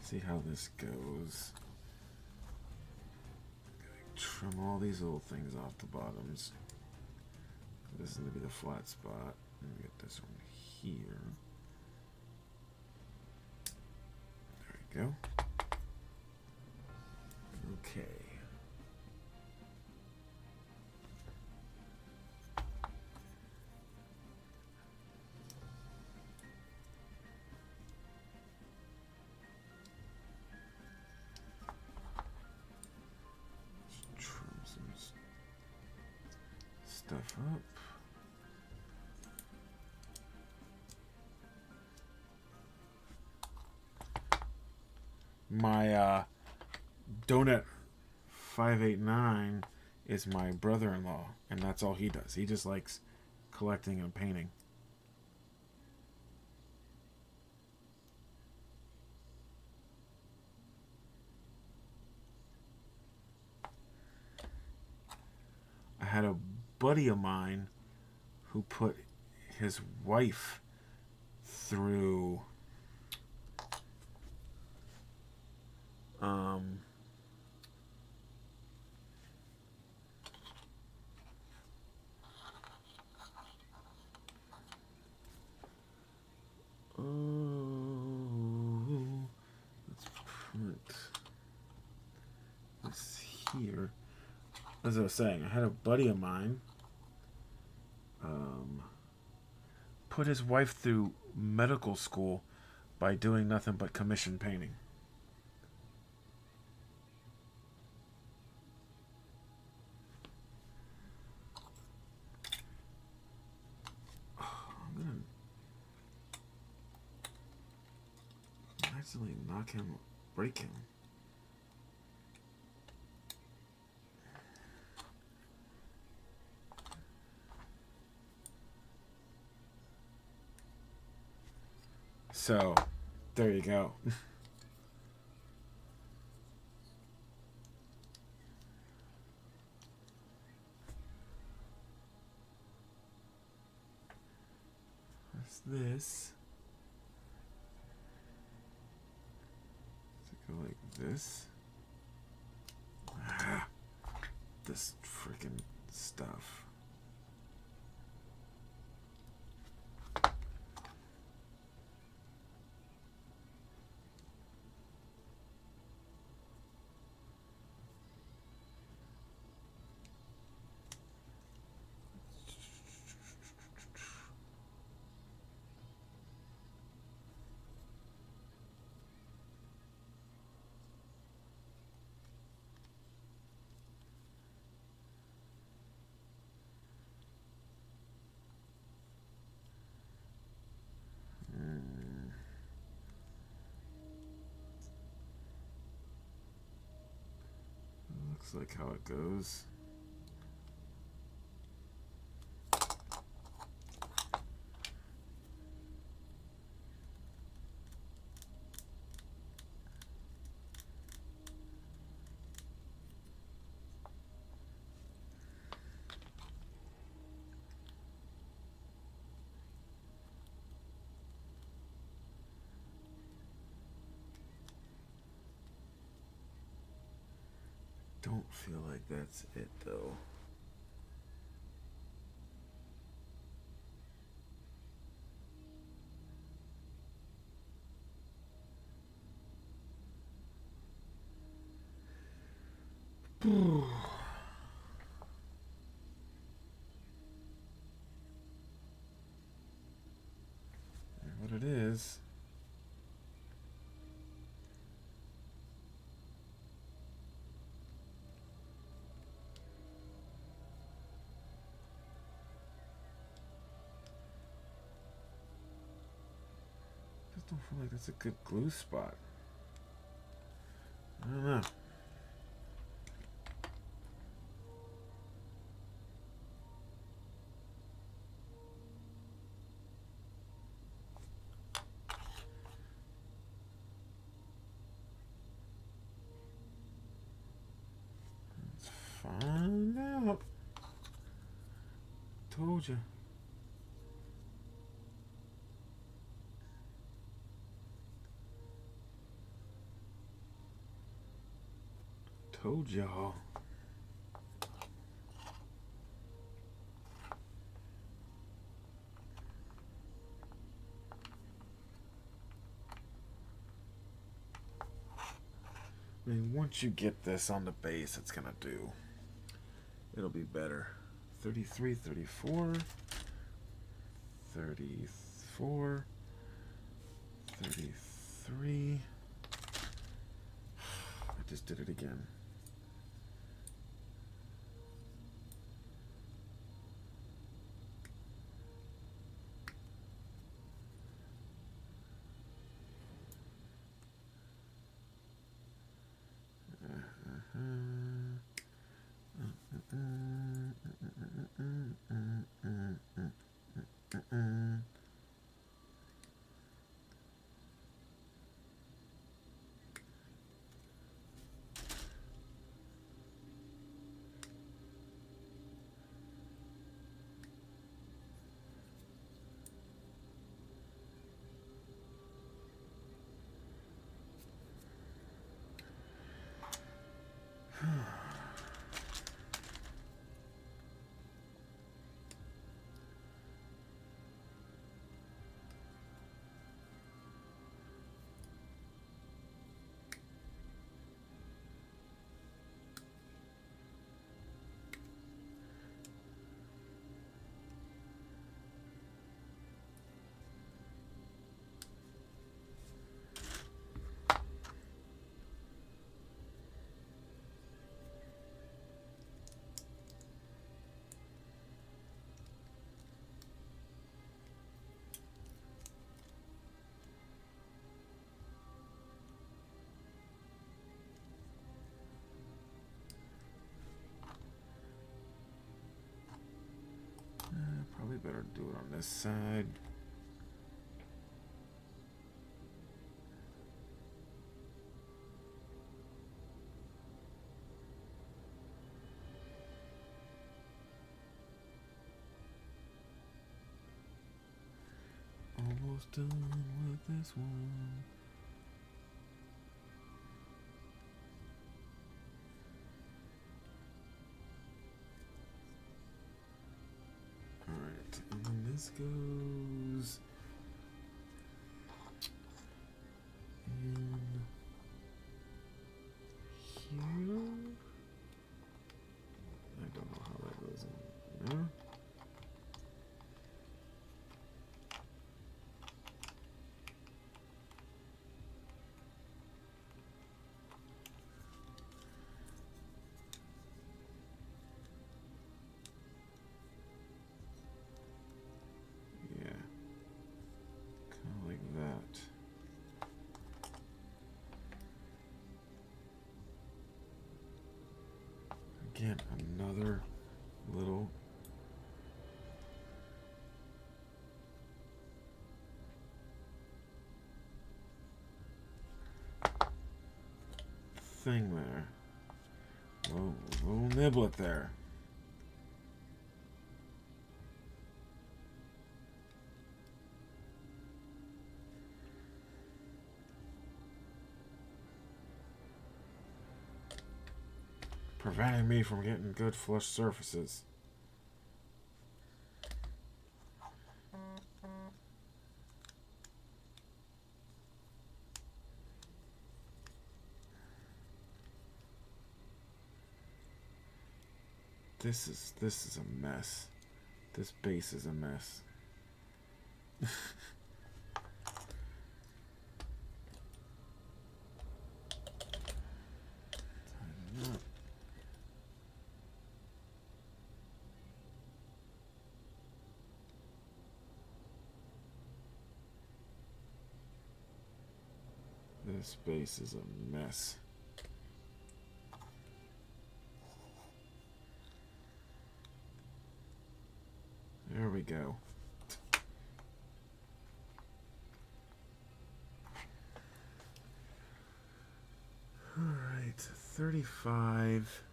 See how this goes. trim all these little things off the bottoms. This is going to be the flat spot. Let me get this one here. There we go. Okay. Let's trim some stuff up. My Donut 589 is my brother-in-law, and that's all he does. He just likes collecting and painting. I had a buddy of mine who put his wife through let's put this here. As I was saying, I had a buddy of mine put his wife through medical school by doing nothing but commission painting. I'm gonna accidentally knock him, break him. So, there you go. What's this? Does it go like this? Ah, this freaking stuff. Looks like how it goes. Don't feel like that's it though. What it is. Just don't feel like that's a good glue spot. I don't know. Let's find out. Told you. Told y'all. I mean, once you get this on the base, it's gonna do. It'll be better. 33, 34, 34, 33. I just did it again. Probably better do it on this side. Almost done with this one. Alright, and then this goes in here. I don't know how that goes in there. Again, another little thing there. Little niblet there. Preventing me from getting good flush surfaces. This is a mess. This base is a mess. This base is a mess. There we go. All right, 35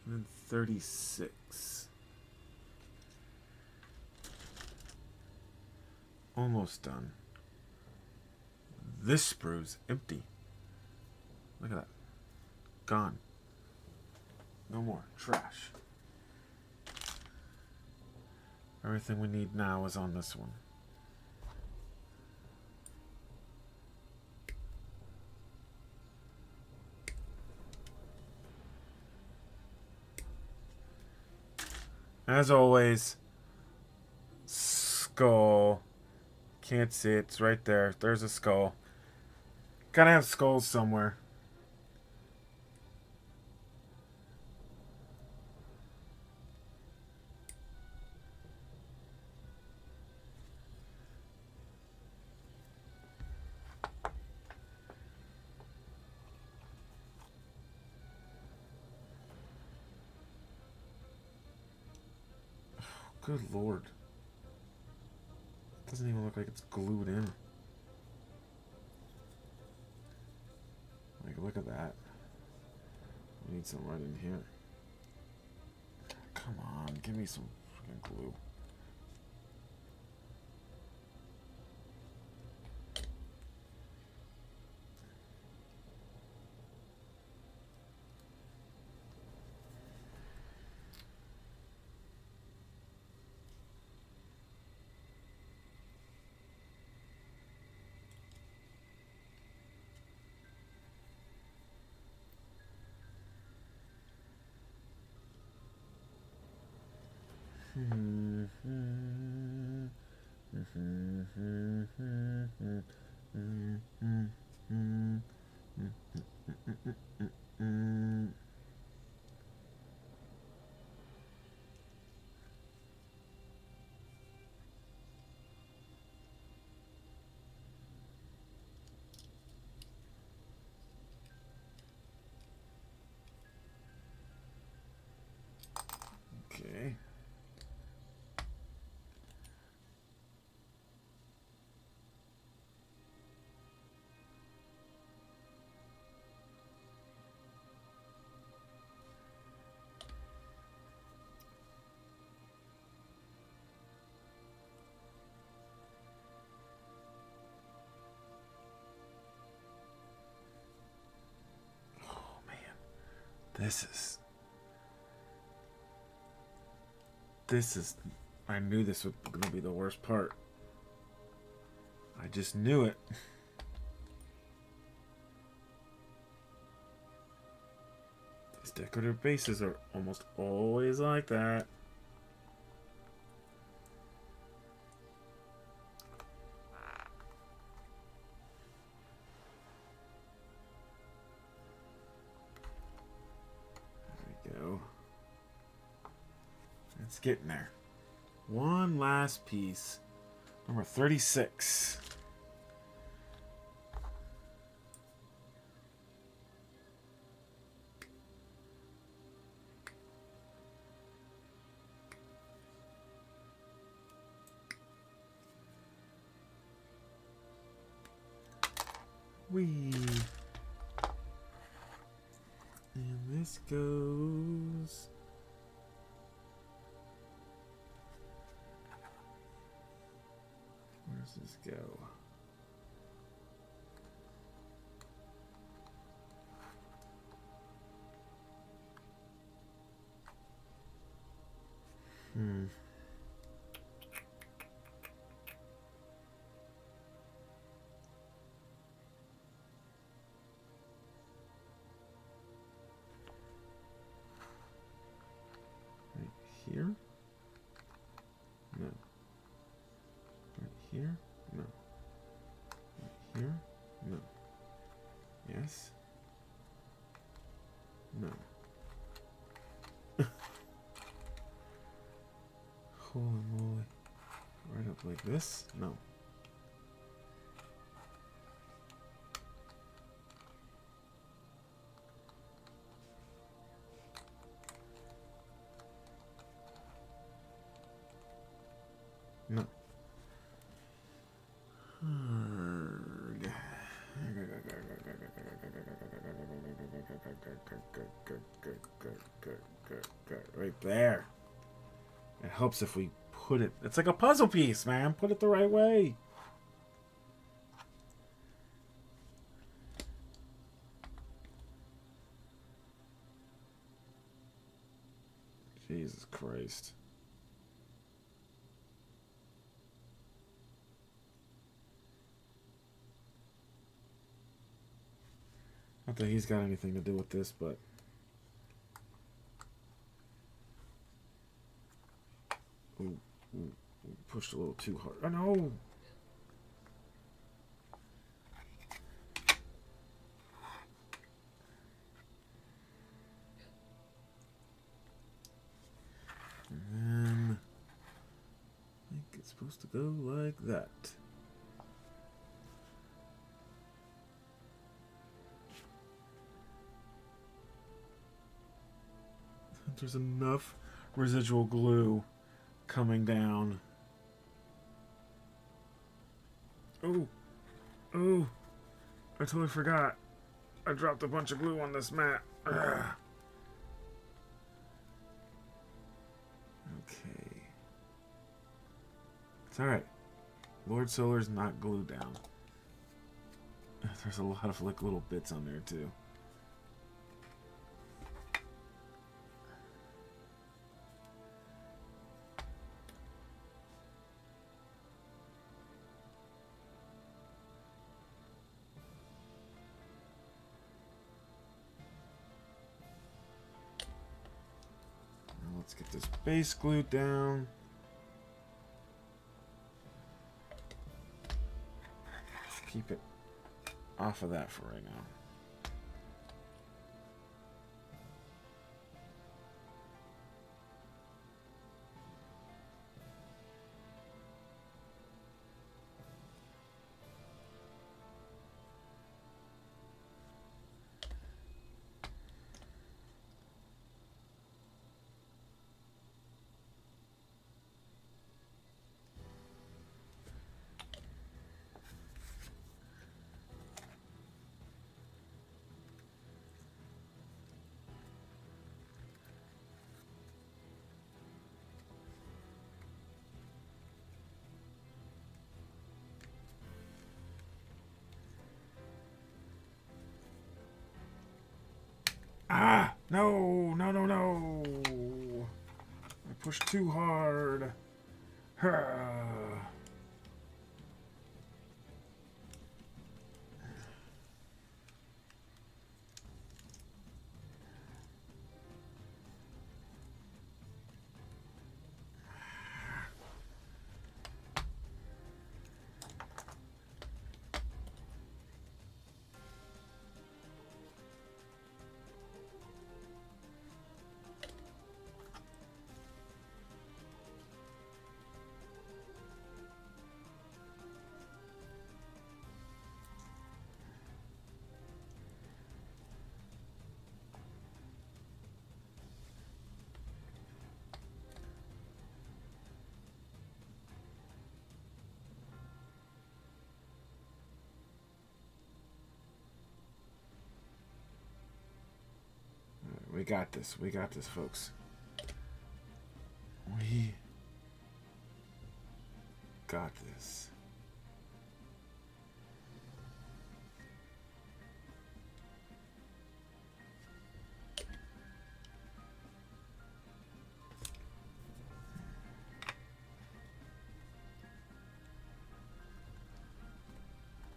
and then 36. Almost done. This sprue's empty. Look at that. Gone. No more. Trash. Everything we need now is on this one. As always, skull. Can't see it. It's right there. There's a skull. Gotta have skulls somewhere. Good lord. It doesn't even look like it's glued in. Like, look at that. We need some right in here. Come on, give me some freaking glue. Okay. This is, I knew this was going to be the worst part. I just knew it. These decorative bases are almost always like that. It's getting there. One last piece. Number 36. Whee. And this goes... Where does this go? Right here? No. Right here? No. Right here? No. Yes? No. Holy moly. Right up like this? No. No. Right there. It helps if we put it... It's like a puzzle piece, man. Put it the right way. Jesus Christ. Not that he's got anything to do with this, but... pushed a little too hard. Oh no! And then I think it's supposed to go like that. There's enough residual glue coming down. Oh, oh, I totally forgot. I dropped a bunch of glue on this mat. Ugh. Okay. It's alright. Lord Solar's not glued down. There's a lot of like little bits on there too. Let's get this base glued down. Just keep it off of that for right now. Ah! No! No, no, no! I pushed too hard. We got this. We got this, folks. We got this.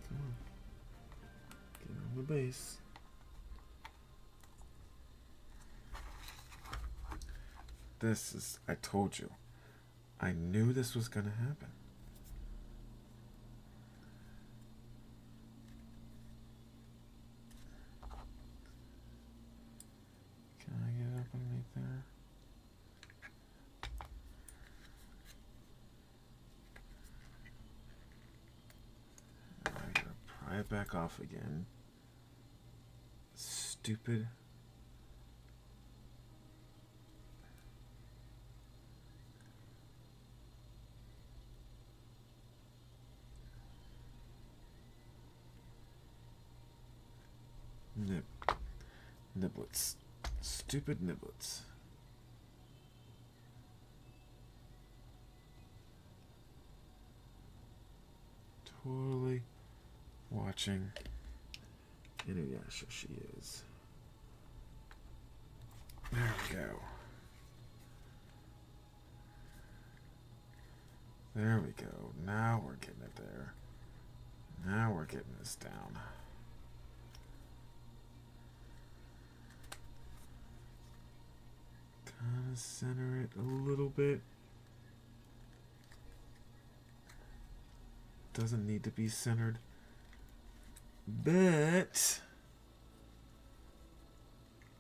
Come on. Get on the base. This is, I told you. I knew this was going to happen. Can I get up underneath there? I gotta pry it back off again. Stupid. Niblets. Stupid niblets. Totally watching Inuyasha she is. There we go. There we go. Now we're getting it there. Now we're getting this down. Kind of center it a little bit. doesn't need to be centered. But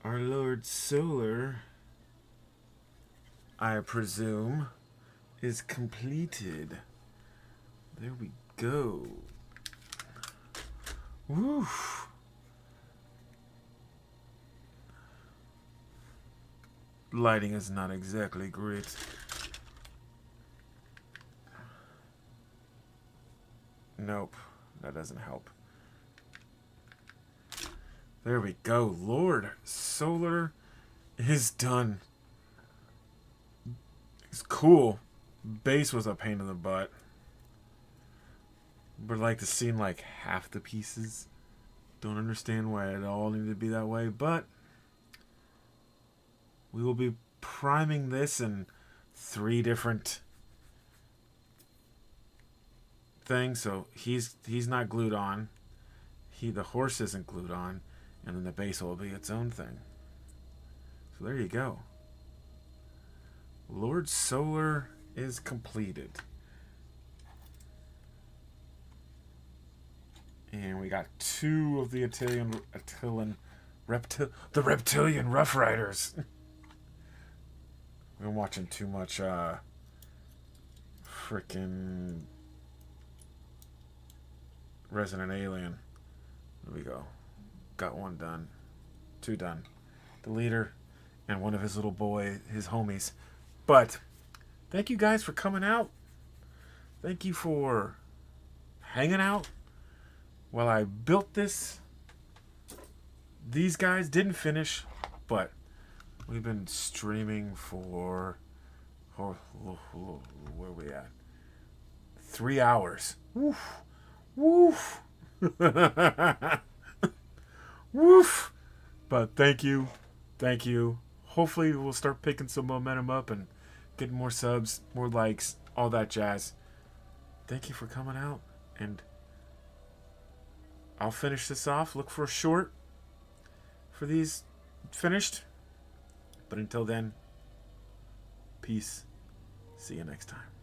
our Lord Solar, I presume, is completed. There we go. Woo! Lighting is not exactly great. Nope, that doesn't help. There we go. Lord Solar is done. It's cool. Base was a pain in the butt. But like to seem like half the pieces. Don't understand why it all needed to be that way, but we will be priming this in 3 different things. So he's not glued on. The horse isn't glued on, and then the base will be its own thing. So there you go. Lord Solar is completed. And we got 2 of the Attilian reptilian Rough Riders. We've been watching too much frickin' Resident Alien. There we go. Got 1 done. 2 done. The leader and one of his little his homies. But thank you guys for coming out. Thank you for hanging out while I built this. These guys didn't finish, but we've been streaming for, where are we at? 3 hours. Woof. Woof. Woof. But thank you. Thank you. Hopefully we'll start picking some momentum up and getting more subs, more likes, all that jazz. Thank you for coming out, and I'll finish this off. Look for a short for these finished. But until then, peace. See you next time.